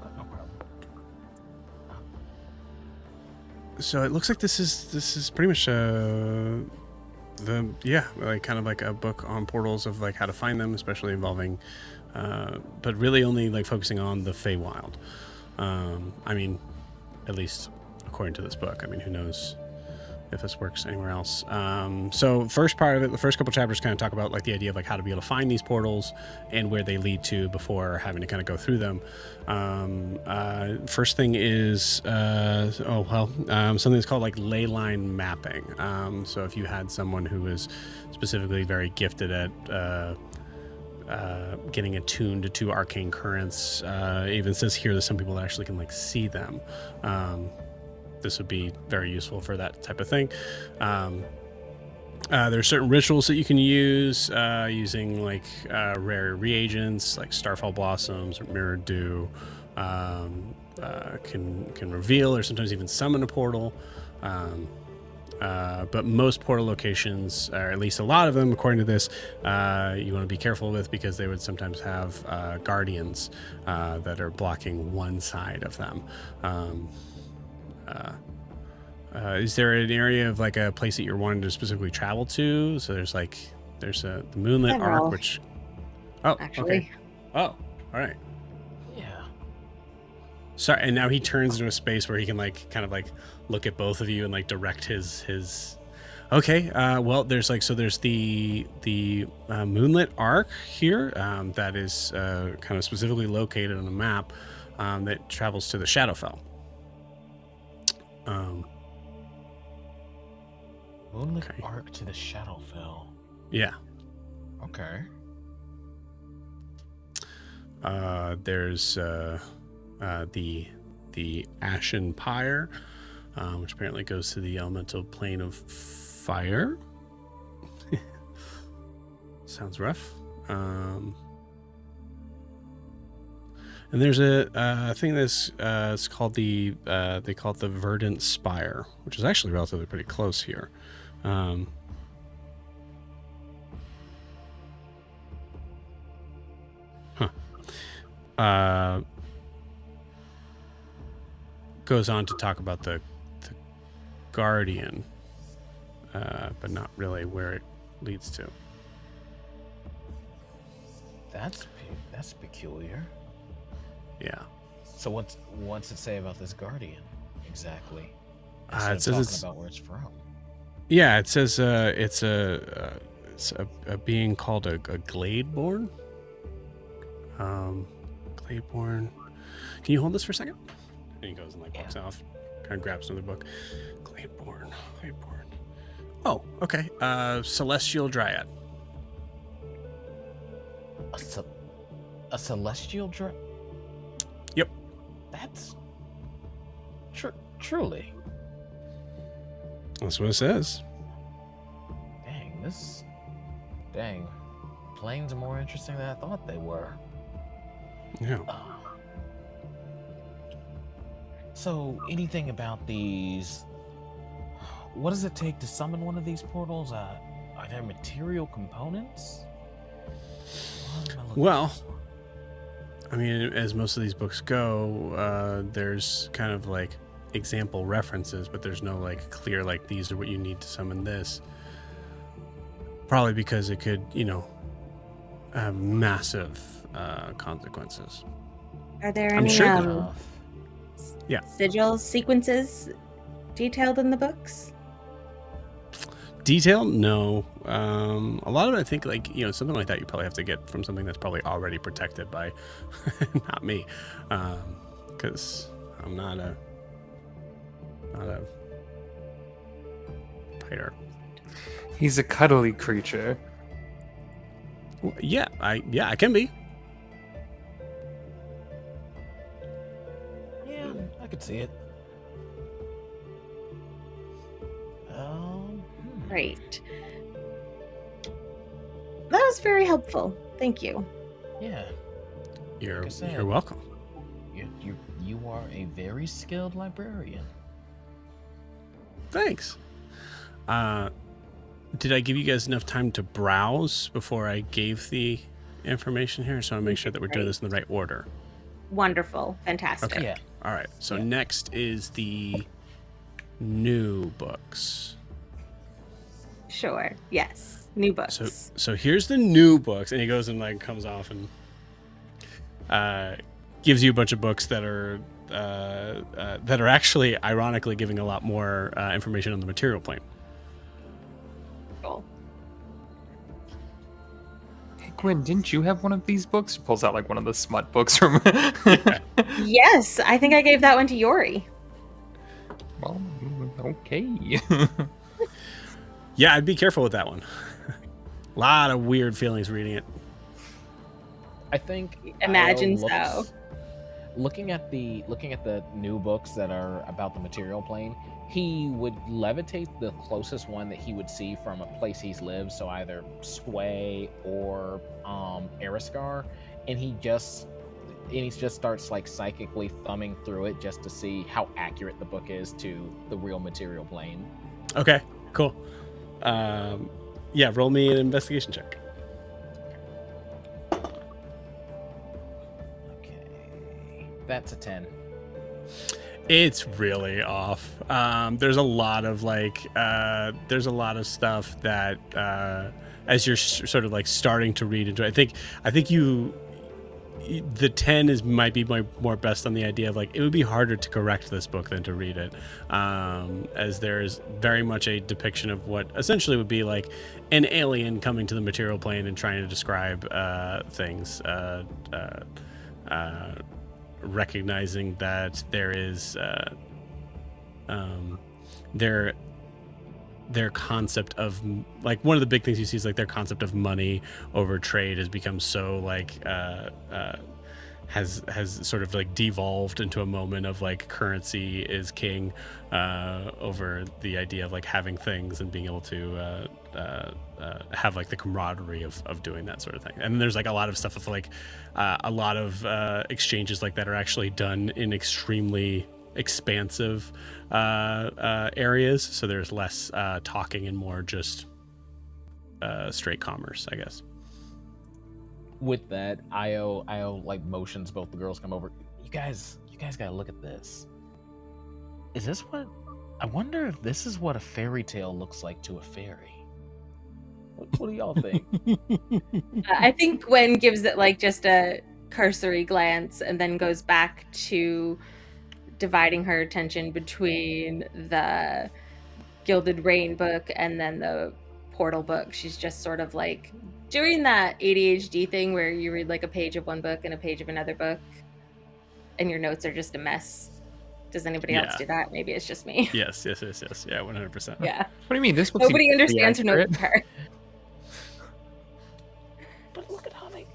problem. So it looks like this is pretty much like kind of like a book on portals of like how to find them, especially involving but really only like focusing on the Feywild. I mean, at least according to this book. I mean, who knows if this works anywhere else. So first part of it, the first couple chapters kind of talk about like the idea of like how to be able to find these portals and where they lead to before having to kind of go through them. First thing is something that's called like ley line mapping. So if you had someone who was specifically very gifted at getting attuned to arcane currents, even says here that some people actually can like see them. This would be very useful for that type of thing. There are certain rituals that you can use using like rare reagents like starfall blossoms or mirrored dew. Can reveal or sometimes even summon a portal. But most portal locations, or at least a lot of them, according to this, you want to be careful with because they would sometimes have guardians that are blocking one side of them. Is there an area of like a place that you're wanting to specifically travel to? So there's the Moonlit Arc, which actually. Okay. Oh, all right. Yeah. Sorry, and now he turns into a space where he can like kind of like look at both of you and like direct his. Okay. Well, there's the Moonlit Arc here that is kind of specifically located on the map that travels to the Shadowfell. Moonlit Arc to the Shadowfell. Yeah. Okay. There's the Ashen Pyre, which apparently goes to the elemental plane of fire. Sounds rough. And there's a thing that's it's called they call it the Verdant Spire, which is actually relatively pretty close here. Goes on to talk about the Guardian, but not really where it leads to. That's peculiar. Yeah. So what's it say about this Guardian exactly? It says it's about where it's from. Yeah, it says it's a being called a Gladeborn. Gladeborn. Can you hold this for a second? And he goes and like walks off, kind of grabs another book. Gladeborn. Oh, okay. Celestial Dryad. A celestial dryad. Yep. That's truly. That's what it says. Dang. Planes are more interesting than I thought they were. Yeah. So, anything about these? What does it take to summon one of these portals? Are there material components? Well, I mean, as most of these books go, there's kind of like example references, but there's no like clear like these are what you need to summon this. Probably because it could, have massive consequences. Are there I'm any sure sigil sequences detailed in the books? Detail? No. A lot of it, I think, like, something like that you probably have to get from something that's probably already protected by not me. Because I'm not a fighter. He's a cuddly creature. Well, I can be. Yeah, I could see it. Great. That was very helpful. Thank you. Yeah. You're welcome. You are a very skilled librarian. Thanks. Did I give you guys enough time to browse before I gave the information here? So I want to make sure that we're doing this in the right order. Wonderful. Fantastic. Okay. Yeah. All right. So next is the new books. Sure. Yes. New books. So here's the new books, and he goes and like comes off and gives you a bunch of books that are actually, ironically, giving a lot more information on the material plane. Cool. Hey, Gwen, didn't you have one of these books? She pulls out like one of the smut books from. Yes, I think I gave that one to Yori. Well, okay. Yeah, I'd be careful with that one. A lot of weird feelings reading it. I think Imagine so. Looking at the new books that are about the material plane, he would levitate the closest one that he would see from a place he's lived, so either Sway or Eriskar, and he just starts like psychically thumbing through it just to see how accurate the book is to the real material plane. Okay, cool. Yeah, roll me an investigation check. That's a 10. It's really off. There's a lot of stuff that as you're sort of like starting to read into it, I think the 10 might be more best on the idea of like it would be harder to correct this book than to read it, as there is very much a depiction of what essentially would be like an alien coming to the material plane and trying to describe things, recognizing that there is their concept of like one of the big things you see is like their concept of money over trade has become so like has sort of like devolved into a moment of like currency is king over the idea of like having things and being able to have like the camaraderie of doing that sort of thing. And there's like a lot of stuff with like a lot of exchanges like that are actually done in extremely expansive areas, so there's less talking and more just straight commerce, I guess. With that, Io like motions both the girls come over. You guys gotta look at this. Is this what? I wonder if this is what a fairy tale looks like to a fairy. What do y'all think? I think Gwen gives it like just a cursory glance and then goes back to dividing her attention between the Gilded Rain book and then the Portal book. She's just sort of like doing that ADHD thing where you read like a page of one book and a page of another book and your notes are just a mess. Does anybody else do that? Maybe it's just me. Yes. Yeah, 100%. Yeah. What do you mean? This book Nobody understands her notes part. But look at how they...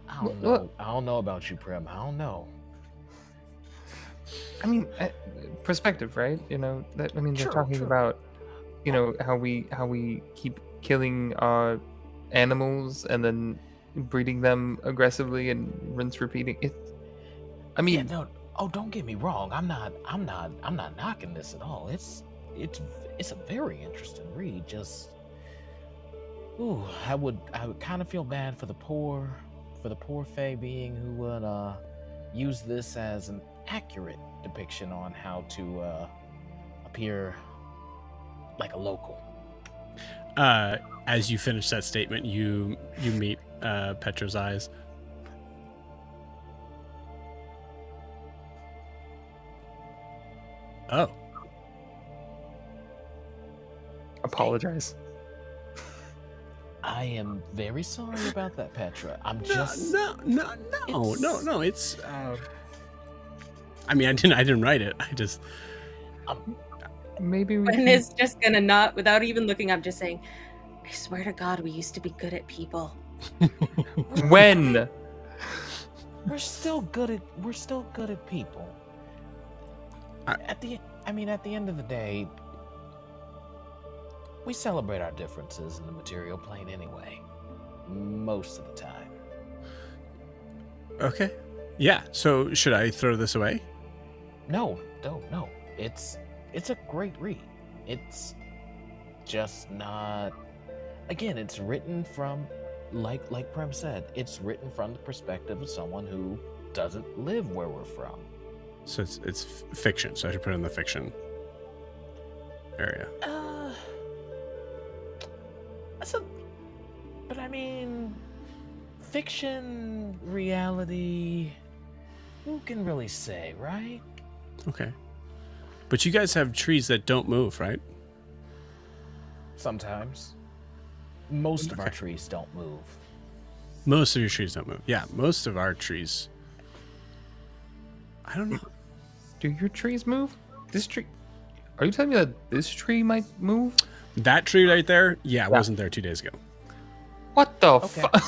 I don't know. I don't know about you, Prim. I don't know. I mean, perspective, right? You know, that, I mean, they're True, talking true. about, you know, how we keep killing animals and then breeding them aggressively and rinse repeating it. I mean, Yeah, no. Oh, don't get me wrong. I'm not knocking this at all. It's a very interesting read. Just, ooh, I would kind of feel bad for the poor Fae being who would use this as an accurate depiction on how to appear like a local. As you finish that statement, you meet Petra's eyes. Oh. apologize. I am very sorry about that, Petra. I'm just No. It's. I mean, I didn't write it. I just. Maybe we. Gwen is just gonna not, without even looking up, just saying, "I swear to God, we used to be good at people." When? we're still good at people. At the end of the day, we celebrate our differences in the material plane anyway. Most of the time. Okay. Yeah. So should I throw this away? No. It's a great read. It's just not. Again, it's written from, like Prem said, it's written from the perspective of someone who doesn't live where we're from. So it's fiction. So I should put it in the fiction area. But I mean, fiction, reality, who can really say, right? Okay. But you guys have trees that don't move, right? Sometimes. Most of our trees don't move. Most of your trees don't move. Yeah, most of our trees. I don't know. Do your trees move? This tree. Are you telling me that this tree might move? That tree right there, yeah, wasn't there 2 days ago. What the Okay. fuck?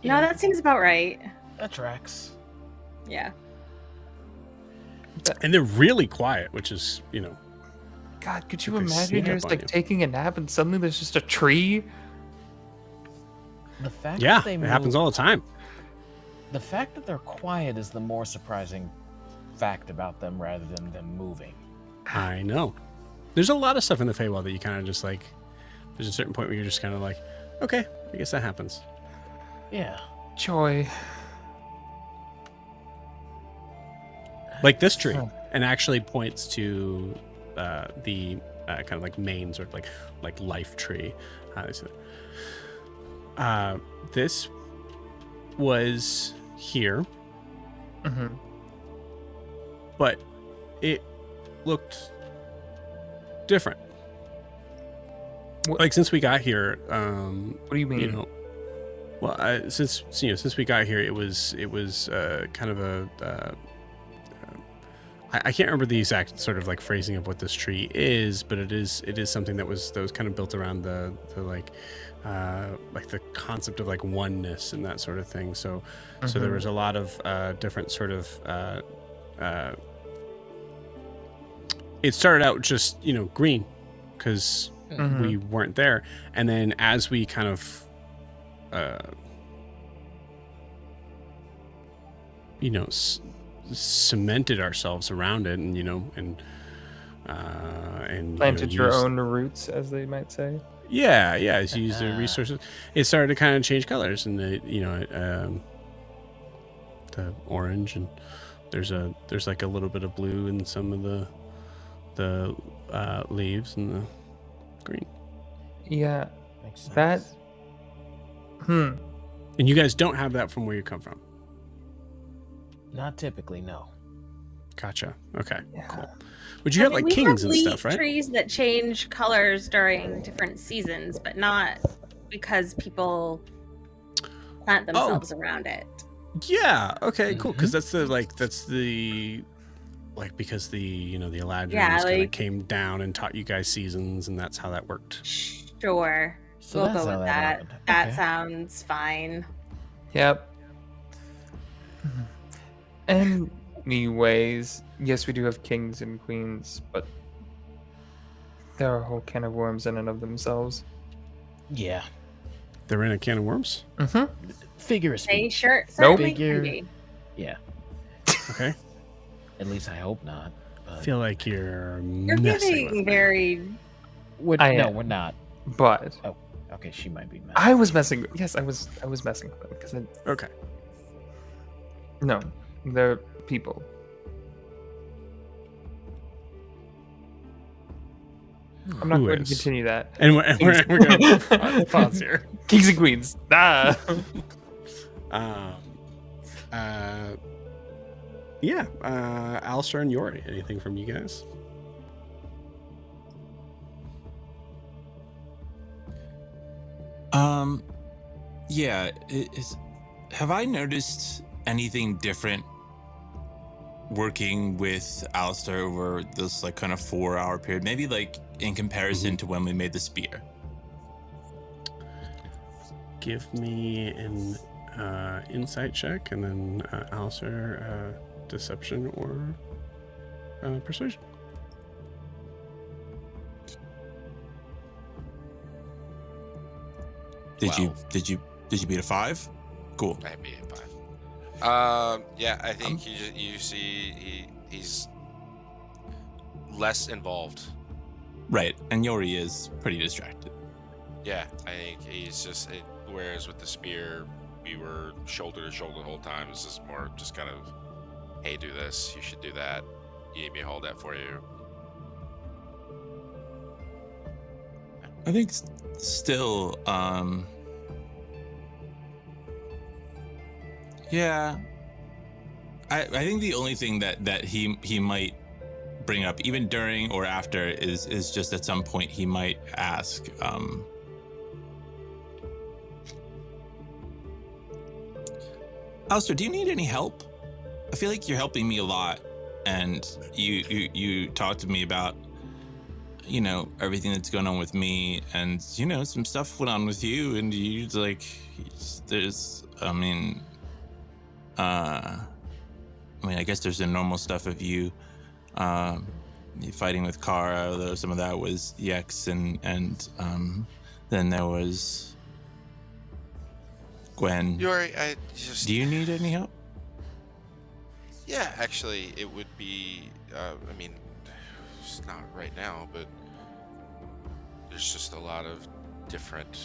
No, that seems about right. That tracks. Yeah. And they're really quiet, which is, you know. God, could you They imagine sneak you're up just on like you. taking a nap and suddenly there's just a tree? The fact Yeah, that they it move, happens all the time. The fact that they're quiet is the more surprising fact about them rather than them moving. I know. There's a lot of stuff in the Feywild that you kind of just like. There's a certain point where you're just kind of like, okay, I guess that happens. Yeah. Joy. Like this tree, and actually points to the kind of like main sort of like life tree. This was here, Mm-hmm. but it looked different. What- Like since we got here, What do you mean? you know, well, since we got here, it was kind of a. I can't remember the exact sort of like phrasing of what this tree is, but it is something that was kind of built around the like the concept of like oneness and that sort of thing. So there was a lot of different sort of it started out just, you know, green because we weren't there, and then as we kind of you know, cemented ourselves around it, and you know, and Planted you know, your used- own roots, as they might say. yeah, as you use the resources, it started to kind of change colors, and the orange, and there's like a little bit of blue in some of the leaves, and the green. Yeah, Makes sense. that. And you guys don't have that from where you come from. Not typically, no. Gotcha. Okay. Yeah. Cool. But you have like we kings have and stuff, right? trees that change colors during different seasons, but not because people plant themselves around it. Yeah. Okay. Cool. Because that's the because the Eladrin just kind of came down and taught you guys seasons, and that's how that worked. Sure. So We'll that's go how with that that. happened. That Okay. sounds fine. Yep. Anyways, yes, we do have kings and queens, but they're a whole can of worms in and of themselves. Yeah. They're in a can of worms. Figure of They speech. sure Nope. certainly can Figure- be. Yeah. Okay. At least I hope not. I But feel like you're You're messing with getting me. very. I no, am. we're not. But Okay, she might be mad. I was messing. Yes, I was messing with them because Okay. no, they're people. I'm not Who going is? to continue that. And we're going to pause here. Kings and queens. Ah. Yeah. Alistair and Yori. Anything from you guys? Yeah. Have I noticed anything different working with Alistair over this like kind of 4-hour period? Maybe like in comparison to when we made the spear. Give me an insight check, and then Alistair, deception or persuasion. Did you beat a 5? Cool. I beat it 5. Yeah, I think you see he's less involved. Right, and Yori is pretty distracted. Yeah, I think he's just. Whereas with the spear, we were shoulder to shoulder the whole time. This is more just kind of, hey, do this. You should do that. You need me to hold that for you. I think still, Yeah. I think the only thing that he might bring up, even during or after, is just at some point he might ask, Alistair, do you need any help? I feel like you're helping me a lot, and you talked to me about, you know, everything that's going on with me, and, you know, some stuff went on with you, and you, like, there's, I mean, I guess there's the normal stuff of you fighting with Kara, although some of that was Yex, and then there was Gwen. Do you need any help? Yeah, actually, it would be. I mean, it's not right now, but there's just a lot of different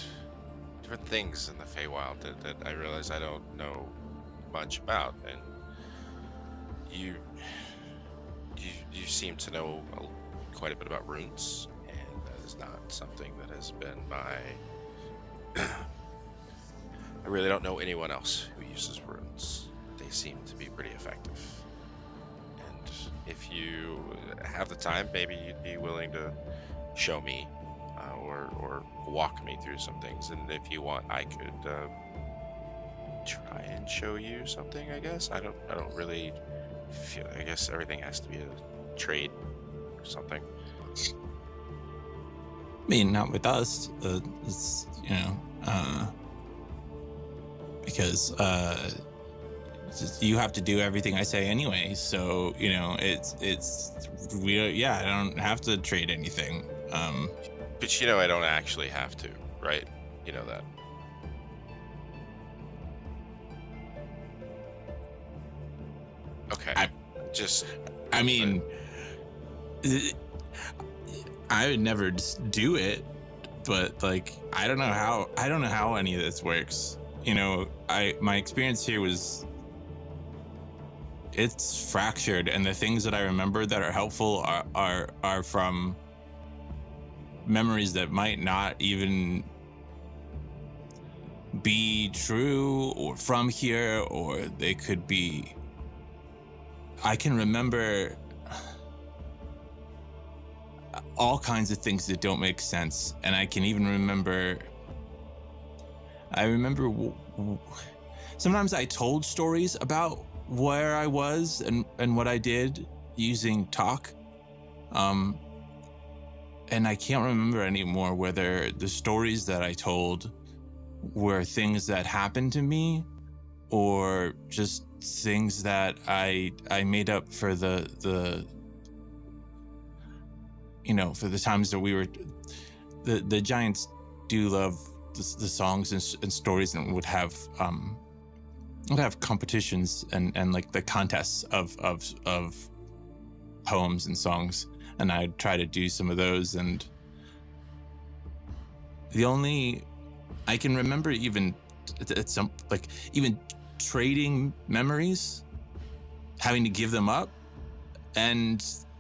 things in the Feywild that I realize I don't know much about, and you seem to know quite a bit about runes, and that is not something that has been my. I really don't know anyone else who uses runes. They seem to be pretty effective, and if you have the time, maybe you'd be willing to show me or walk me through some things, and if you want, I could try and show you something. I guess I don't really feel. I guess everything has to be a trade or something. I mean, not with us. It's, you know, because you have to do everything I say anyway. So, you know, I don't have to trade anything. But you know, I don't actually have to, right? You know that. Okay. I mean, I would never just do it, but like, I don't know how any of this works. You know, my experience here it's fractured, and the things that I remember that are helpful are from memories that might not even be true or from here, or they could be. I can remember all kinds of things that don't make sense, and I can even remember. Sometimes I told stories about where I was and what I did using talk. And I can't remember anymore whether the stories that I told were things that happened to me or just things that I made up for the you know, for the times that we were. The giants do love the songs and stories, and would have competitions and like the contests of poems and songs, and I'd try to do some of those. And the only I can remember, even at some, like, even trading memories, having to give them up,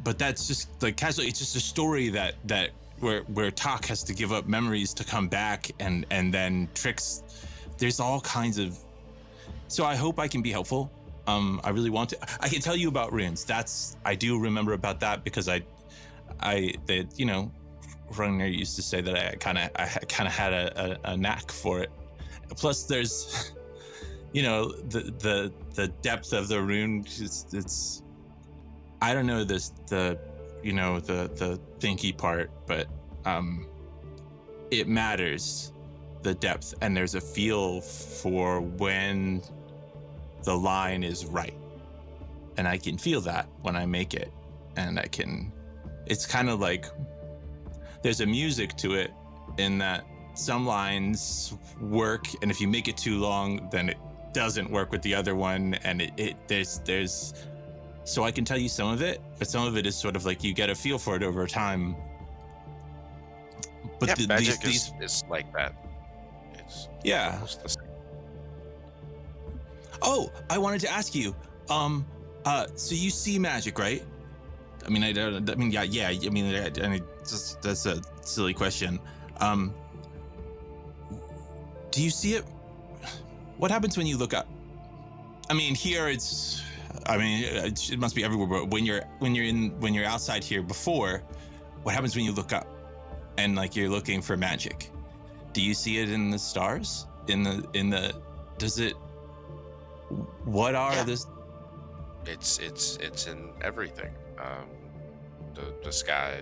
but that's just like casually. It's just a story that where Talk has to give up memories to come back, and then Trix. There's all kinds of. So I hope I can be helpful. I really want to. I can tell you about runes. I do remember about that because you know, Ragnar used to say that I kind of had a knack for it. Plus, there's, you know, the depth of the rune. It's I don't know the thinky part, but it matters, the depth, and there's a feel for when the line is right, and I can feel that when I make it, and it's kind of like there's a music to it, in that some lines work, and if you make it too long, then it doesn't work with the other one, and there's so I can tell you some of it, but some of it is sort of like you get a feel for it over time. But magic is like that. It's almost the same. Oh, I wanted to ask you, so you see magic, right? I mean, yeah. I mean, that's a silly question. Do you see it? What happens when you look up? I mean, here it's. I mean, it must be everywhere. But when you're outside here before, what happens when you look up and like you're looking for magic? Do you see it in the stars? In the does it? What are this? It's in everything. The sky.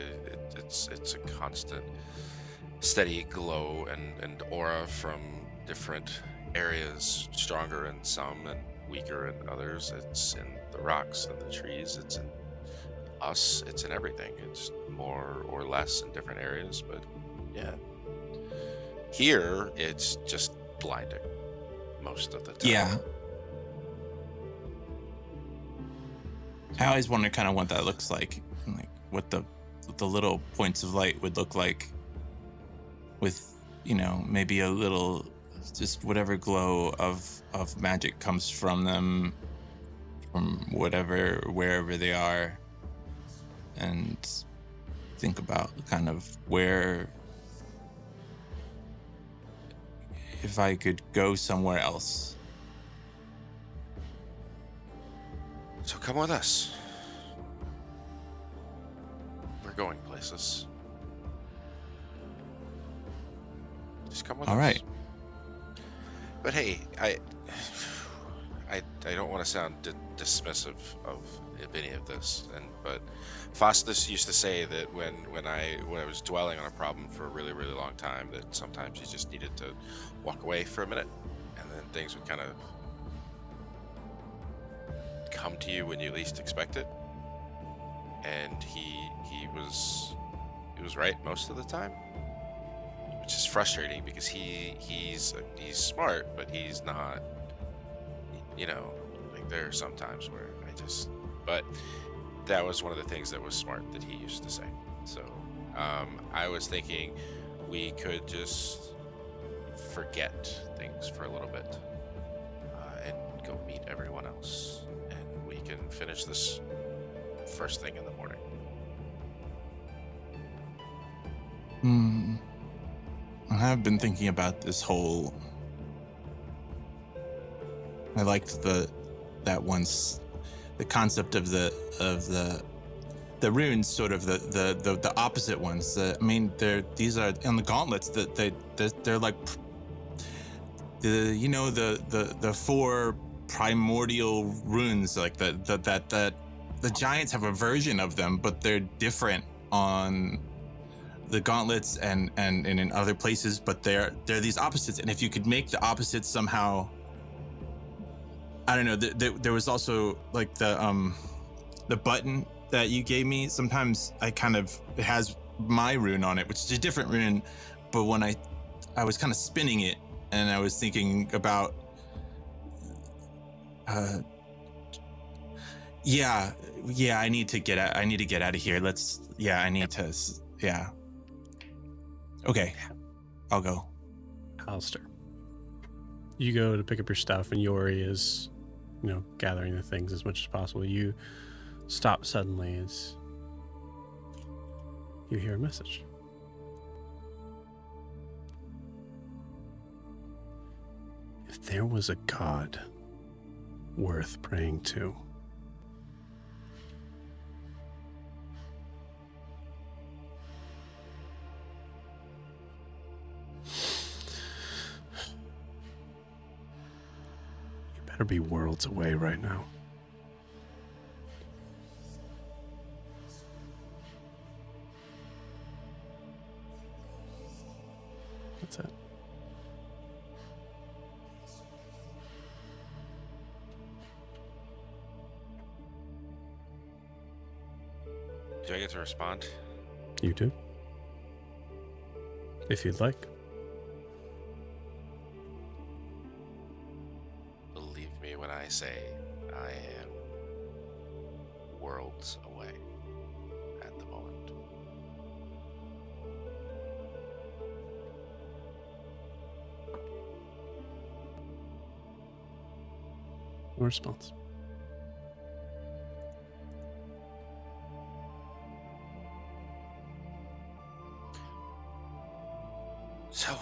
It's a constant, steady glow and aura from different areas, stronger in some and weaker in others. It's in the rocks and the trees. It's in us. It's in everything. It's more or less in different areas, but yeah. Here, it's just blinding most of the time. Yeah. I always wonder kind of what that looks like what the little points of light would look like with, maybe a little, just whatever glow of magic comes from them, from wherever they are, and think about kind of where, if I could go somewhere else. So come with us. We're going places. Just come with us. All right. But hey, I don't want to sound dismissive of any of this, but Faustus used to say that when I was dwelling on a problem for a really, really long time, that sometimes you just needed to walk away for a minute, and then things would kind of come to you when you least expect it. And he was right most of the time, which is frustrating because he's smart, but he's not, like there are some times where but that was one of the things that was smart that he used to say. So I was thinking we could just forget things for a little bit and go meet everyone else, and we can finish this first thing in the morning. I have been thinking about this whole. I liked the concept of the runes, sort of the opposite ones. These are on the gauntlets that they're like the four primordial runes, like that the giants have a version of them, but they're different on the gauntlets and in other places, but they're these opposites. And if you could make the opposites somehow, I don't know, there was also like the button that you gave me. Sometimes it has my rune on it, which is a different rune, but when I was kind of spinning it and I was thinking about I need to get out of here. Okay, I'll go. Alistair, you go to pick up your stuff, and Yori is, gathering the things as much as possible. You stop suddenly as you hear a message. If there was a god worth praying to, better be worlds away right now. That's it. Do I get to respond? You do. If you'd like. Believe me when I say I am worlds away at the moment. No response. So,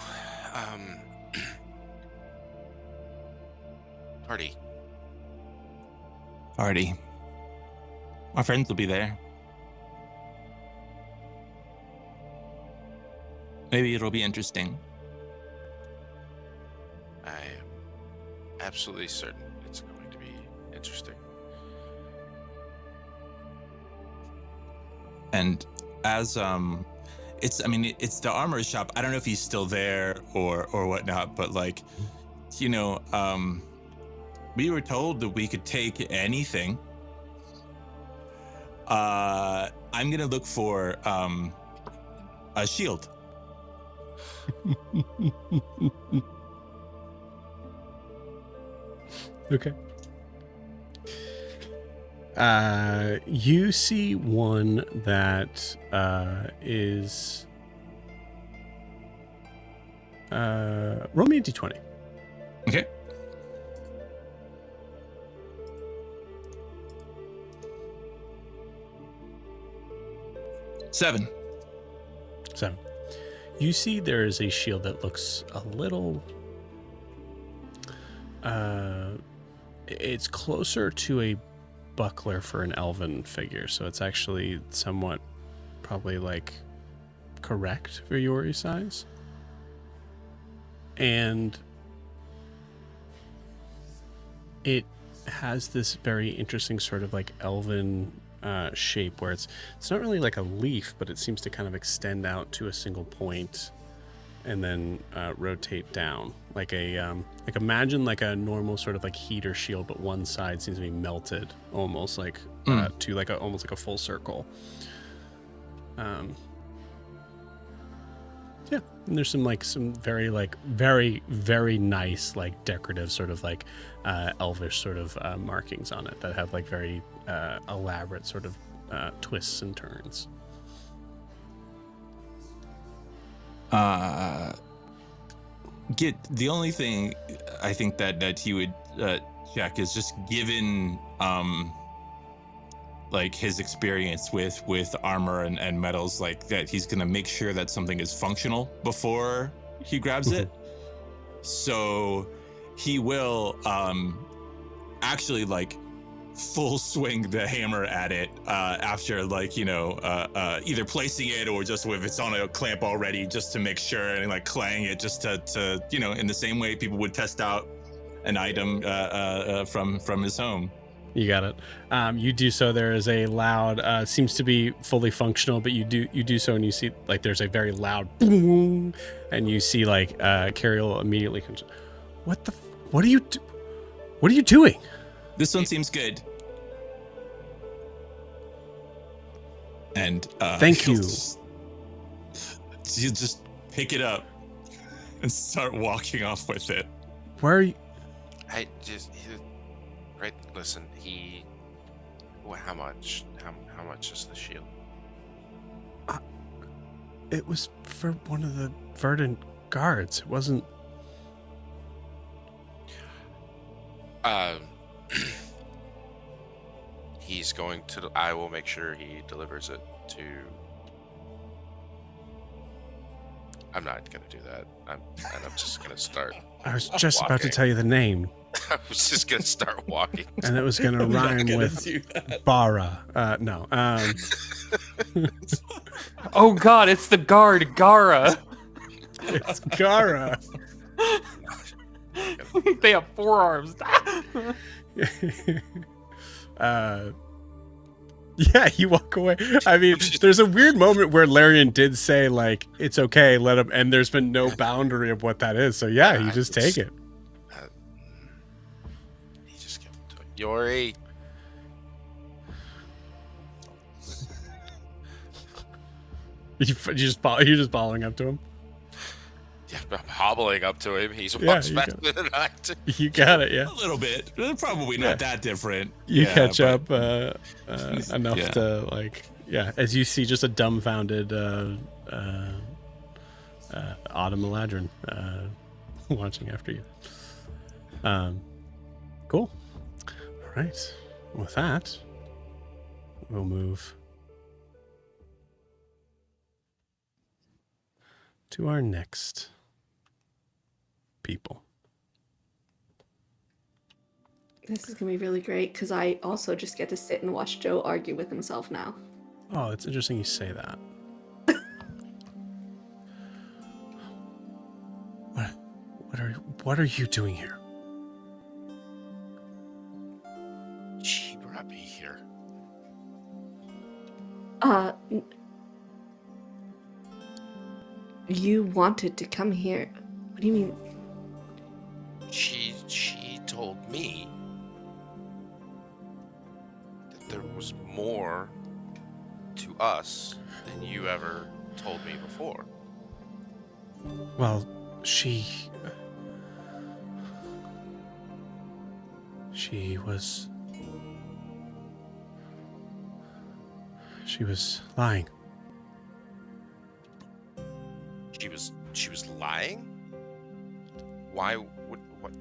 party, party. Our friends will be there. Maybe it'll be interesting. I am absolutely certain it's going to be interesting. And as it's the armor shop. I don't know if he's still there or whatnot, but like, we were told that we could take anything. I'm gonna look for a shield. Okay. You see one that is roll me a d20. Okay. Seven. You see there is a shield that looks a little it's closer to a buckler for an elven figure, so it's actually somewhat probably like correct for your size. And it has this very interesting sort of like elven shape where it's not really like a leaf, but it seems to kind of extend out to a single point and then rotate down like imagine like a normal sort of like heater shield, but one side seems to be melted almost like to like almost like a full circle. Yeah, and there's some very very nice like decorative sort of like elvish sort of markings on it that have like very elaborate sort of twists and turns. Get the only thing I think that he would check is just given like his experience with armor and metals, like that he's gonna make sure that something is functional before he grabs it. So he will actually like full swing the hammer at it after like either placing it or just if it's on a clamp already, just to make sure, and like clang it just to in the same way people would test out an item from his home. You got it. You do so. There is a loud, seems to be fully functional, but you do so, and you see like there's a very loud boom, and you see like Carriel immediately comes. What are you doing? This one seems good. And thank you. You just pick it up and start walking off with it. Where are you? Right, listen, how much is the shield? It was for one of the verdant guards. It wasn't. He's going to. I will make sure he delivers it to. I'm not gonna do that. I'm just gonna start. I was just about to tell you the name. I was just gonna start walking. And it was gonna rhyme with Bara. No. Oh God! It's the guard, Gara. It's Gara. They have forearms. Yeah, you walk away. I mean, there's a weird moment where Larian did say like, "It's okay, let him," and there's been no boundary of what that is. So yeah, you just take it. He just kept Yori. You're just following up to him. Yeah, I'm hobbling up to him. He's much faster than I do. You got it, yeah. A little bit. Probably not that different. You catch up enough to like, as you see just a dumbfounded Autumn Eladrin watching after you. Cool. All right. With that, we'll move to our next people. This is gonna be really great because I also just get to sit and watch Joe argue with himself now. Oh, it's interesting you say that. What are you doing here? She brought me here. You wanted to come here. What do you mean? She told me that there was more to us than you ever told me before. Well, she was lying. She was lying? Why would what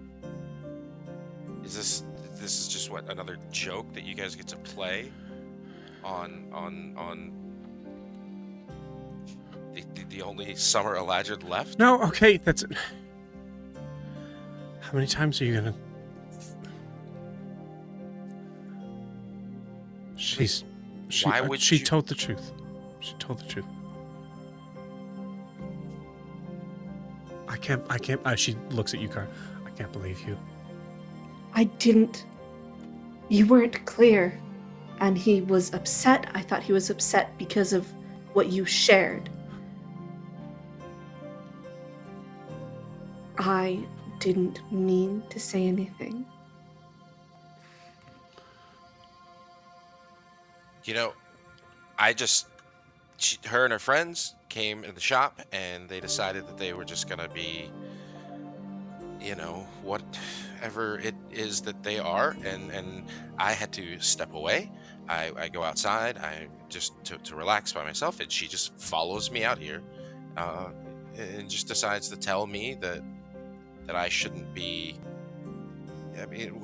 is this? This is just what, another joke that you guys get to play on the only summer Eladrin left? No, okay, that's it. How many times are you gonna? Why would she you... told the truth. She told the truth. I can't. She looks at you, Car. I can't believe you. I didn't. You weren't clear. And he was upset. I thought he was upset because of what you shared. I didn't mean to say anything. You know, her and her friends came in the shop and they decided that they were just gonna be, you know, whatever it is that they are, and I had to step away. I go outside, I just to relax by myself, and she just follows me out here, and just decides to tell me that I shouldn't be. I mean,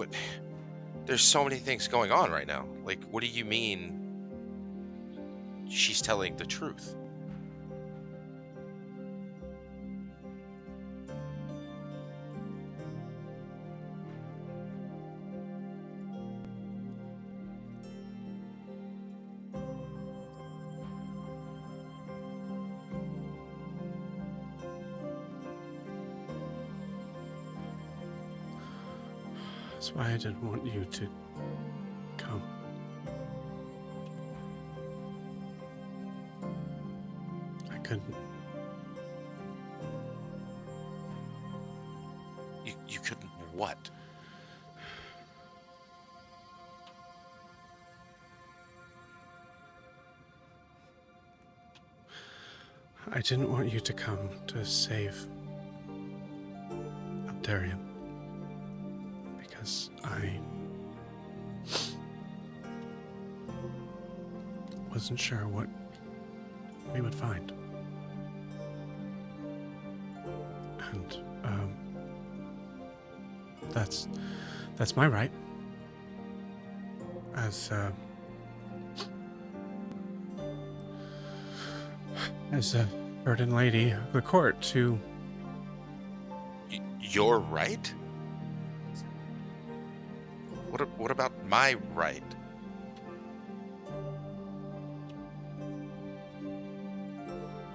there's so many things going on right now. Like, what do you mean she's telling the truth? That's why I didn't want you to come. I couldn't. You couldn't what? I didn't want you to come to save Abdarian. Because I wasn't sure what we would find. And that's my right as a burden lady of the court to... Your right? What about my right?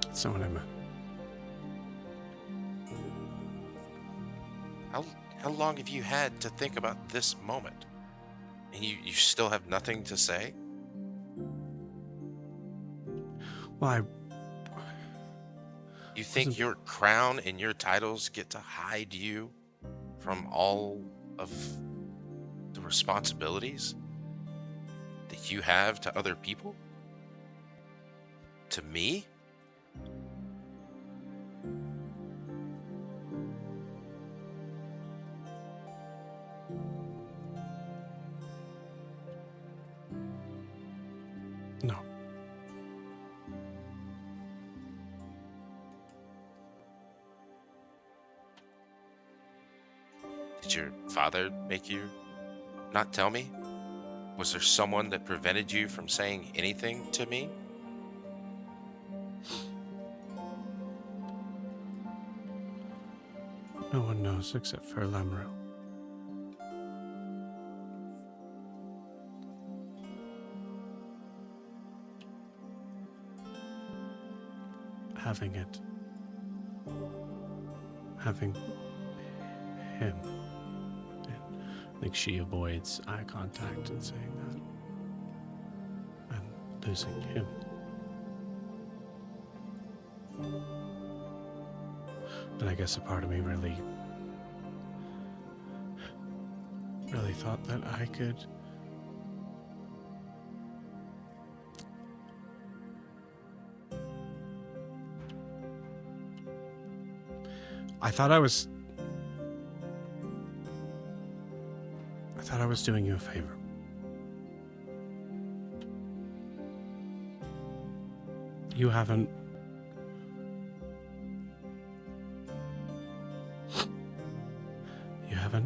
That's not what I meant. How long have you had to think about this moment? And you still have nothing to say? Well, You think your crown and your titles get to hide you from all of the responsibilities that you have to other people? To me? No. Did your father make you not tell me? Was there someone that prevented you from saying anything to me? No one knows except for Lemro. having him. I think she avoids eye contact in saying that. And losing him. And I guess a part of me really thought that I could I thought I was doing you a favor. You haven't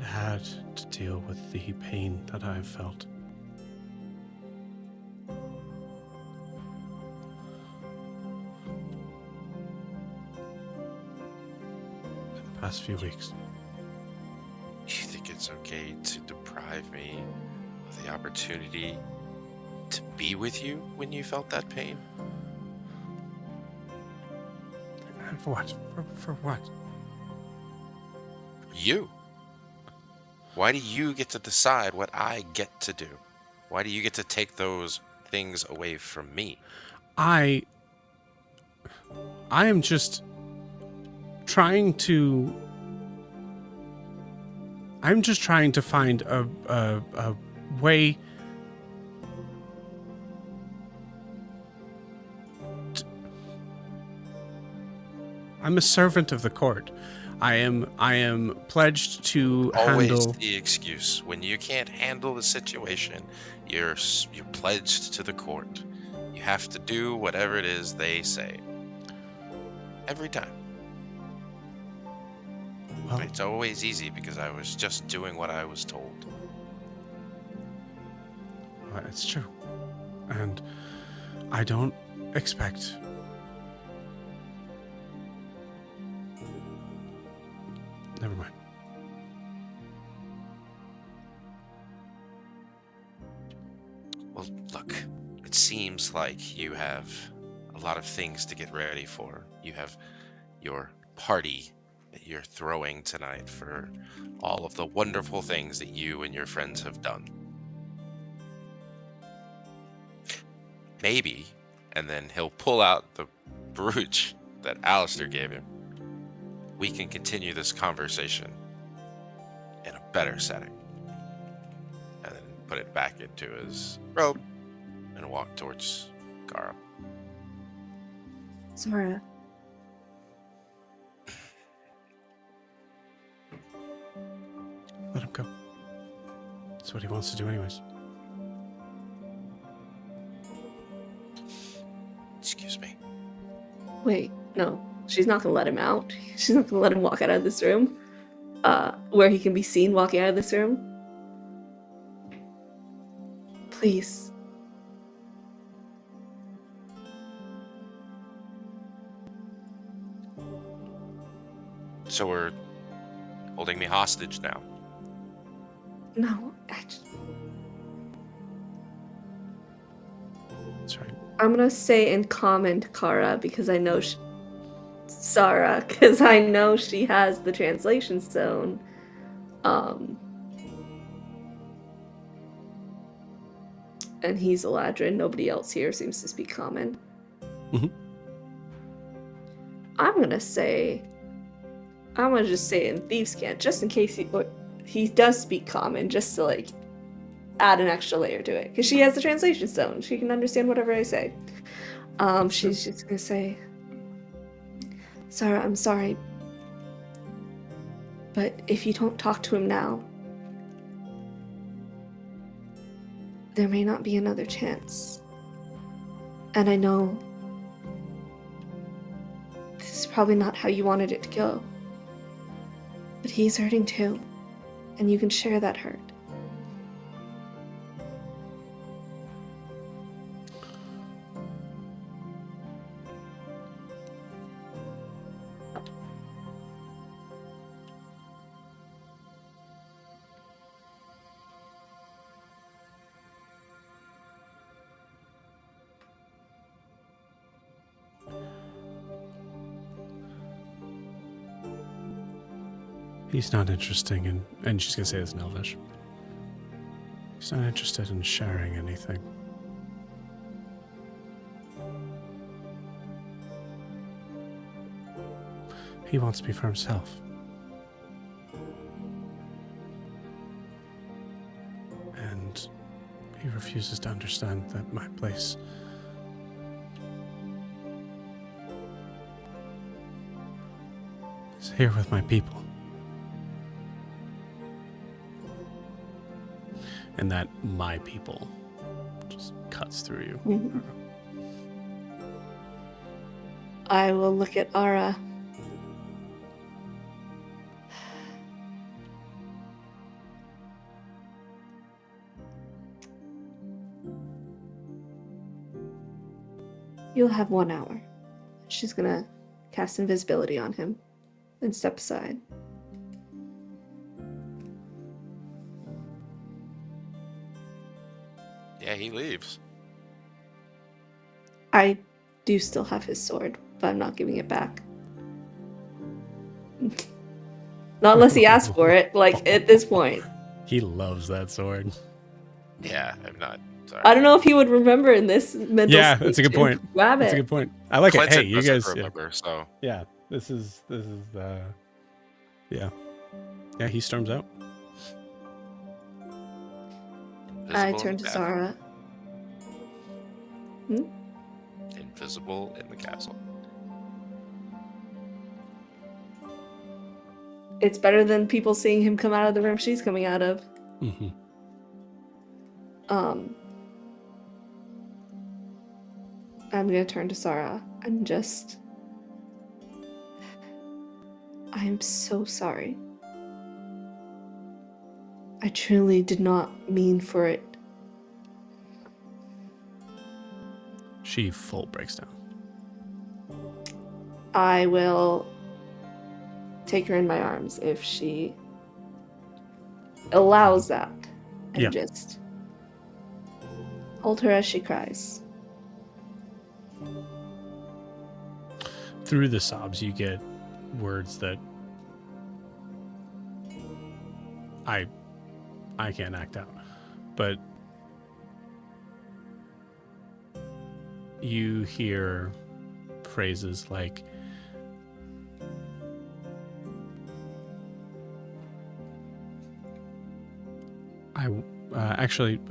had to deal with the pain that I've felt. For the past few weeks. You think it's okay to deprive me of the opportunity to be with you when you felt that pain? And for what? For what? You. Why do you get to decide what I get to do? Why do you get to take those things away from me? I am just trying to find a way I'm a servant of the court. I am pledged to Always handle the excuse. When you can't handle the situation, you're pledged to the court. You have to do whatever it is they say. Every time. well, It's always easy because I was just doing what I was told. it's true. And I don't expect never mind. Well, look, it seems like you have a lot of things to get ready for. You have your party that you're throwing tonight for all of the wonderful things that you and your friends have done. Maybe, and then he'll pull out the brooch that Alistair gave him. We can continue this conversation in a better setting. And then put it back into his robe and walk towards Gara. Zora. Let him go. That's what he wants to do anyways. Excuse me. Wait, no. She's not gonna let him out. She's not gonna let him walk out of this room. Where he can be seen walking out of this room. Please. So we're holding me hostage now. No, That's right. I'm gonna say in common to Kara because I know Sarah, because I know she has the translation stone. And he's Eladrin. Nobody else here seems to speak common. Mhm. I'm gonna just say in Thieves' Cant, just in case he does speak common, just to like add an extra layer to it, because she has the translation stone. She can understand whatever I say. She's just gonna say, Sarah, I'm sorry, but if you don't talk to him now, there may not be another chance. And I know this is probably not how you wanted it to go, but he's hurting too, and you can share that hurt. He's not interested in, and she's going to say this in Elvish. He's not interested in sharing anything. He wants to be for himself. And he refuses to understand that my place is here with my people. And that my people just cuts through you. Mm-hmm. I will look at Ara. You'll have 1 hour. She's gonna cast invisibility on him and step aside. Yeah, he leaves. I do still have his sword, but I'm not giving it back. Not unless he asks for it, like, at this point. He loves that sword. Yeah, I'm not. Sorry. I don't know if he would remember in this mental Yeah, state that's a good to point. grab That's it. a good point. I like Clinton it. Hey, you doesn't guys. remember, so Yeah, this is yeah. Yeah, he storms out. I invisible turn in to the Zara. castle. Invisible in the castle. It's better than people seeing him come out of the room she's coming out of. Mm-hmm. I'm gonna turn to Zara and just... I'm so sorry. I truly did not mean for it. She full breaks down. I will take her in my arms if she allows that, and just hold her as she cries. Through the sobs, you get words that I can't act out, but you hear phrases like,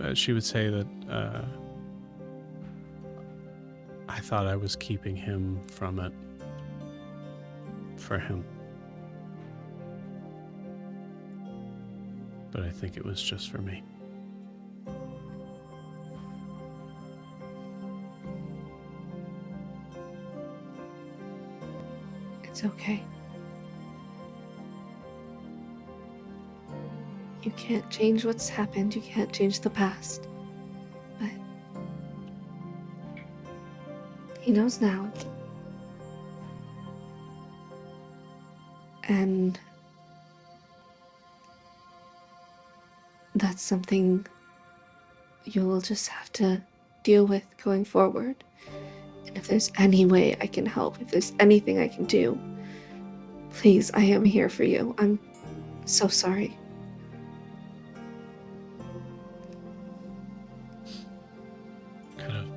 she would say that I thought I was keeping him from it for him, but I think it was just for me. It's okay. You can't change what's happened. You can't change the past. But he knows now. And that's something you'll just have to deal with going forward. And if there's any way I can help, if there's anything I can do, please, I am here for you. I'm so sorry. Kind of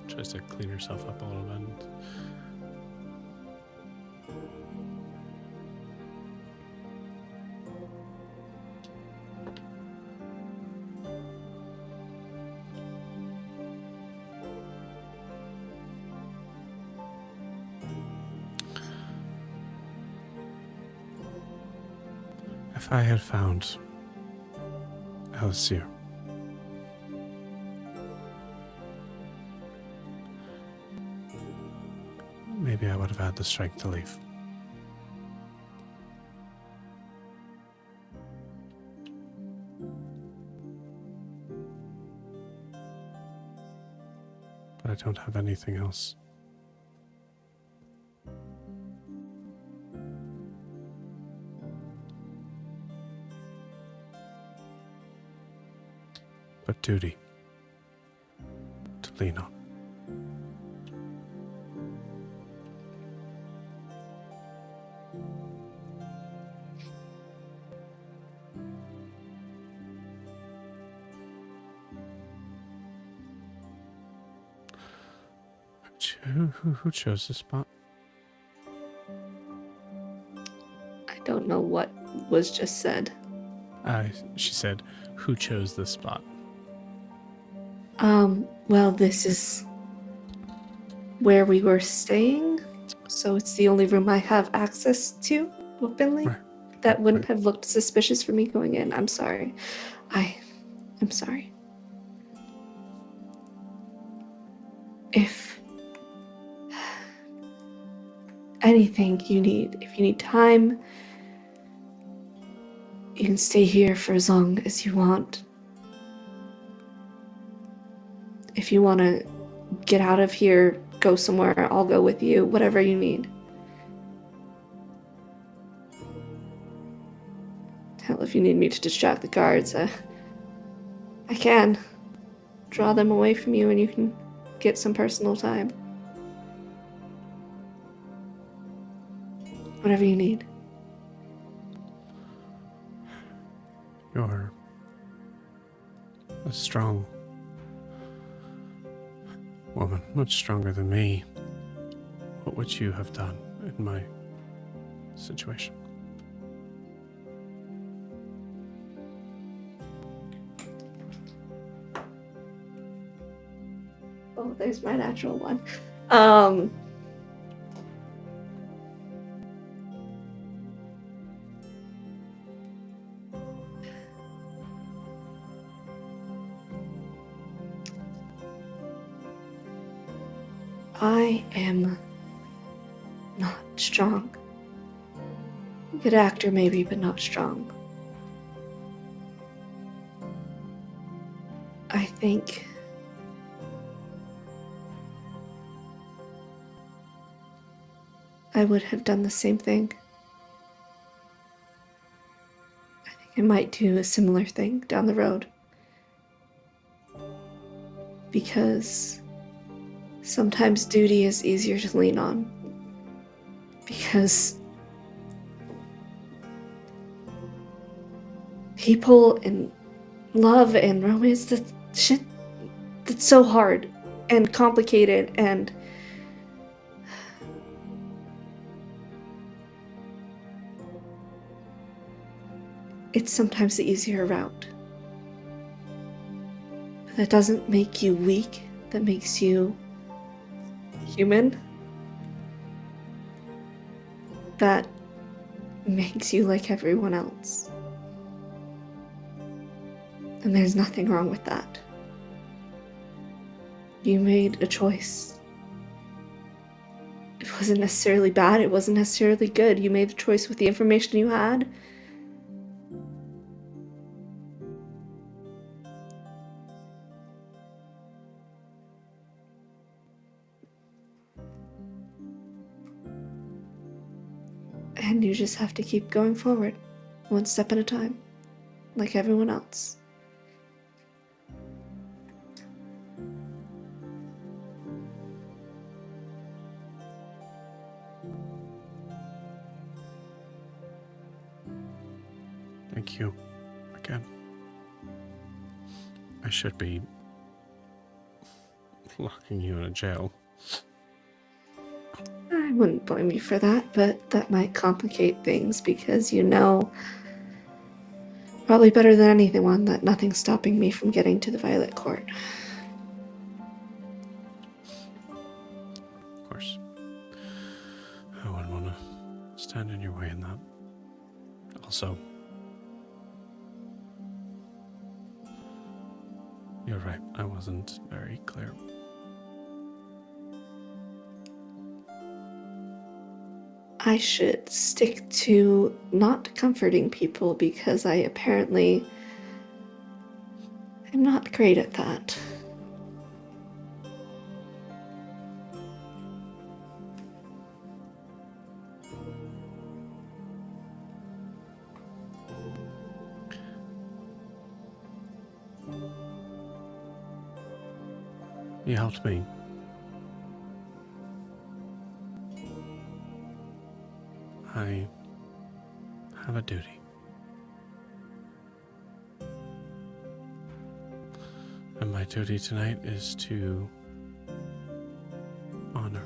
tries to clean herself up a little bit. If I had found Elysir, maybe I would have had the strength to leave. But I don't have anything else. But duty to lean on. Who chose this spot? I don't know what was just said. She said, "Who chose this spot?" Well, this is where we were staying, so it's the only room I have access to openly. Right. That wouldn't have looked suspicious for me going in. I'm sorry. I'm sorry. If anything you need, if you need time, you can stay here for as long as you want. If you want to get out of here, go somewhere, I'll go with you, whatever you need. Hell, if you need me to distract the guards, I can. Draw them away from you and you can get some personal time. Whatever you need. You're a strong woman, much stronger than me. What would you have done in my situation? Oh, there's my natural one. I am not strong. Good actor maybe, but not strong. I think I would have done the same thing. I think I might do a similar thing down the road. Because sometimes duty is easier to lean on. Because people and love and romance, that shit, that's so hard and complicated, and it's sometimes the easier route. But that doesn't make you weak, that makes you human. That makes you like everyone else. And there's nothing wrong with that. You made a choice. It wasn't necessarily bad, it wasn't necessarily good. You made the choice with the information you had. And you just have to keep going forward, one step at a time, like everyone else. Thank you again. I should be locking you in a jail. I wouldn't blame you for that, but that might complicate things because you know probably better than anyone that nothing's stopping me from getting to the Violet Court. Of course. I wouldn't want to stand in your way in that. Also, you're right, I wasn't very clear. I should stick to not comforting people because I apparently am not great at that. You helped me. I have a duty. And my duty tonight is to honor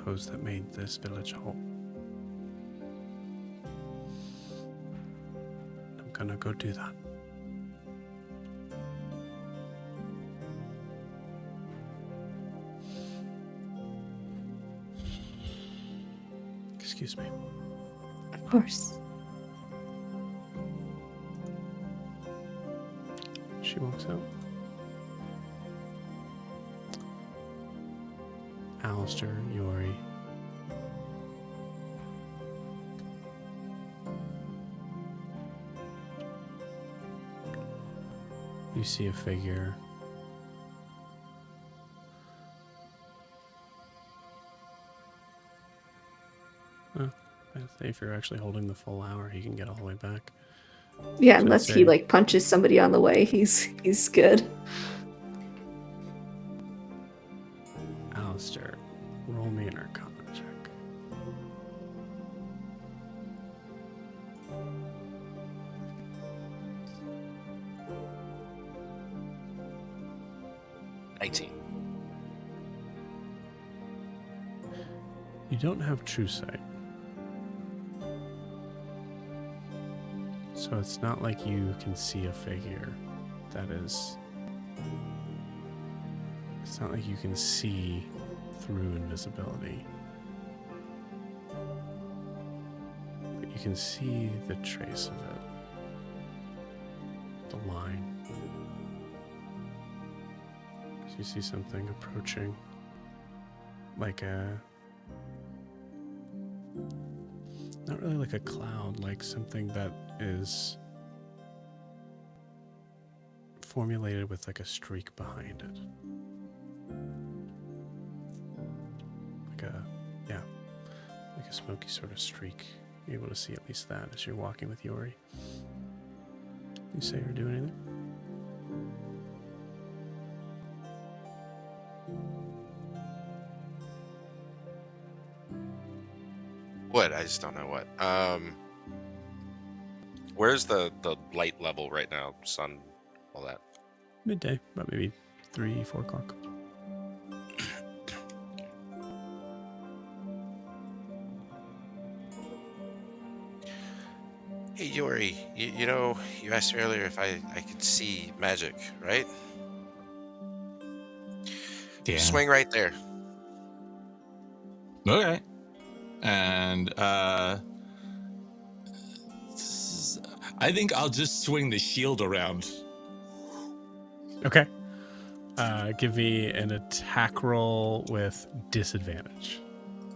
suppose that made this village whole. I'm gonna go do that. Excuse me. Of course. She walks out. Alistair, Yori. You see a figure. Oh, if you're actually holding the full hour, he can get all the way back. Yeah, So unless I'd he say- like punches somebody on the way, he's good. Alistair, roll me an Arcanum check. You don't have true sight. So it's not like you can see a figure that is... It's not like you can see through invisibility. But you can see the trace of it. The line. So you see something approaching. Like a... Not really like a cloud, like something that is formulated with like a streak behind it. Like a smoky sort of streak. You're able to see at least that as you're walking with Yori. You say or do anything? What? I just don't know what. Where's the light level right now? Sun, all that. Midday, about maybe 3, 4 o'clock. Hey, Yori, you know, you asked me earlier if I could see magic, right? Yeah. Swing right there. Okay. And I think I'll just swing the shield around. Okay. Give me an attack roll with disadvantage.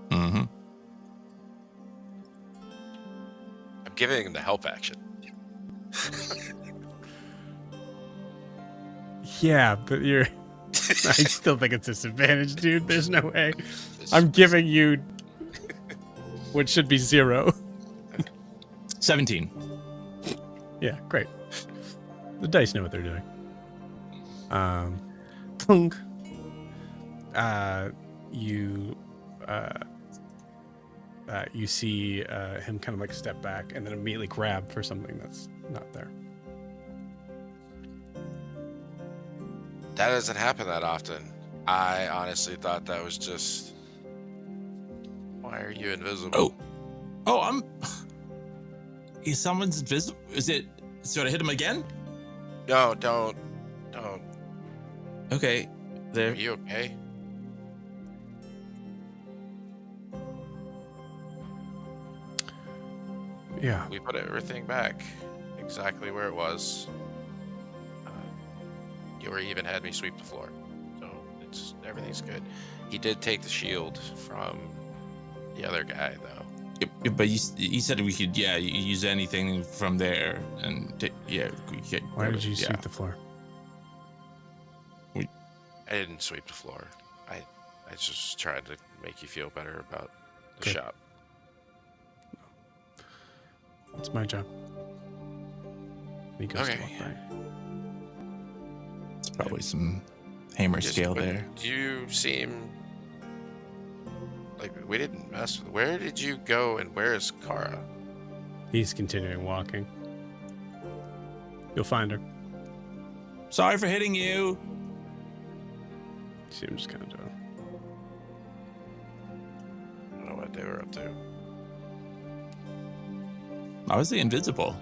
Mm-hmm. I'm giving him the help action. Yeah, but you're... I still think it's disadvantage, dude. There's no way. I'm giving you what should be 0. 17. Yeah, great. The dice know what they're doing. Tunk. You see him kind of like step back and then immediately grab for something that's not there. That doesn't happen that often. I honestly thought that was just... Why are you invisible? Oh, is someone's invisible? Is it... Should I hit him again? No, don't. Okay. Are There. you okay? Yeah. We put everything back exactly where it was. Yuri even had me sweep the floor, so everything's good. He did take the shield from the other guy, though. But you said we could, use anything from there, and Why did you sweep the floor? I didn't sweep the floor. I just tried to make you feel better about the Good. shop. It's my job. And he goes to Okay. walk by. It's probably some hammer scale But there. You seem like we didn't mess with. Where did you go, and where is Kara? He's continuing walking. You'll find her. Sorry for hitting you. See him just kind of doing. they were up to. How was he invisible?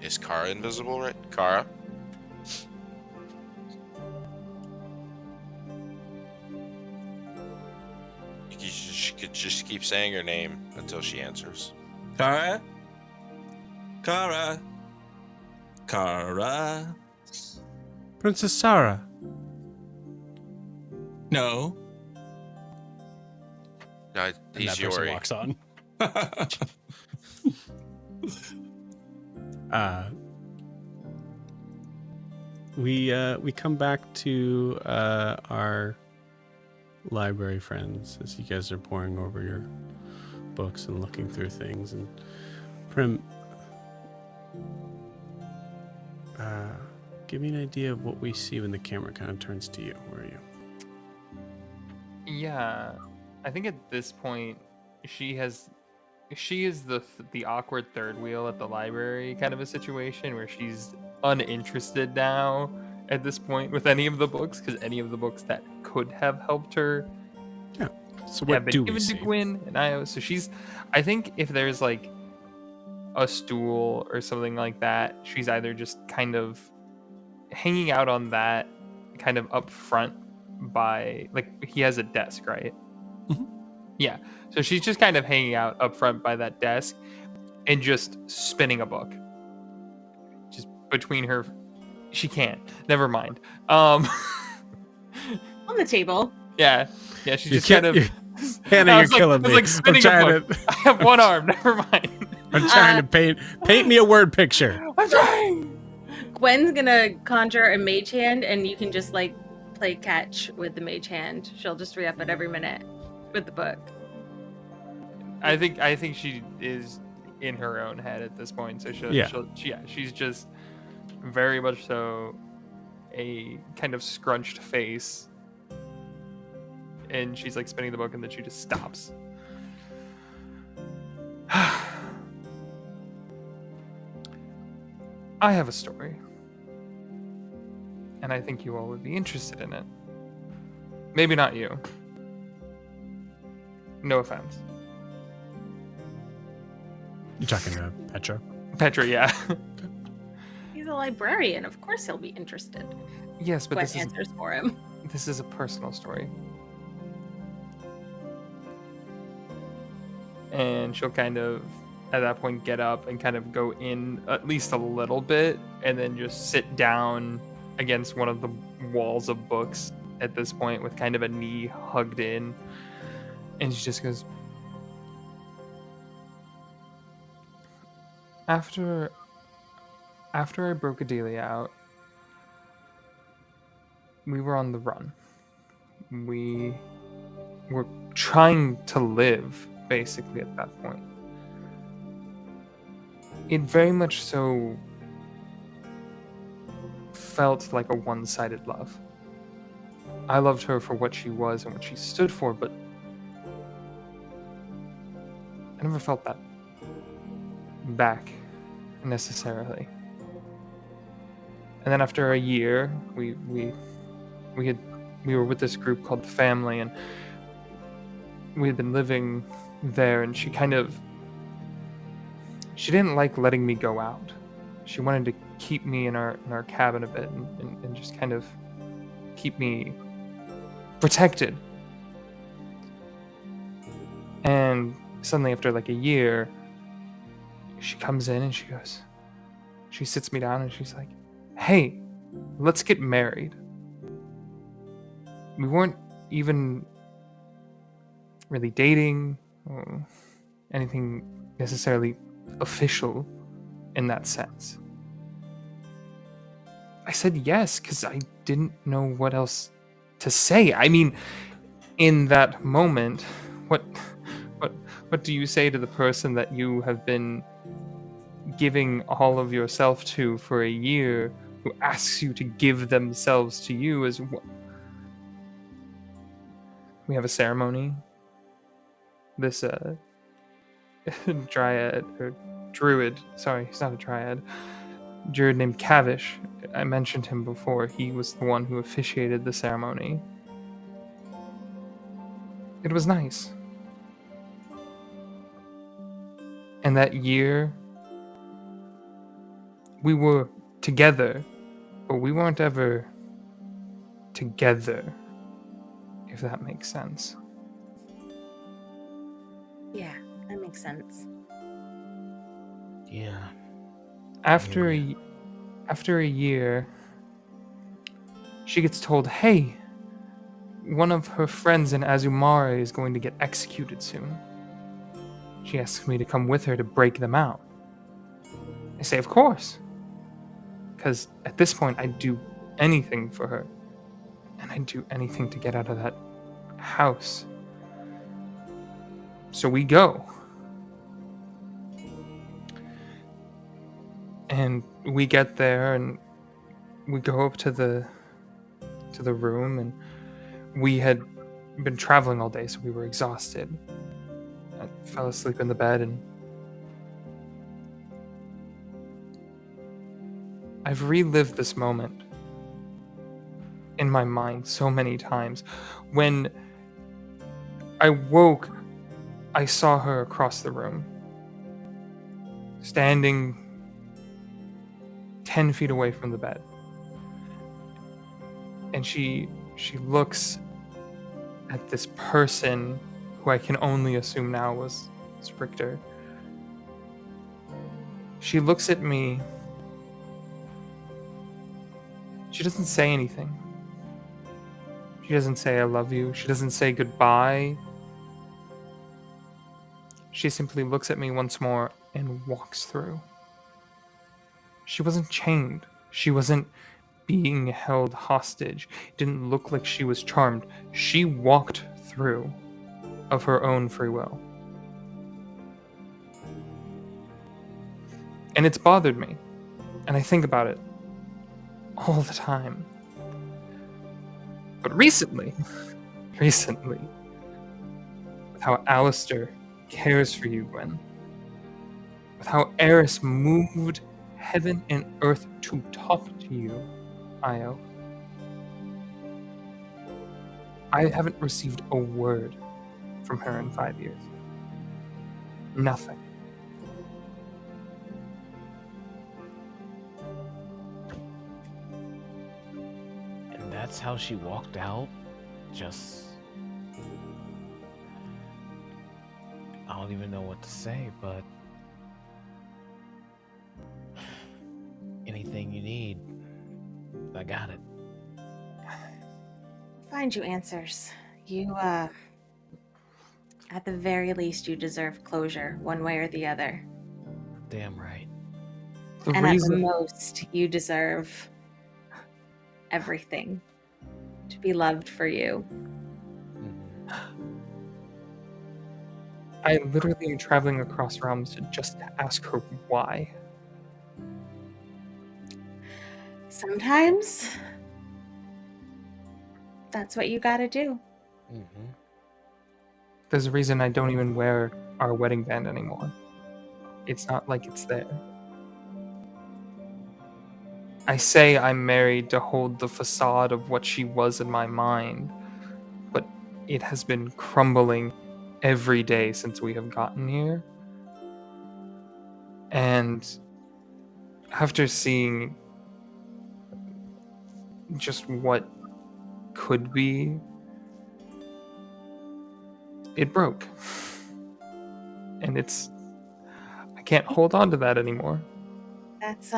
Is Kara invisible, right? Kara? She could just keep saying her name until she answers. Kara? Kara? Kara? Princess Sarah. No. No, And he's that person Yori. walks on. We come back to our library friends as you guys are poring over your books and looking through things. And Prim, give me an idea of what we see when the camera kind of turns to you. Where are you? Yeah, I think at this point, she is the awkward third wheel at the library kind of a situation where she's uninterested now at this point with any of the books, because any of the books that could have helped her So have what been do we given see? to Gwyn and Io. So I think if there's like a stool or something like that, she's either just kind of hanging out on that kind of up front by, like, he has a desk, right? Mhm. Yeah. So she's just kind of hanging out up front by that desk and just spinning a book. Just between her. She can't. Never mind. On the table. Yeah. Yeah, she's You just kind can't- of. Hannah, I you're was like- killing I was me. like spinning a book. I have one arm. Never mind. I'm trying to paint me a word picture. I'm trying. Gwen's gonna conjure a mage hand, and you can just like play catch with the mage hand. She'll just re-up it every minute with the book. I think she is in her own head at this point. So she's just very much so a kind of scrunched face, and she's like spinning the book, and then she just stops. I have a story, and I think you all would be interested in it. Maybe not you. No offense. You talking to Petra? Petra, yeah. He's a librarian. Of course he'll be interested. Yes, but Gwen this is answers for him. This is a personal story. And she'll kind of, at that point, get up and kind of go in at least a little bit, and then just sit down against one of the walls of books at this point with kind of a knee hugged in. And she just goes, After I broke Adelia out, we were on the run. We were trying to live, basically, at that point. It very much so felt like a one-sided love. I loved her for what she was and what she stood for, but I never felt that back necessarily. And then after a year, we were with this group called the Family, and we had been living there, and she didn't like letting me go out. She wanted to keep me in our cabin a bit and just kind of keep me protected. And suddenly, after like a year, she comes in and she sits me down and she's like, "Hey, let's get married." We weren't even really dating or anything necessarily official in that sense. I said yes because I didn't know what else to say. I mean, in that moment, what do you say to the person that you have been giving all of yourself to for a year, who asks you to give themselves to you as well? We have a ceremony. This dryad or druid, sorry, he's not a dryad. Druid named Kavish I mentioned him before. He was the one who officiated the ceremony. It was nice. And that year, we were together, but we weren't ever together, if that makes sense. Yeah, that makes sense. Yeah. After a year, she gets told, hey, one of her friends in Azumare is going to get executed soon. She asks me to come with her to break them out. I say, of course. Because at this point, I'd do anything for her. And I'd do anything to get out of that house. So we go. And we get there and we go up to the room, and we had been traveling all day, so we were exhausted. I fell asleep in the bed, and I've relived this moment in my mind so many times. When I woke, I saw her across the room, standing 10 feet away from the bed. And she looks at this person who I can only assume now was Richter. She looks at me. She doesn't say anything. She doesn't say I love you. She doesn't say goodbye. She simply looks at me once more and walks through. She wasn't chained. She wasn't being held hostage. It didn't look like she was charmed. She walked through of her own free will. And it's bothered me. And I think about it all the time. But recently, with how Alistair cares for you, Gwen, with how Eris moved heaven and earth to talk to you, Io, I haven't received a word from her in 5 years. Nothing. And that's how she walked out? Just... I don't even know what to say, but... anything you need, I got it. Find you answers. You, at the very least, you deserve closure, one way or the other. Damn right. And at the most, you deserve everything. To be loved for you. I literally am traveling across realms just to ask her why. Sometimes that's what you gotta do. There's a reason I don't even wear our wedding band anymore. It's not like it's there. I say I'm married to hold the facade of what she was in my mind, but it has been crumbling every day since we have gotten here. And after seeing just what could be, it broke. And I can't hold on to that anymore. That's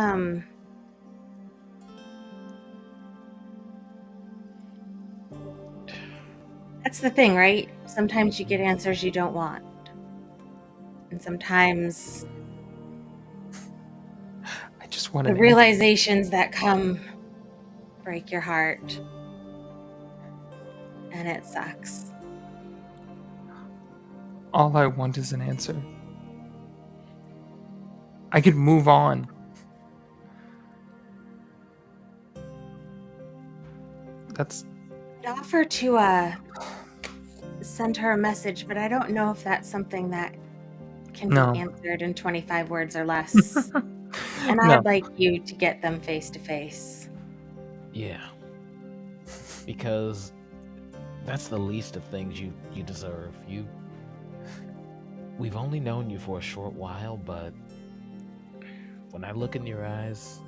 the thing, right? Sometimes you get answers you don't want. And sometimes I just want the realizations that come break your heart. And it sucks. All I want is an answer. I could move on. I'd offer to send her a message, but I don't know if that's something that can be answered in 25 words or less. And No. I'd like you to get them face to face. Yeah. Because that's the least of things you deserve. We've only known you for a short while, but when I look in your eyes,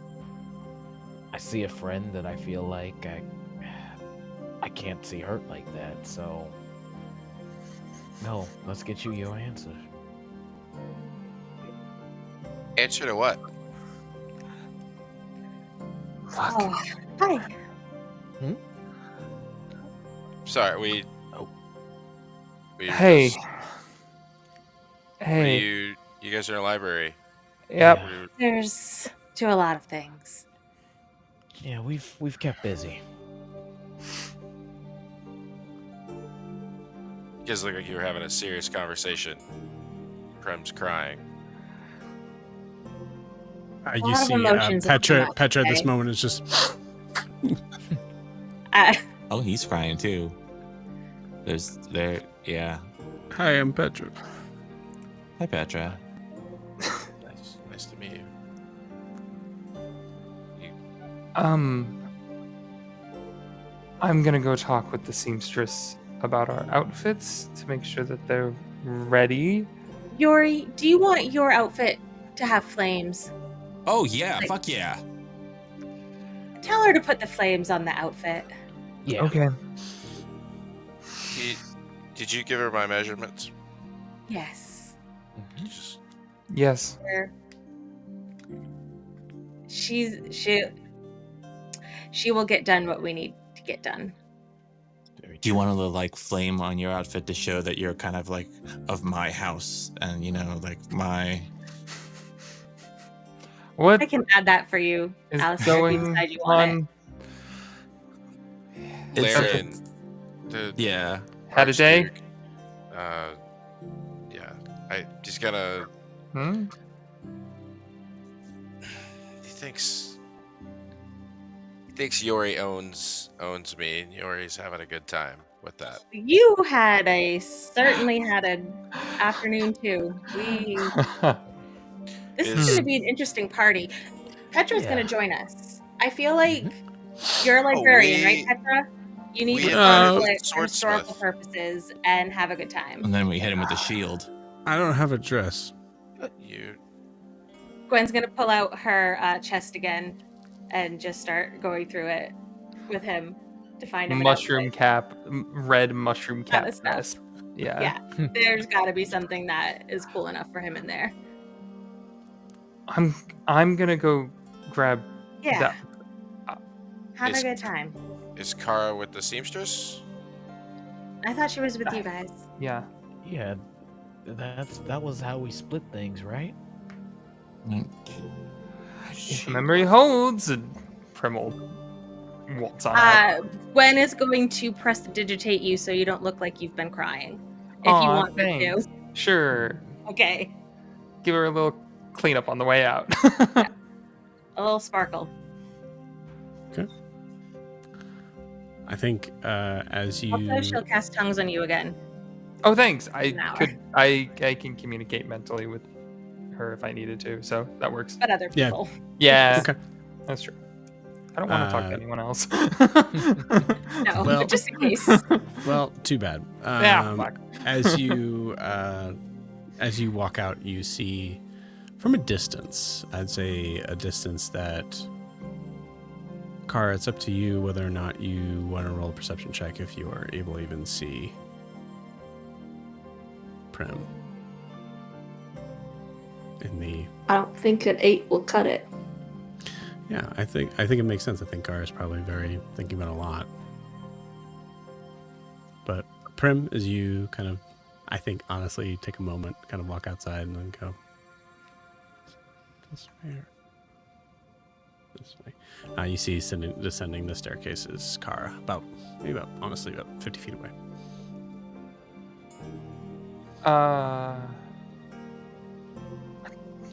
I see a friend that I feel like I can't see hurt like that. So no, let's get you your answer. Answer to what? Fuck. Oh, hi. Sorry, we Hey. just- Hey. you guys are in a library. Yep. Yeah. There's to a lot of things. Yeah, we've kept busy. You guys look like you were having a serious conversation. Prem's crying. A You lot of see emotions have come Petra up at this today. moment is just Oh, he's crying too. Yeah. Hi, I'm Petra. Hi, Petra. Nice to meet you. I'm gonna go talk with the seamstress about our outfits to make sure that they're ready. Yori, do you want your outfit to have flames? Oh yeah, Like- fuck yeah. Tell her to put the flames on the outfit. Yeah. Okay. Did you give her my measurements? Yes. You just- Yes. She will get done what we need to get done. Do you want a little like flame on your outfit to show that you're kind of like of my house and like my What I can add that for you, is Alistair, if you going decide you want it. on? It's Laren, the yeah. Had a day? Archduke, yeah. I just gotta. Hmm? He thinks Yori owns me, and Yori's having a good time with that. You certainly had an afternoon too. This is going to be an interesting party. Petra's going Yeah. to join us. I feel like you're a librarian, right, Petra? You need we to invited chronicle the it for historical swordsmith. purposes and have a good time. And then we hit him with a shield. I don't have a dress. You Gwen's going to pull out her chest again and just start going through it with him to find him an Mushroom outfit. cap, red mushroom cap Kinda stuff. vest. Yeah. Yeah, there's got to be something that is cool enough for him in there. I'm gonna go grab Yeah, that. have Is- a good time. is Kara with the seamstress? I thought she was with you guys. Yeah. Yeah. That was how we split things, right? If memory holds, and Prim will waltz on out. Gwen is going to prestidigitate you so you don't look like you've been crying. If you Aw, want her thanks. to. Sure. Okay. Give her a little cleanup on the way out. A little sparkle. I think as you Also, she'll cast tongues on you again. Oh, thanks. An hour. I can communicate mentally with her if I needed to, so that works. But other Yeah. people. Yeah, Okay. that's true. I don't want to talk to anyone else. No, Well- just in case. Well, too bad. Yeah, fuck. as you walk out, you see from a distance. I'd say a distance that. Kara, it's up to you whether or not you want to roll a perception check if you are able to even see Prim in the. I don't think an 8 will cut it. Yeah, I think it makes sense. I think Kara is probably very thinking about a lot. But Prim, as you kind of, I think honestly, take a moment, kind of walk outside and then go this way or this way. You see descending the staircase is Kara, honestly about 50 feet away.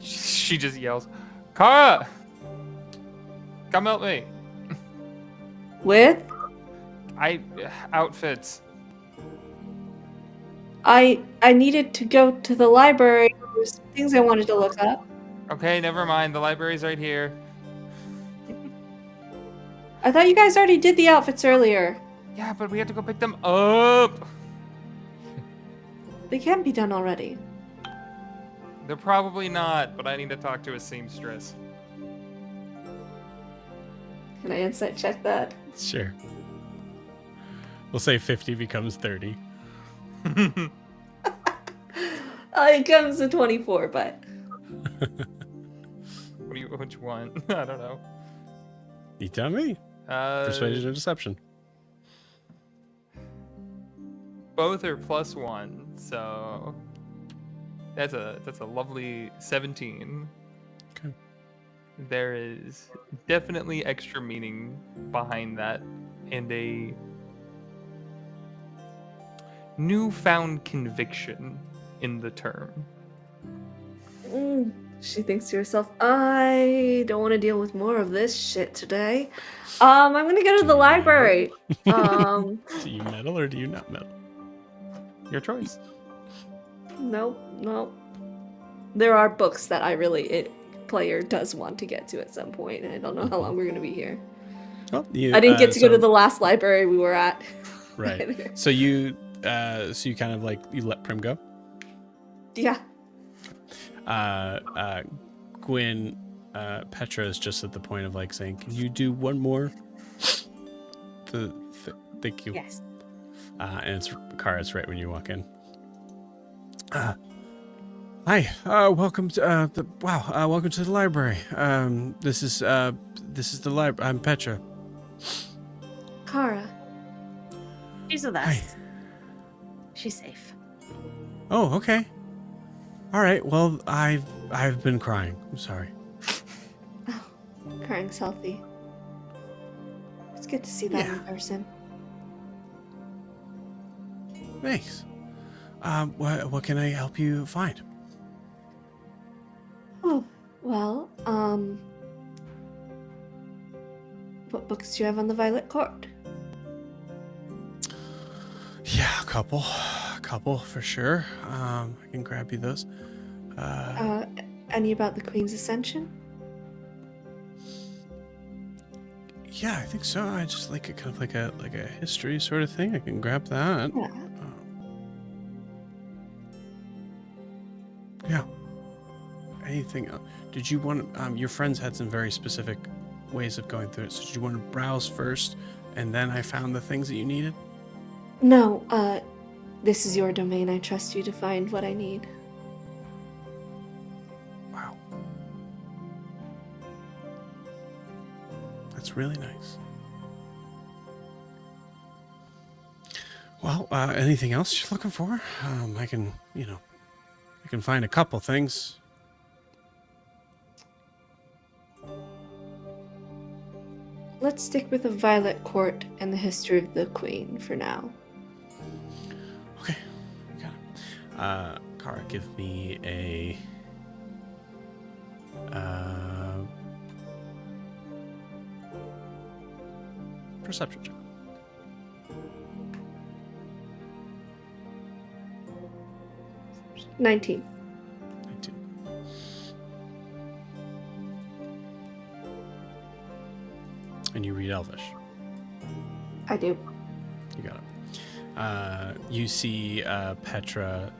She just yells, "Kara, come help me!" With? Outfits. I needed to go to the library. There was some things I wanted to look up. Okay, never mind. The library's right here. I thought you guys already did the outfits earlier. Yeah, but we have to go pick them up. They can be done already. They're probably not, but I need to talk to a seamstress. Can I insight check that? Sure. We'll say 50 becomes 30. It comes to 24, but... Which one? I don't know. You tell me. Persuasion or deception? Both are +1, so that's a lovely 17. Okay. There is definitely extra meaning behind that, and a newfound conviction in the term. She thinks to herself, I don't want to deal with more of this shit today. I'm gonna go to the library. Do you meddle or do you not meddle? Your choice. Nope. There are books that player does want to get to at some point, and I don't know how long we're gonna be here. Well, I didn't get to go to the last library we were at. Right. So you kind of like you let Prim go. Yeah. Gwyn, Petra is just at the point of like saying, "Can you do one more?" Thank you. Yes. And it's Kara's right when you walk in. Hi. Welcome to welcome to the library. This is the library. I'm Petra. Kara. She's with us. Hi. She's safe. Oh, okay. All right. Well, I've been crying. I'm sorry. Oh, crying's healthy. It's good to see that in person. Thanks. What can I help you find? Oh, well, what books do you have on the Violet Court? Yeah, a couple for sure. I can grab you those. Any about the Queen's Ascension? Yeah, I think so. I just like it kind of like a history sort of thing. I can grab that. Yeah. Yeah. Anything else? Did you want your friends had some very specific ways of going through it. So did you want to browse first and then I found the things that you needed? No, this is your domain. I trust you to find what I need. Wow. That's really nice. Well, anything else you're looking for? I can find a couple things. Let's stick with the Violet Court and the history of the Queen for now. Okay, got it. Kara, give me a perception check. 19. 19. And you read Elvish. I do. You got it. You see Petra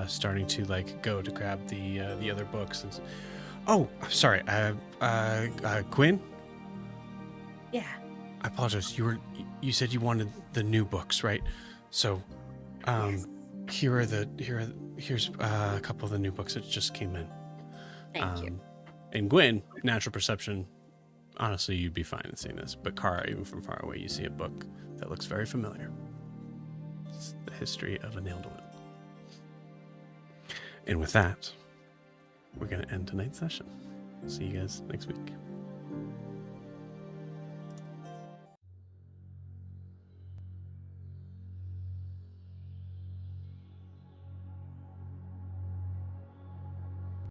starting to like go to grab the other books. And oh, I'm sorry. Gwyn? Yeah. I apologize. You said you wanted the new books, right? So, Yes. here's a couple of the new books that just came in. Thank you. And Gwyn, natural perception. Honestly, you'd be fine in seeing this, but Kara, even from far away, you see a book that looks very familiar. It's the history of Iabellon. And with that, we're going to end tonight's session. See you guys next week.